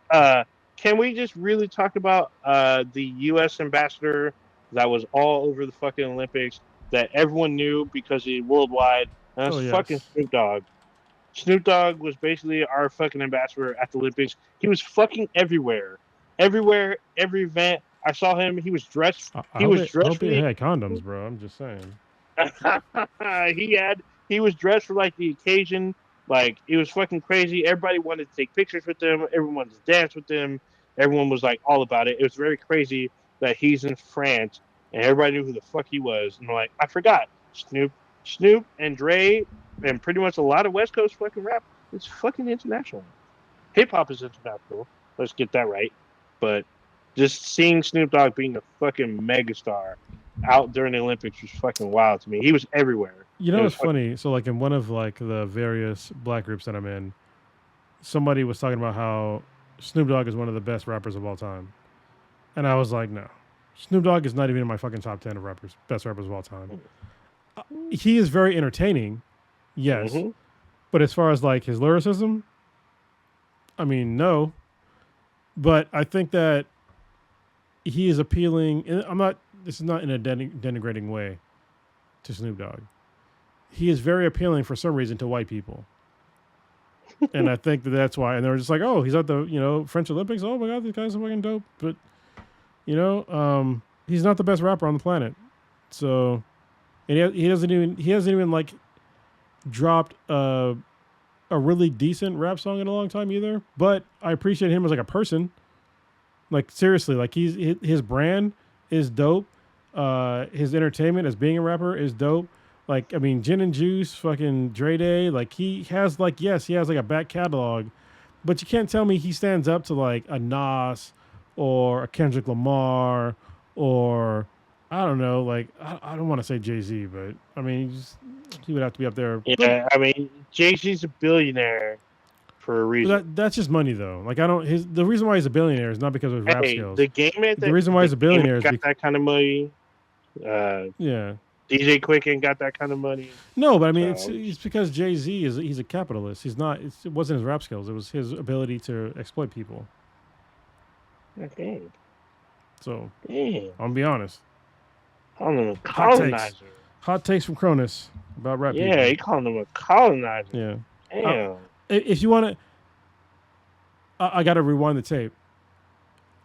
Can we just really talk about the U.S. ambassador that was all over the fucking Olympics that everyone knew because he's worldwide? And that's fucking Snoop Dogg. Snoop Dogg was basically our fucking ambassador at the Olympics. He was fucking everywhere. Everywhere, every event. I saw him. He was dressed. He was dressed. He had condoms, bro. I'm just saying. He was dressed for like the occasion. Like it was fucking crazy. Everybody wanted to take pictures with him. Everyone wanted to dance with him. Everyone was like all about it. It was very crazy that he's in France and everybody knew who the fuck he was. And like, I forgot Snoop and Dre and pretty much a lot of West Coast fucking rap. It's fucking international. Hip hop is international. Let's get that right. But just seeing Snoop Dogg being a fucking megastar out during the Olympics was fucking wild to me. He was everywhere. You know what's funny? So like in one of like the various black groups that I'm in, somebody was talking about how Snoop Dogg is one of the best rappers of all time. And I was like, no. Snoop Dogg is not even in my fucking top 10 of best rappers of all time. He is very entertaining, yes. Mm-hmm. But as far as like his lyricism, I mean, no. But I think that he is appealing. This is not in a denigrating way to Snoop Dogg. He is very appealing for some reason to white people. And I think that's why. And they're just like, oh, he's at the, French Olympics. Oh my God, this guy's fucking dope. But, he's not the best rapper on the planet. So, and he hasn't even like dropped a really decent rap song in a long time either. But I appreciate him as like a person. Like seriously, like his brand is dope. his entertainment as being a rapper is dope. Like, I mean, Gin and Juice, fucking Dre Day, like he has like, yes, he has like a back catalog, but you can't tell me he stands up to like a Nas or a Kendrick Lamar or I don't know, like I don't want to say Jay-Z, but I mean, he would have to be up there. Yeah, I mean, Jay-Z's a billionaire for a reason. That's just money though. Like I don't. The reason why he's a billionaire is not because of his rap Hey, skills. the game at The reason why he's a billionaire is got that kind of money. Yeah. DJ Quick ain't got that kind of money. No, but I mean, it's because Jay-Z he's a capitalist. He's not. It wasn't his rap skills. It was his ability to exploit people. Okay. So Damn. I'm gonna be honest. Calling him a colonizer. Hot takes from Cronus about rap. Yeah, people. he calling him a colonizer. Yeah. Damn. If you want to, I got to rewind the tape.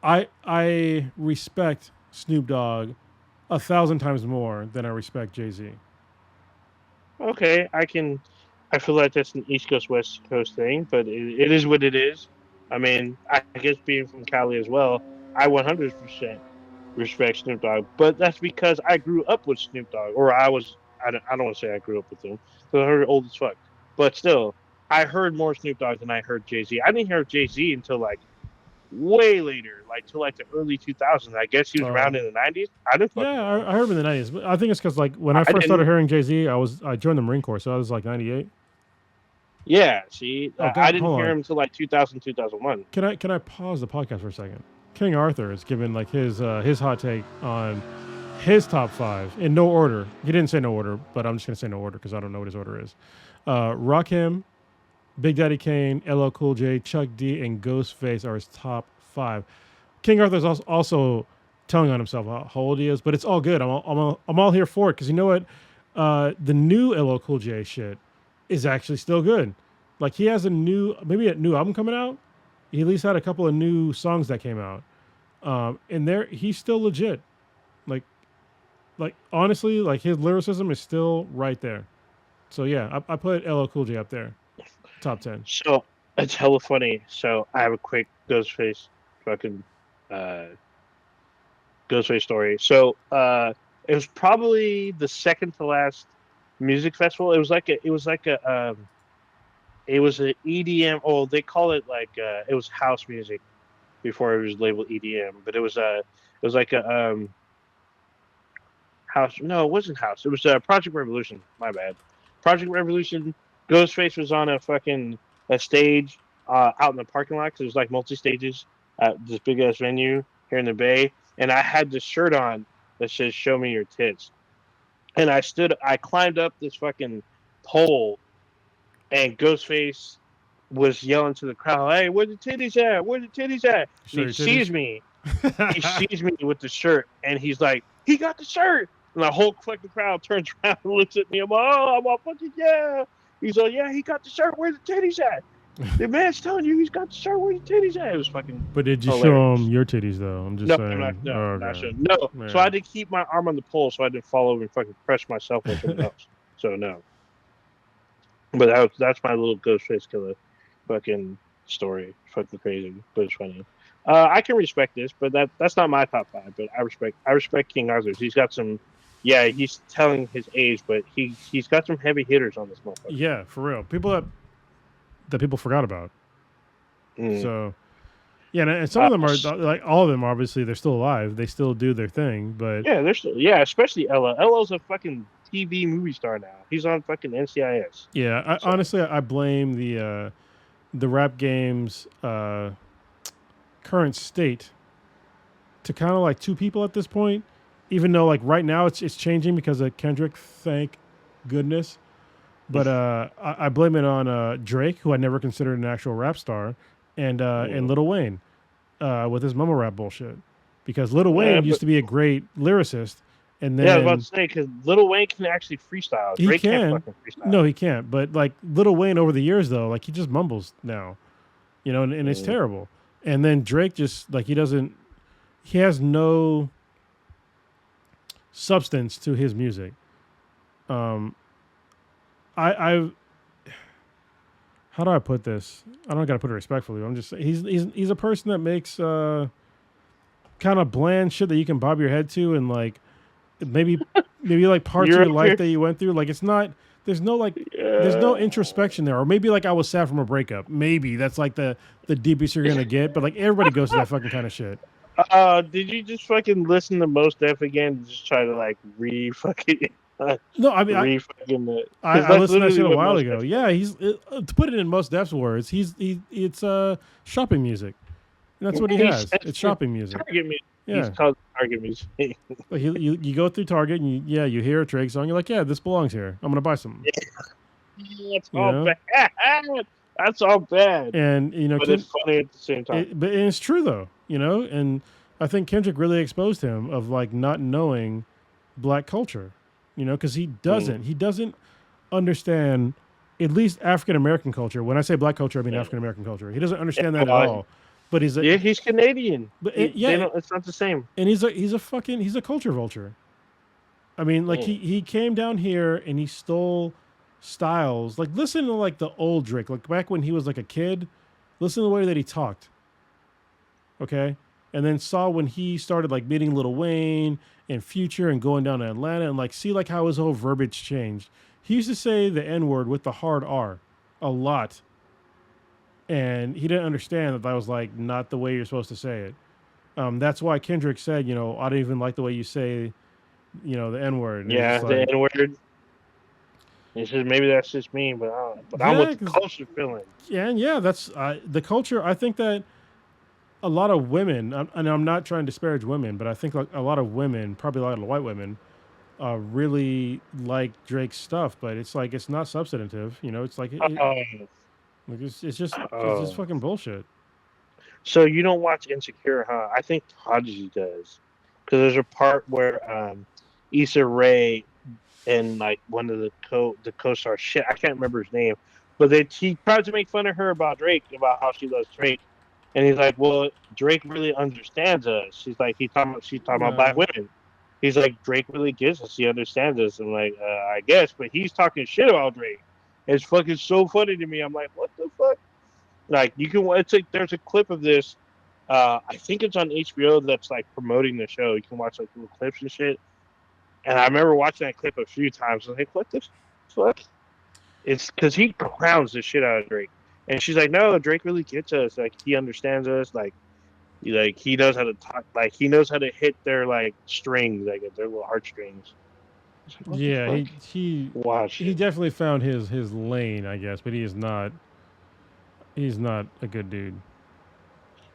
I respect Snoop Dogg 1,000 times more than I respect Jay-Z. Okay, I feel like that's an East Coast West Coast thing, but it is what it is. I mean, I guess being from Cali as well, I 100% respect Snoop Dogg, but that's because I grew up with Snoop Dogg, or I don't want to say I grew up with him, because I heard old as fuck. But still, I heard more Snoop Dogg than I heard Jay-Z. I didn't hear Jay-Z until like way later, like till like the early 2000s. I guess he was around in the 90s. I heard him in the 90s, but I think it's because like when I first started hearing Jay-Z, I joined the Marine Corps, so I was like 98. Yeah, see, I didn't hear him until like 2000, 2001. Can I pause the podcast for a second? King Arthur is giving like his hot take on his top 5 in no order. He didn't say no order, but I'm just gonna say no order because I don't know what his order is. Rakim, Big Daddy Kane, LL Cool J, Chuck D, and Ghostface are his top 5. King Arthur's also telling on himself how old he is, but it's all good. I'm all here for it because you know what? The new LL Cool J shit is actually still good. Like he has maybe a new album coming out. He at least had a couple of new songs that came out. And he's still legit. Like honestly, like his lyricism is still right there. So yeah, I put LL Cool J up there. Top 10. So it's hella funny. So I have a quick Ghostface story. So it was probably the second to last music festival. It was an EDM. Oh, they call it like it was house music before it was labeled EDM. But it was like a house. No, it wasn't house. It was Project Revolution. My bad. Project Revolution. Ghostface was on a stage out in the parking lot because it was like multi stages at this big ass venue here in the Bay, and I had this shirt on that says "Show me your tits," and I climbed up this fucking pole, and Ghostface was yelling to the crowd, "Hey, where the titties at? Where the titties at?" And he sees me. He sees me with the shirt, and he's like, "He got the shirt!" And the whole fucking crowd turns around and looks at me. I'm all fucking yeah. He's like, "Yeah, he got the shirt. Where the titties at?" The man's telling you he's got the shirt. Where the titties at? It was fucking. But did you hilarious. show him your titties though? I'm just saying. Not sure. No. Man. So I had to keep my arm on the pole so I didn't fall over and fucking crush myself with something else. So no. But that's my little Ghostface Killer fucking story. Fucking crazy, but it's funny. I can respect this, but that's not my top 5. But I respect King Arthur's. He's got some. Yeah, he's telling his age, but he's got some heavy hitters on this motherfucker. Yeah, for real. People that people forgot about. So, yeah, and some of them are like all of them. Obviously, they're still alive. They still do their thing, but yeah, they're still especially Ella. Ella's a fucking TV movie star now. He's on fucking NCIS. Yeah, honestly, I blame the rap game's current state to kind of like 2 people at this point. Even though like right now it's changing because of Kendrick, thank goodness. But I blame it on Drake, who I never considered an actual rap star, and Lil Wayne with his mumble rap bullshit. Because Lil Wayne used to be a great lyricist, and then I was about to say because Lil Wayne can actually freestyle. Drake can't fucking freestyle. No, he can't. But like Lil Wayne over the years though, like he just mumbles now, and it's terrible. And then Drake just like he has no substance to his music. I how do I put this? I don't gotta put it respectfully. I'm just he's a person that makes kind of bland shit that you can bob your head to and like maybe like parts You're of your life okay. that you went through. Like it's not. There's no like. There's no introspection there, or maybe like I was sad from a breakup. Maybe that's like the deepest you're gonna get. But like everybody goes through that fucking kind of shit. Did you just fucking listen to Most Def again and just try to like No, I mean fucking I because that's listened to that literally shit a what while Most ago. Def Yeah, he's to put it in Most Def's words, it's shopping music. And that's what he has. It's shopping music. Target music. Yeah. He's called Target music. Like you go through Target and you hear a Drake song, you're like, yeah, this belongs here. I'm gonna buy something. That's all bad. That's all bad. And but it's funny at the same time. But it's true though, and I think Kendrick really exposed him of like not knowing black culture, because he doesn't understand at least African American culture. When I say black culture, I mean African American culture. He doesn't understand that at all. But he's Canadian. But it's not the same. And he's a culture vulture. I mean, like he came down here and he stole styles. Like listen to like the old Drake, like back when he was like a kid. Listen to the way that he talked. Okay, and then saw when he started like meeting Lil Wayne and Future and going down to Atlanta and like see like how his whole verbiage changed. He used to say the N-word with the hard R a lot. And he didn't understand that was like not the way you're supposed to say it. That's why Kendrick said, I don't even like the way you say, the N-word. And yeah, the N-word. He says maybe that's just me, but I'm with the culture feeling. Yeah, and that's the culture. I think that a lot of women, and I'm not trying to disparage women, but I think like a lot of women, probably a lot of white women, really like Drake's stuff. But it's like it's not substantive. It's like. It's just fucking bullshit. So you don't watch Insecure, huh? I think Prodigy does, because there's a part where Issa Rae and like one of the co-stars, shit, I can't remember his name, but he tried to make fun of her about Drake, about how she loves Drake, and he's like, well, Drake really understands us. She's like, she's talking about black women. He's like, Drake really gets us. He understands us. I'm like, I guess, but he's talking shit about Drake. It's fucking so funny to me. I'm like, what the fuck? Like, there's a clip of this. I think it's on HBO that's like promoting the show. You can watch like little clips and shit. And I remember watching that clip a few times. I was like, what the fuck? It's because he clowns the shit out of Drake. And she's like, no, Drake really gets us. Like, he understands us. Like he knows how to talk. Like, he knows how to hit their like strings, like their little heartstrings. Like, yeah, he definitely found his lane, I guess, but he's not a good dude.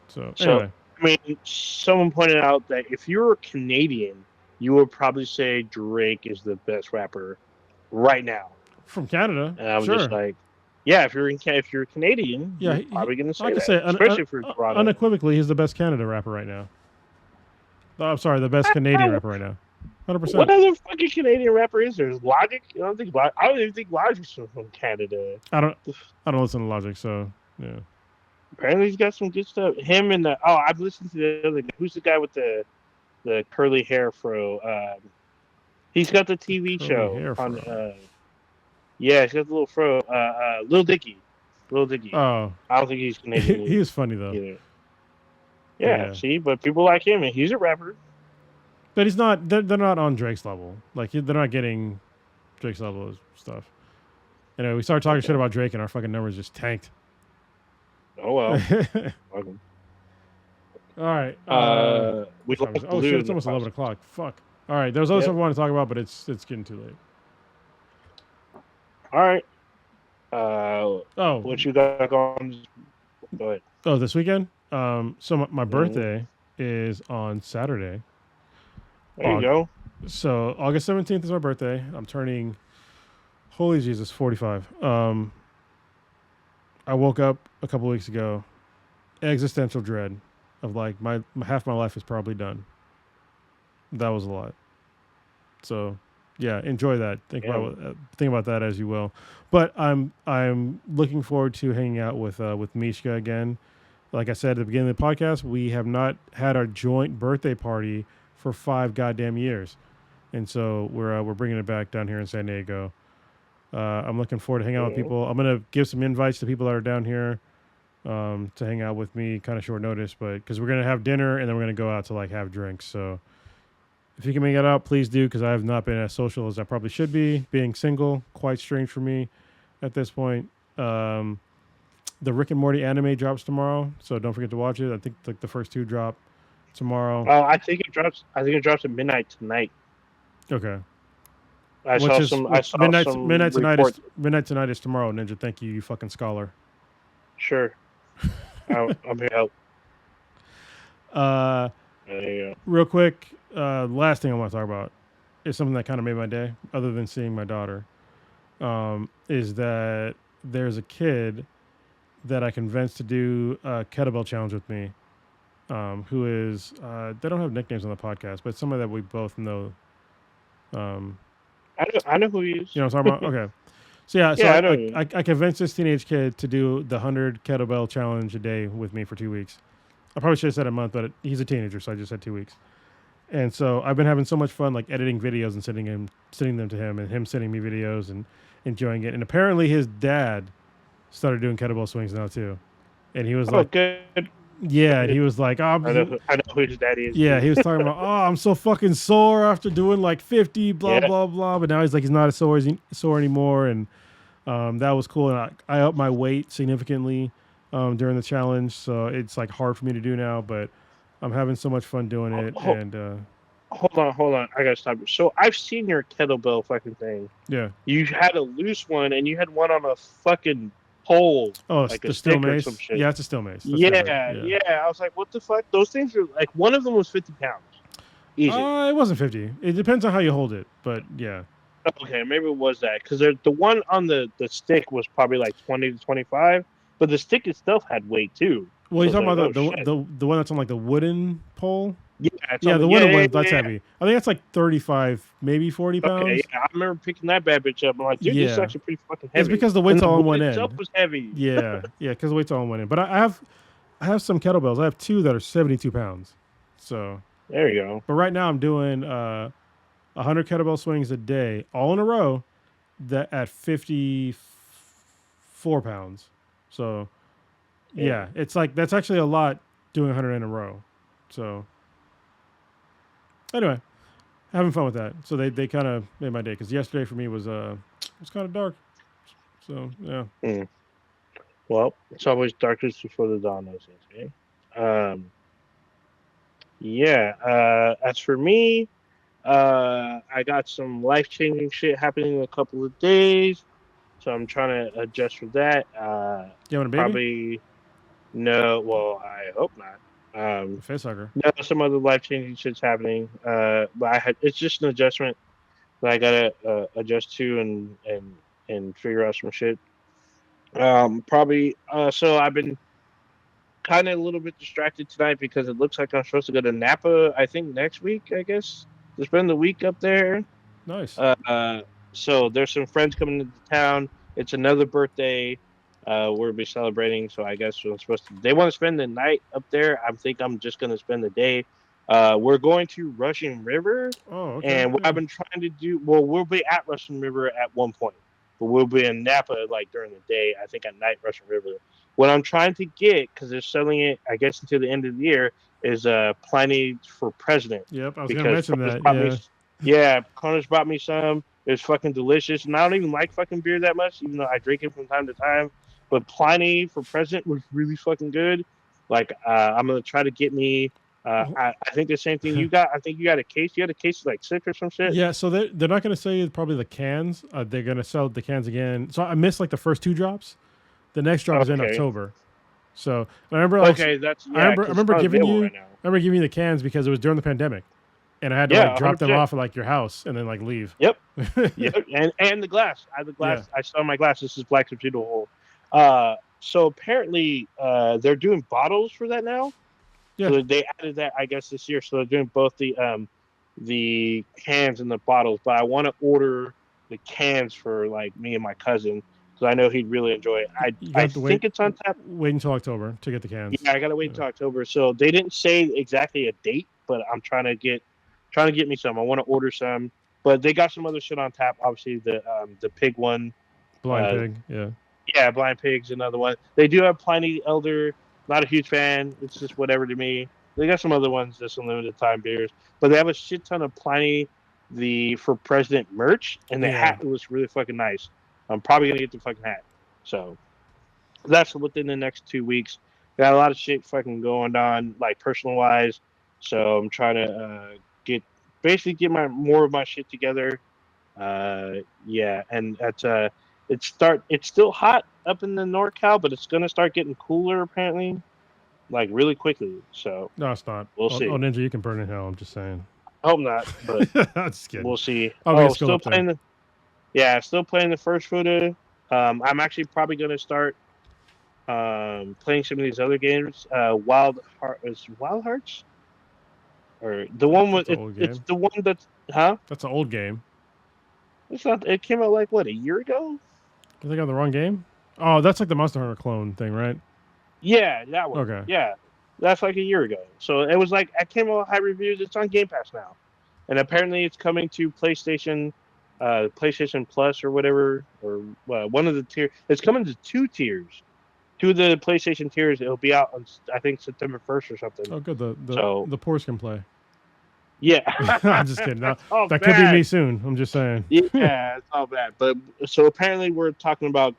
So anyway. I mean, someone pointed out that if you were Canadian, you would probably say Drake is the best rapper right now from Canada. And I'm just like, yeah, if you're Canadian, you're probably gonna say that. Especially if you're Toronto. Unequivocally, he's the best Canada rapper right now. Oh, I'm sorry, the best Canadian rapper right now. 100%. What other fucking Canadian rapper is there? Is Logic? I don't even think Logic's from Canada. I don't listen to Logic, so yeah. Apparently he's got some good stuff. Him and I've listened to the other guy. Who's the guy with the curly hair fro? He's got the TV show on. Yeah, he's got the little fro. Lil Dicky. Oh, I don't think he's Canadian. He is funny though. Either. Yeah, see, but people like him, and he's a rapper. But he's not. They're not on Drake's level. Like they're not getting Drake's level of stuff. Anyway, we started talking shit about Drake, and our fucking numbers just tanked. Oh well. All right. We oh shit! It's almost 11 o'clock. Fuck. All right. There's other stuff I want to talk about, but it's getting too late. All right. What you got going? Go ahead. Oh, this weekend. So my birthday is on Saturday. There you go. So August 17th is my birthday. I'm turning, holy Jesus, 45. I woke up a couple weeks ago, existential dread of like my half my life is probably done. That was a lot. So yeah, enjoy that. Think about that as you will. But I'm looking forward to hanging out with Mishka again. Like I said at the beginning of the podcast, we have not had our joint birthday party for 5 goddamn years, and so we're bringing it back down here in San Diego. I'm looking forward to hanging out with people. I'm gonna give some invites to people that are down here to hang out with me, kind of short notice, but because we're gonna have dinner and then we're gonna go out to like have drinks. So If you can make it out, please do, because I have not been as social as I probably should be. Being single, quite strange for me at this point. The Rick and Morty anime drops tomorrow, so don't forget to watch it. I think like the first two drop tomorrow. I think it drops. I think it drops at midnight tonight. Okay. I Which saw is some. I which saw midnight some tonight is report. tomorrow. Ninja, thank you, you fucking scholar. Sure, I'm here to help. Uh, There you go. real quick, last thing I want to talk about is something that kind of made my day, other than seeing my daughter. Is that there's a kid that I convinced to do a kettlebell challenge with me. Who is they don't have nicknames on the podcast, but somebody that we both know. I know who he is. You know what I'm talking about? Okay. So yeah, Yeah, I know. so I convinced this teenage kid to do the 100 kettlebell challenge a day with me for 2 weeks. I probably should have said a month, but he's a teenager, so I just said 2 weeks. And so I've been having so much fun, like editing videos and sending them to him, and him sending me videos and enjoying it. And apparently his dad started doing kettlebell swings now too, and he was like, good. yeah, and he was like, oh, I know who his daddy is. yeah, he was talking about, oh, I'm so fucking sore after doing like 50, blah, Yeah. blah, blah. But now he's like, he's not as sore anymore. And that was cool. And I upped my weight significantly during the challenge. So it's like hard for me to do now, but I'm having so much fun doing it. And Hold on. I gotta stop you. So I've seen your kettlebell fucking thing. yeah. You had a loose one, and you had one on a fucking pole. Oh, like the a steel stick or mace. some shit. Yeah, it's a steel mace. That's Yeah. different. I was like, what the fuck? Those things are like, one of them was 50 pounds. Easy. It wasn't 50. It depends on how you hold it, but yeah. Okay, maybe it was that, because the one on the stick was probably like 20 to 25, but the stick itself had weight too. Well, you're So talking it's about like, the one that's on like the wooden pole. Yeah, Yeah, the wooden one, that's heavy. I think that's like 35, maybe 40 pounds. Okay, yeah, I remember picking that bad bitch up. I'm like, dude, this is Yeah. actually pretty fucking heavy. It's because the weight's And all on wood one itself end. was heavy. Yeah, because the weight's all on one end. But I have some kettlebells. I have two that are 72 pounds. So There you go. but right now I'm doing 100 kettlebell swings a day, all in a row, that at 54 pounds. So yeah, it's like that's actually a lot doing 100 in a row. So anyway, having fun with that. So they kind of made my day, because yesterday for me was kind of dark. So yeah. Well, it's always darkest before the dawn, those things, okay? As for me, I got some life-changing shit happening in a couple of days, so I'm trying to adjust for that. You having a baby? Probably no. Well, I hope not. Face hugger. No, some other life-changing shit's happening. But it's just an adjustment that I gotta adjust to and figure out some shit. Probably. So I've been kind of a little bit distracted tonight because it looks like I'm supposed to go to Napa, I think next week, I guess, to spend the week up there. Nice. So there's some friends coming into town. It's another birthday. We'll be celebrating. So I guess they want to spend the night up there. I think I'm just going to spend the day. We're going to Russian River. Oh, okay. And what I've been trying to do, we'll be at Russian River at one point, but we'll be in Napa like during the day. I think at night, Russian River. What I'm trying to get, because they're selling it, I guess, until the end of the year, is Pliny for President. Yep, I was going to mention that. Connors brought me some. It was fucking delicious, and I don't even like fucking beer that much, even though I drink it from time to time. But Pliny for President was really fucking good. Like, I'm gonna try to get me. I think the same thing you got. I think you got a case. You had a case of like 6 or some shit. Yeah, so they're not going to sell you probably the cans. They're going to sell the cans again. So I missed like the first 2 drops. The next drop is in October. So I remember. I remember giving you. I remember giving you the cans because it was during the pandemic, and I had to like drop 100%. Them off at like your house and then like leave. Yep. Yep. And the glass. I have the glass. Yeah. I saw my glass. This is Black Potato Hole. So apparently they're doing bottles for that now. Yeah. So they added that, I guess, this year. So they're doing both the cans and the bottles. But I want to order the cans for like me and my cousin, because I know he'd really enjoy it. I think it's on tap. Wait until October to get the cans. Yeah, I gotta wait until October. So they didn't say exactly a date, but I'm trying to get me some. I want to order some, but they got some other shit on tap. Obviously, the pig one, Blind Pig, yeah. Yeah, Blind Pig's another one. They do have Pliny Elder. Not a huge fan. It's just whatever to me. They got some other ones that's some limited time beers, but they have a shit ton of Pliny the for President merch, and the hat was really fucking nice. I'm probably gonna get the fucking hat. So that's within the next 2 weeks. Got a lot of shit fucking going on, like personal wise. So I'm trying to get my more of my shit together. Yeah, and it's still hot up in the NorCal, but it's gonna start getting cooler apparently, like really quickly. So No, it's not. we'll see. Oh, Ninja, you can burn in hell. I'm just saying. I hope not, but I'm just kidding. we'll see. Still playing still playing the first footer. I'm actually probably gonna start playing some of these other games. Wild Hearts, or the one with it's the one that's That's an old game. It's not. It came out like what, a year ago? I think I got the wrong game. Oh, that's like the Monster Hunter clone thing, right? Yeah, that one. Okay. Yeah, that's like a year ago. So it was like I came out with high reviews. It's on Game Pass now, and apparently it's coming to PlayStation Plus or whatever, or one of the tiers. It's coming to 2 tiers. 2 of the PlayStation tiers. It'll be out on, I think, September 1st or something. Oh, good. The poors can play. Yeah. I'm just kidding. That could be me soon. I'm just saying. Yeah, it's all bad. But so apparently we're talking about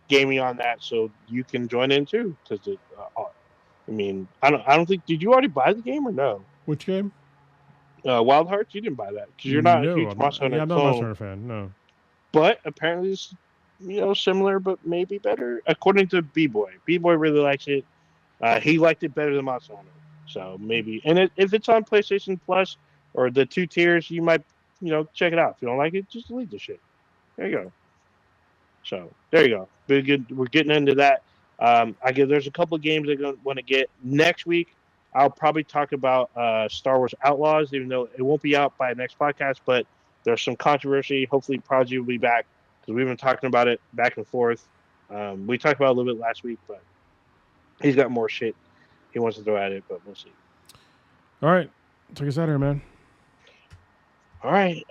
gaming on that, so you can join in too. Because I mean, I don't think. Did you already buy the game or no? Which game? Wild Hearts. You didn't buy that because you're not a huge Monster Hunter. I'm not a Monster Hunter fan. No. But apparently it's similar, but maybe better. According to B-Boy. B-Boy really likes it. He liked it better than Monster Hunter. So maybe, and if it's on PlayStation Plus or the 2 tiers, you might, check it out. If you don't like it, just delete the shit. There you go. So there you go. Very good. We're getting into that. There's a couple of games I'm going to want to get next week. I'll probably talk about Star Wars Outlaws, even though it won't be out by next podcast. But there's some controversy. Hopefully, Prodigy will be back because we've been talking about it back and forth. We talked about it a little bit last week, but he's got more shit he wants to throw at it, but we'll see. All right. Take us out here, man. All right.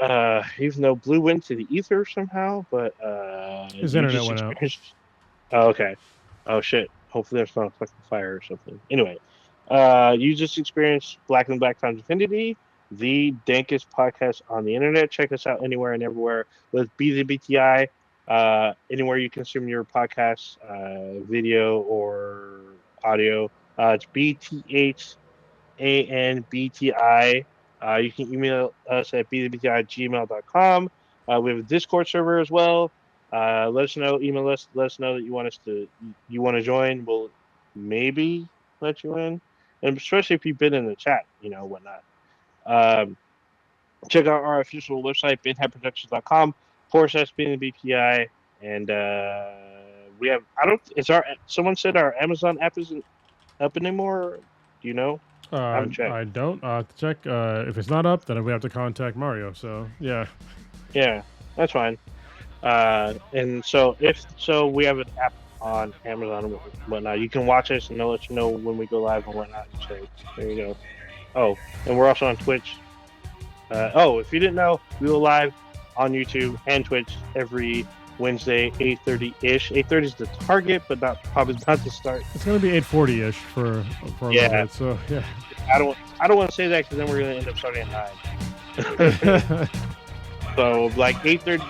Even though Blue went to the ether somehow, but his internet went out. Oh, okay. Oh, shit. Hopefully there's not a fucking fire or something. Anyway, you just experienced Black and Black Times Infinity, the dankest podcast on the internet. Check us out anywhere and everywhere with BTBTI. Anywhere you consume your podcasts, video or audio. It's BTHANBTI. You can email us at btbti@gmail.com. We have a Discord server as well. Let us know. Email us. Let us know that you want to join. We'll maybe let you in, and especially if you've been in the chat, whatnot. Check out our official website, binheadproductions.com/BTBTI, and we have. Someone said our Amazon app isn't up anymore. Do you know? I haven't checked. I don't. I'll have to check. If it's not up, then we have to contact Mario. So yeah. Yeah, that's fine. And so we have an app on Amazon and whatnot. You can watch us and they'll let you know when we go live and whatnot. So there you go. Oh, and we're also on Twitch. If you didn't know, we go live on YouTube and Twitch every Wednesday, 8:30-ish. 8:30 is the target, but probably not the start. It's going to be 8:40-ish for a little bit, so yeah. I don't want to say that because then we're going to end up starting at 9. So like 8:30,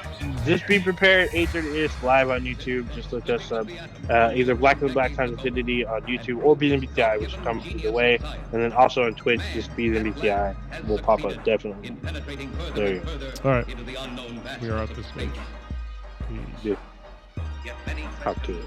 just be prepared. 8:30-ish live on YouTube. Just look us up, either Black and Black Times Infinity on YouTube or BTBTI, which comes either way. And then also on Twitch, just BTBTI will pop up definitely. There you go. All right, we are at this page. Yeah. Talk to it.